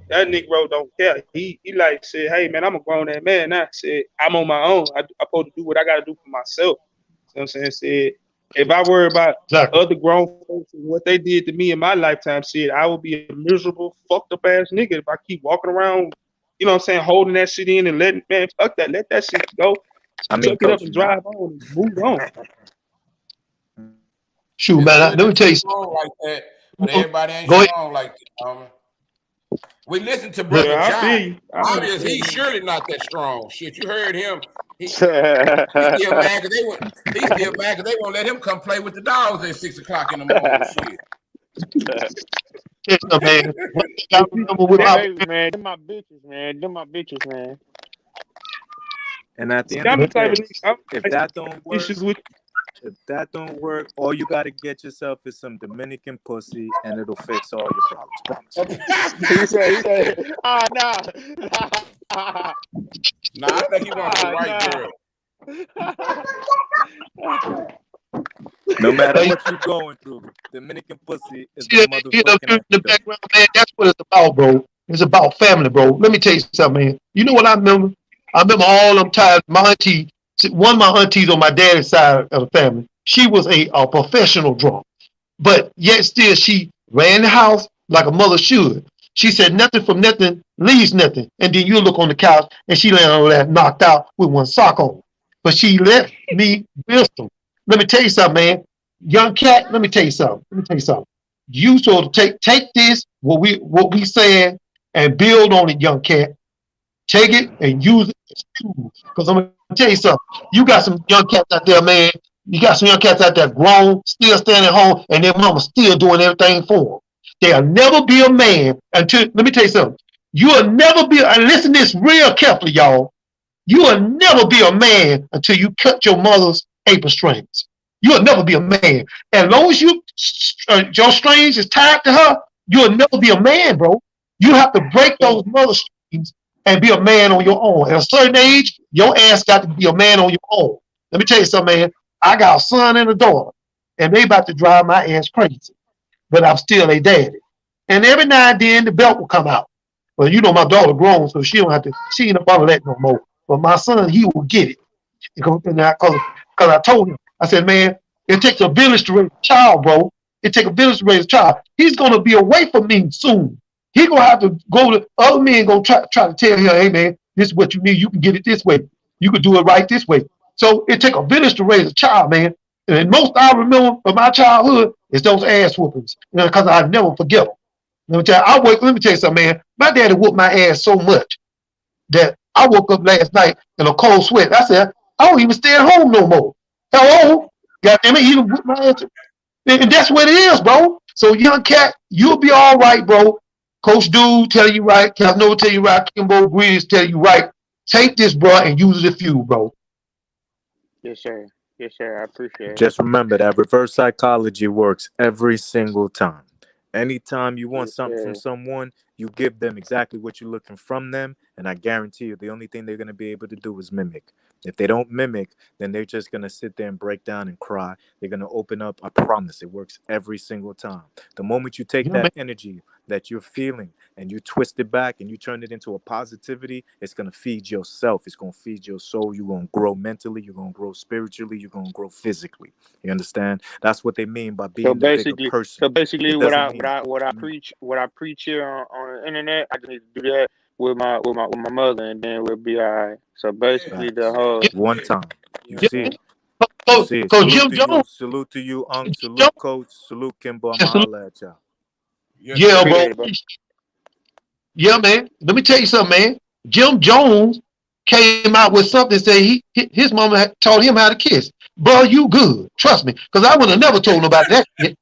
that nigga bro don't care. He like said, hey man, I'm a grown ass man now. Said I'm on my own. I'm supposed to do what I gotta do for myself. You know what I'm saying? Said if I worry about other grown folks and what they did to me in my lifetime, shit, I would be a miserable, fucked up ass nigga if I keep walking around, you know what I'm saying, holding that shit in and letting, man, fuck that, let that shit go. I mean, Chuck it up and drive on and move on. Shoot, man, let me tell you something like that, but everybody ain't strong like that. We listen to Brother John. Obviously, he's surely not that strong. Shit, you heard him. He's still mad because they won't let him come play with the dogs at 6 o'clock in the morning. Shit. Man, them my bitches, man. Them my bitches, man. And at the end of the day, if that don't work, all you gotta get yourself is some Dominican pussy, and it'll fix all your problems. Promise. He said, nah. Nah, I think he wants the right girl. No matter what you're going through, Dominican pussy is the motherfucking the background, man. That's what it's about, bro. It's about family, bro. Let me tell you something, man. You know what I remember? I remember all them times. My auntie, one of my aunties on my daddy's side of the family, she was a professional drunk, but yet still she ran the house like a mother should. She said nothing from nothing leaves nothing, and then you look on the couch and she laying on that knocked out with one sock on. But she left me wisdom. Let me tell you something, man. Young cat, let me tell you something. You sort of take this, what we saying, and build on it, young cat. Take it and use it as tools. Because I'm gonna tell you something. You got some young cats out there, man. You got some young cats out there grown, still staying at home, and their mama still doing everything for them. They'll never be a man until, let me tell you something. You'll never be, and listen to this real carefully, y'all. You will never be a man until you cut your mother's apron strings. You'll never be a man. As long as your strings is tied to her, you'll never be a man, bro. You have to break those mother strings and be a man on your own. At a certain age, your ass got to be a man on your own. Let me tell you something, man. I got a son and a daughter, and they about to drive my ass crazy. But I'm still a daddy. And every now and then, the belt will come out. Well, you know, my daughter grown, so she ain't up on that no more. But my son, he will get it. Because I told him, I said, man, it takes a village to raise a child, bro. It takes a village to raise a child. He's going to be away from me soon. He's going to have to go to other men, going to try to tell him, hey, man, this is what you need. You can get it this way. You can do it right this way. So it takes a village to raise a child, man. And most I remember from my childhood is those ass whoopings, because I never forget them. Let me tell you something, man. My daddy whooped my ass so much that I woke up last night in a cold sweat. I said, I don't even stay at home no more. Hello? Goddamn it, he whooped my ass. And that's what it is, bro. So, young cat, you'll be all right, bro. Coach Dude tell you right. Casanova tell you right. Kimbo Breeze tell you right. Take this, bro, and use it as fuel, bro. Yes, sir. Yes, sir. I appreciate it. Just remember that reverse psychology works every single time. Anytime you want something from someone, you give them exactly what you're looking from them, and I guarantee you the only thing they're going to be able to do is mimic. If they don't mimic, then they're just going to sit there and break down and cry. They're going to open up. I promise it works every single time. The moment you take that energy that you're feeling and you twist it back and you turn it into a positivity, it's going to feed yourself. It's going to feed your soul. You're going to grow mentally. You're going to grow spiritually. You're going to grow physically. You understand? That's what they mean by being the bigger person. So basically, what I preach here on the internet, I just need to do that with my mother, and then we'll be all right. So basically, the whole one time. You see it. You see it. Salute to you, Unc. Salute, Coach. Salute, Kimbo. I'm holla at y'all. Yeah, bro. Yeah, man. Let me tell you something, man. Jim Jones came out with something, say his mama taught him how to kiss. Bro, you good. Trust me. Because I would have never told nobody that shit.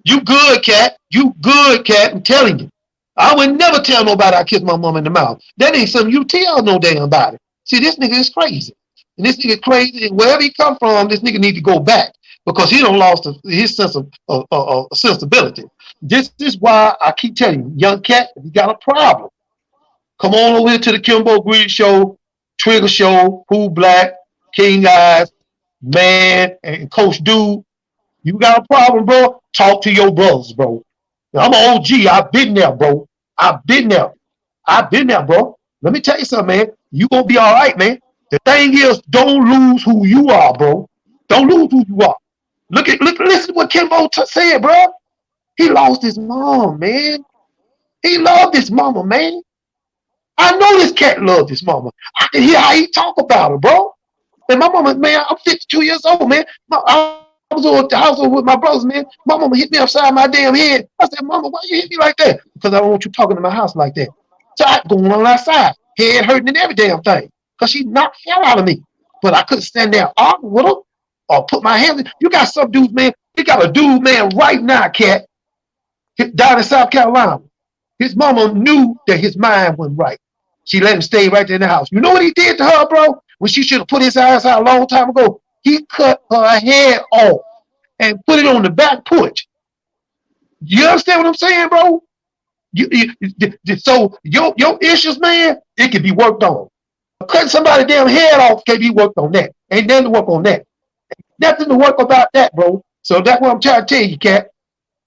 You good, cat. You good, cat. I'm telling you. I would never tell nobody I kissed my mom in the mouth. That ain't something you tell no damn body. See, this nigga is crazy. And this nigga crazy. And wherever he come from, this nigga need to go back. Because he done lost his sense of sensibility. This is why I keep telling you, young cat, if you got a problem, come on over here to the Kimbo Greedy Show, Trigger Show, POOBLACK, King Eyes, Man, and Coach Dude. You got a problem, bro? Talk to your brothers, bro. Now, I'm an OG. I've been there, bro. I've been there, bro. Let me tell you something, man. You gonna be all right, man. The thing is, don't lose who you are, bro. Don't lose who you are. Listen to what Kimbo said, bro. He lost his mom, man. He loved his mama, man. I know this cat loved his mama. I can hear how he talk about her, bro. And my mama, man, I'm 52 years old, man. I was over at the house with my brothers, man. My mama hit me upside my damn head. I said, Mama, why you hit me like that? Because I don't want you talking to my house like that. So I going on outside, head hurting and every damn thing. Because she knocked the hell out of me. But I couldn't stand there arguing with her or put my hands in. You got some dudes, man. You got a dude, man, right now, cat, down in South Carolina. His mama knew that his mind wasn't right. She let him stay right there in the house. You know what he did to her, bro? When she should have put his ass out a long time ago, he cut her head off and put it on the back porch. You understand what I'm saying, bro? So your issues, man, it can be worked on. Cutting somebody's damn head off can be worked on that. Ain't nothing to work on that. Nothing to work about that, bro. So that's what I'm trying to tell you, cat.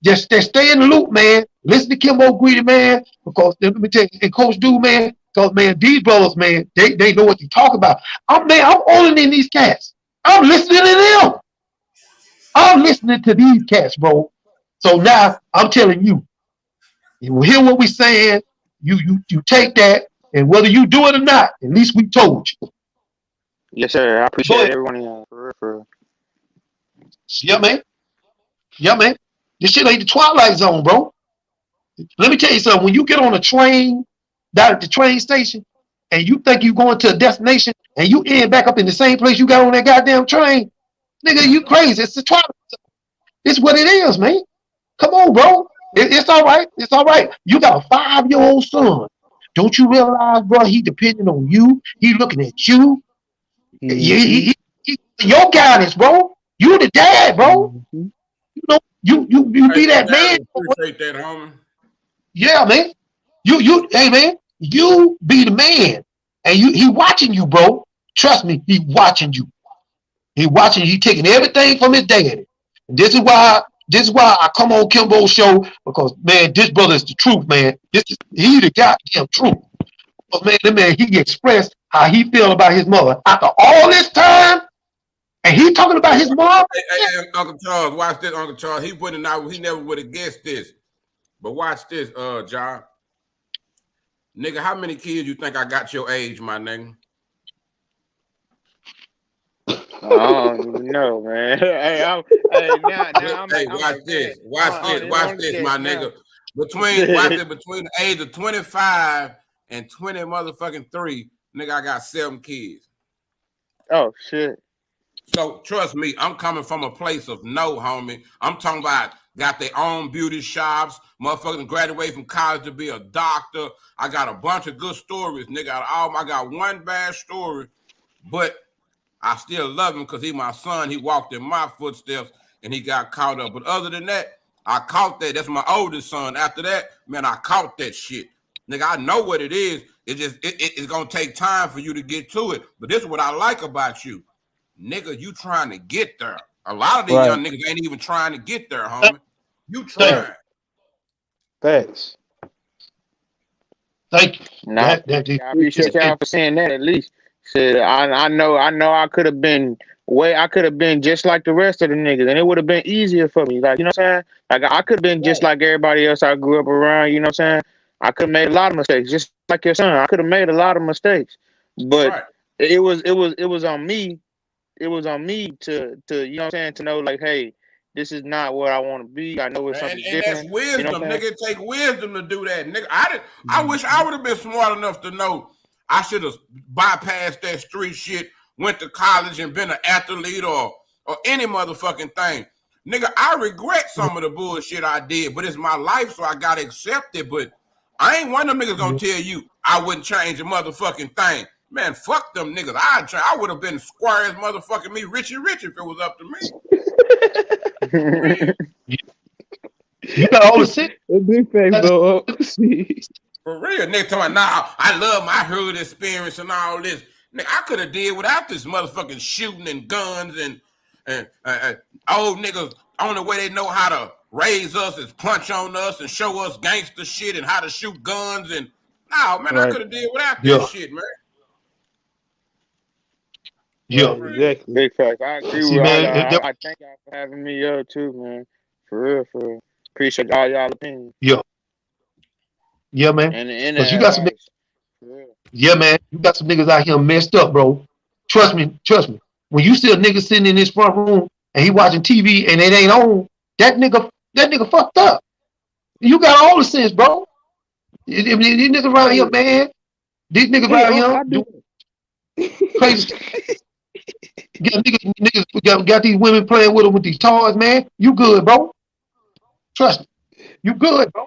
Just stay in the loop, man. Listen to Kimbo Greedy, man. Because let me tell you, and Coach Dude, man. Because man, these brothers, man, they know what they talk about. I'm older than these cats. I'm listening to them. I'm listening to these cats, bro. So now I'm telling you, you hear what we saying. You take that, and whether you do it or not, at least we told you. Yes, sir. I appreciate everyone here. For real. Yeah, man. Yeah, man. This shit ain't the Twilight Zone, bro. Let me tell you something. When you get on a train down at the train station and you think you going to a destination and you end back up in the same place you got on that goddamn train, nigga, you crazy. It's the twilight. It's what it is, man. Come on, bro. It's all right. It's all right. You got a 5-year-old son. Don't you realize, bro, he depending on you. He looking at you. Your guidance, bro. You the dad, bro. You know, you be that man. Appreciate that, homie. Yeah, man. Hey, man. You be the man, and he watching you, bro. Trust me, he watching you. He watching you. He taking everything from his daddy. And this is why I come on Kimbo's show, because man, this brother is the truth, man. He the goddamn truth. But man, he expressed how he feel about his mother after all this time, and he talking about his mom. Hey, Uncle Charles, watch this, Uncle Charles. He never would have guessed this. But watch this, John. Nigga, how many kids you think I got your age, my nigga? I don't know, man. Now watch this, my nigga. Between the age of 25 and 20 motherfucking 3, nigga, I got 7 kids. Oh shit. So trust me, I'm coming from a place of no, homie. I'm talking about got their own beauty shops, motherfucking graduated from college to be a doctor. I got a bunch of good stories, nigga. I got one bad story, but I still love him because he my son. He walked in my footsteps and he got caught up. But other than that, I caught that. That's my oldest son. After that, man, I caught that shit. Nigga, I know what it is. It's gonna take time for you to get to it. But this is what I like about you. Nigga, you trying to get there. A lot of these young niggas ain't even trying to get there, homie. You trying. Thanks. Thank you. I appreciate y'all for saying that at least. Said I know I could have been just like the rest of the niggas, and it would have been easier for me. Like, you know what I'm saying? Like I could have been just like everybody else I grew up around, you know what I'm saying? I could have made a lot of mistakes, just like your son. I could have made a lot of mistakes. But it was on me. It was on me to you know what I'm saying, to know like, hey, this is not what I want to be. I know it's something different. And that's wisdom, you know nigga. It take wisdom to do that, nigga. I wish I would have been smart enough to know I should have bypassed that street shit, went to college and been an athlete or any motherfucking thing. Nigga, I regret some of the bullshit I did, but it's my life, so I gotta accept it. But I ain't one of them niggas gonna tell you I wouldn't change a motherfucking thing. Man, fuck them niggas. I would have been square as motherfucking me, Richie Rich, if it was up to me. You got all the shit. Big face, bro. For real, nigga, talking about, I love my hood experience and all this. Nigga, I could have did without this motherfucking shooting and guns and old niggas. Only way they know how to raise us is punch on us and show us gangster shit and how to shoot guns and no, man, I could have did without this shit, man. Yeah, exactly. Big fact. I agree with y'all. I thank y'all for having me up too, man. For real. Appreciate all y'all opinions. Yeah, man. And you got some niggas. Yeah, man. You got some niggas out here messed up, bro. Trust me. When you see a nigga sitting in this front room and he watching TV and it ain't on, that nigga fucked up. You got all the sense, bro. These niggas around here, man. These niggas around here do crazy. Niggas got these women playing with them with these toys, man. You good, bro. Trust me. You good, bro.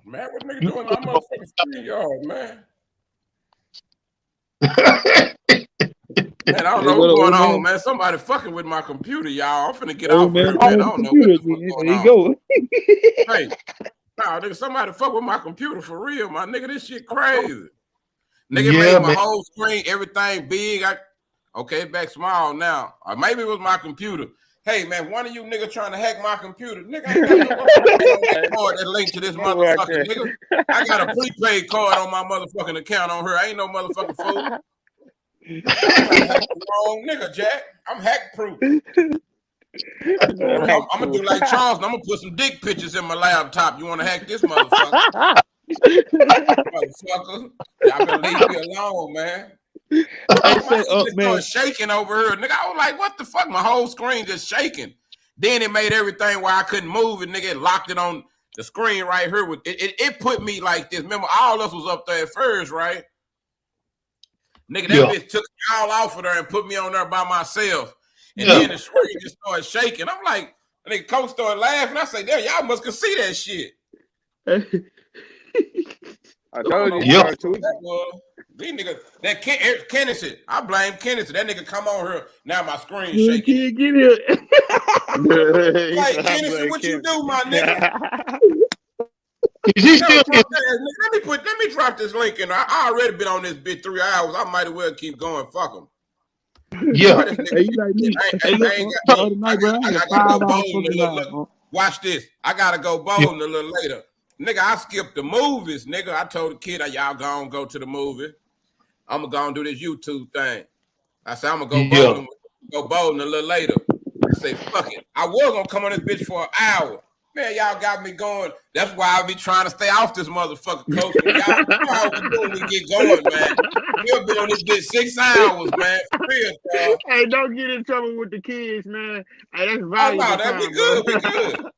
Man, what nigga doing in my motherfucking screen yard, man? Man, I don't know what's going on, man. Somebody fucking with my computer, y'all. I'm finna get off here, man. I don't know what the fuck going on. Hey, nah, nigga, somebody fuck with my computer for real, my nigga. This shit crazy. Nigga made my whole screen, everything big. Okay, back small now. Or maybe it was my computer. Hey, man, one of you niggas trying to hack my computer. Nigga, I ain't got no card that linked to this motherfucker, nigga. I got a prepaid card on my motherfucking account on her. I ain't no motherfucking fool. I'm the wrong nigga, Jack. I'm hack proof. I'm gonna do like Charles. I'm gonna put some dick pictures in my laptop. You want to hack this motherfucker? Motherfucker, y'all better leave me alone, man. Man. Shaking over here, nigga. I was like, what the fuck? My whole screen just shaking. Then it made everything where I couldn't move it, nigga. It locked it on the screen right here. With it put me like this. Remember, all of us was up there at first, right? Nigga, that bitch took me all off of there and put me on there by myself. And then the screen just started shaking. I'm like, nigga, coach started laughing. I say, damn, y'all must can see that shit. I told you, These niggas, that Kennison, I blame Kennison. That nigga come on here, now my screen shaking. Can't get here. Like, Kennison, what you do, my nigga? Is he still? Let me drop this link in. I already been on this bitch 3 hours. I might as well keep going. Fuck him. Yeah. Watch this. I gotta go bowling a little later. Nigga, I skipped the movies. Nigga, I told the kid, y'all gonna go to the movie. I'm gonna go and do this YouTube thing. I said, I'm gonna go bowling a little later. I say, fuck it. I was gonna come on this bitch for an hour. Man, y'all got me going. That's why I be trying to stay off this motherfucker, coach. Y'all know how we do when we get going, man. We'll be on this bitch 6 hours, man. For real, dog. Hey, don't get in trouble with the kids, man. Hey, that's valuable. Oh, no, that be good. We good.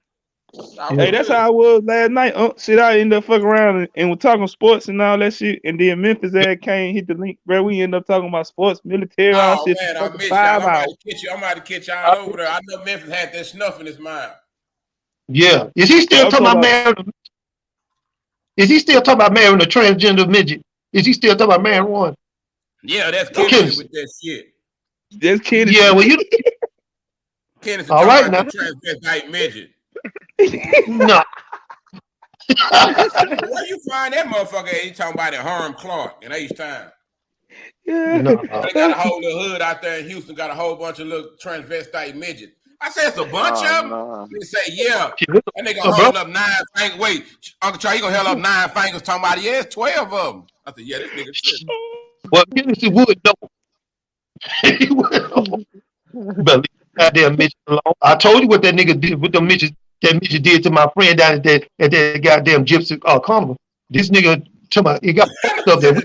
Hey, that's how I was last night. Shit, I ended up fucking around and was talking sports and all that shit. And then Memphis came, hit the link, bro. We ended up talking about sports, military, all shit. Man, I miss y'all. I'm about to catch y'all over there. I know Memphis had that snuff in his mind. Yeah. Is he still talking about marrying? Is he still talking about marrying a transgender midget? Is he still talking about marrying one? Yeah, that's Kennedy with that shit. That's Kennedy. Yeah, well, you. Kennedy talking right, about the transvestite midget. No. Where you find that motherfucker? He talking about it, Herm Clark in H-Town. Yeah. No. They got a whole little hood out there in Houston, got a whole bunch of little transvestite midgets. I said it's a bunch of them. They say, yeah. And they gonna hold up 9 fingers. Wait, Uncle Charlie, you gonna hold up 9 fingers talking about, yeah, it's 12 of them. I said, yeah, this nigga shit. Well, Kennedy would know. He would know. But leave goddamn midget alone. I told you what that nigga did with them midgets. That midget did to my friend down at that goddamn gypsy carnival. This nigga to my he got up there.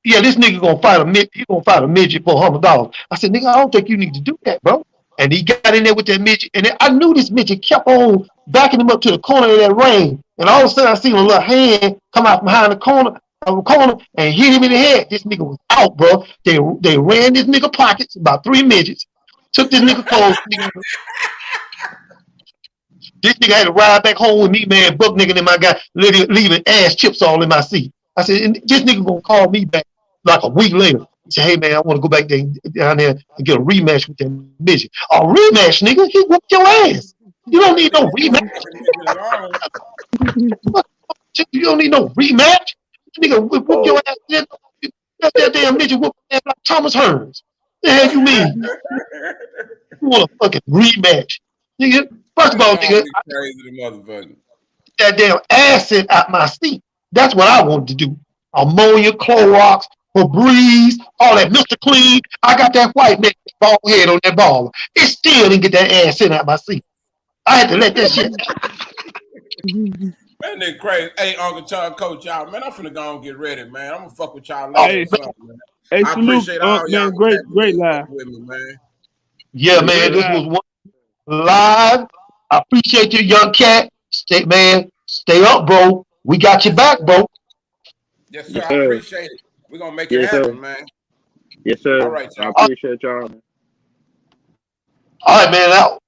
Yeah, this nigga gonna fight a midget. He gonna fight a midget for $100. I said, nigga, I don't think you need to do that, bro. And he got in there with that midget, and I knew this midget kept on backing him up to the corner of that ring. And all of a sudden, I seen a little hand come out behind the corner and hit him in the head. This nigga was out, bro. They ran this nigga pockets, about 3 midgets, took this nigga clothes. This nigga had to ride back home with me, man, buck nigga in my guy, leaving ass chips all in my seat. I said, this nigga gonna call me back like a week later. He said, hey man, I want to go back down there and get a rematch with that midget. A rematch, nigga? He whooped your ass. You don't need no rematch. You don't need no rematch. Nigga whoop your ass. That damn midget whooped your ass like Thomas Hearns. The hell you mean? You want a fucking rematch, nigga? First of all, nigga, that damn acid out my seat. That's what I wanted to do. Ammonia, Clorox, Febreze, all that Mr. Clean. I got that white man bald head on that ball. It still didn't get that acid out my seat. I had to let that shit. Man, they crazy. Hey, Uncle Charlie, Coach, y'all, man, I'm finna go and get ready, man. I'm gonna fuck with y'all later. Man. Hey, I appreciate all y'all. Man, great live. With me, man. Yeah, man, this was one live. I appreciate you, young cat. Stay up, bro. We got your back, bro. Yes, sir. I appreciate it. We're gonna make it happen, man. Yes, sir. All right, y'all. I appreciate y'all. All right, man. Out.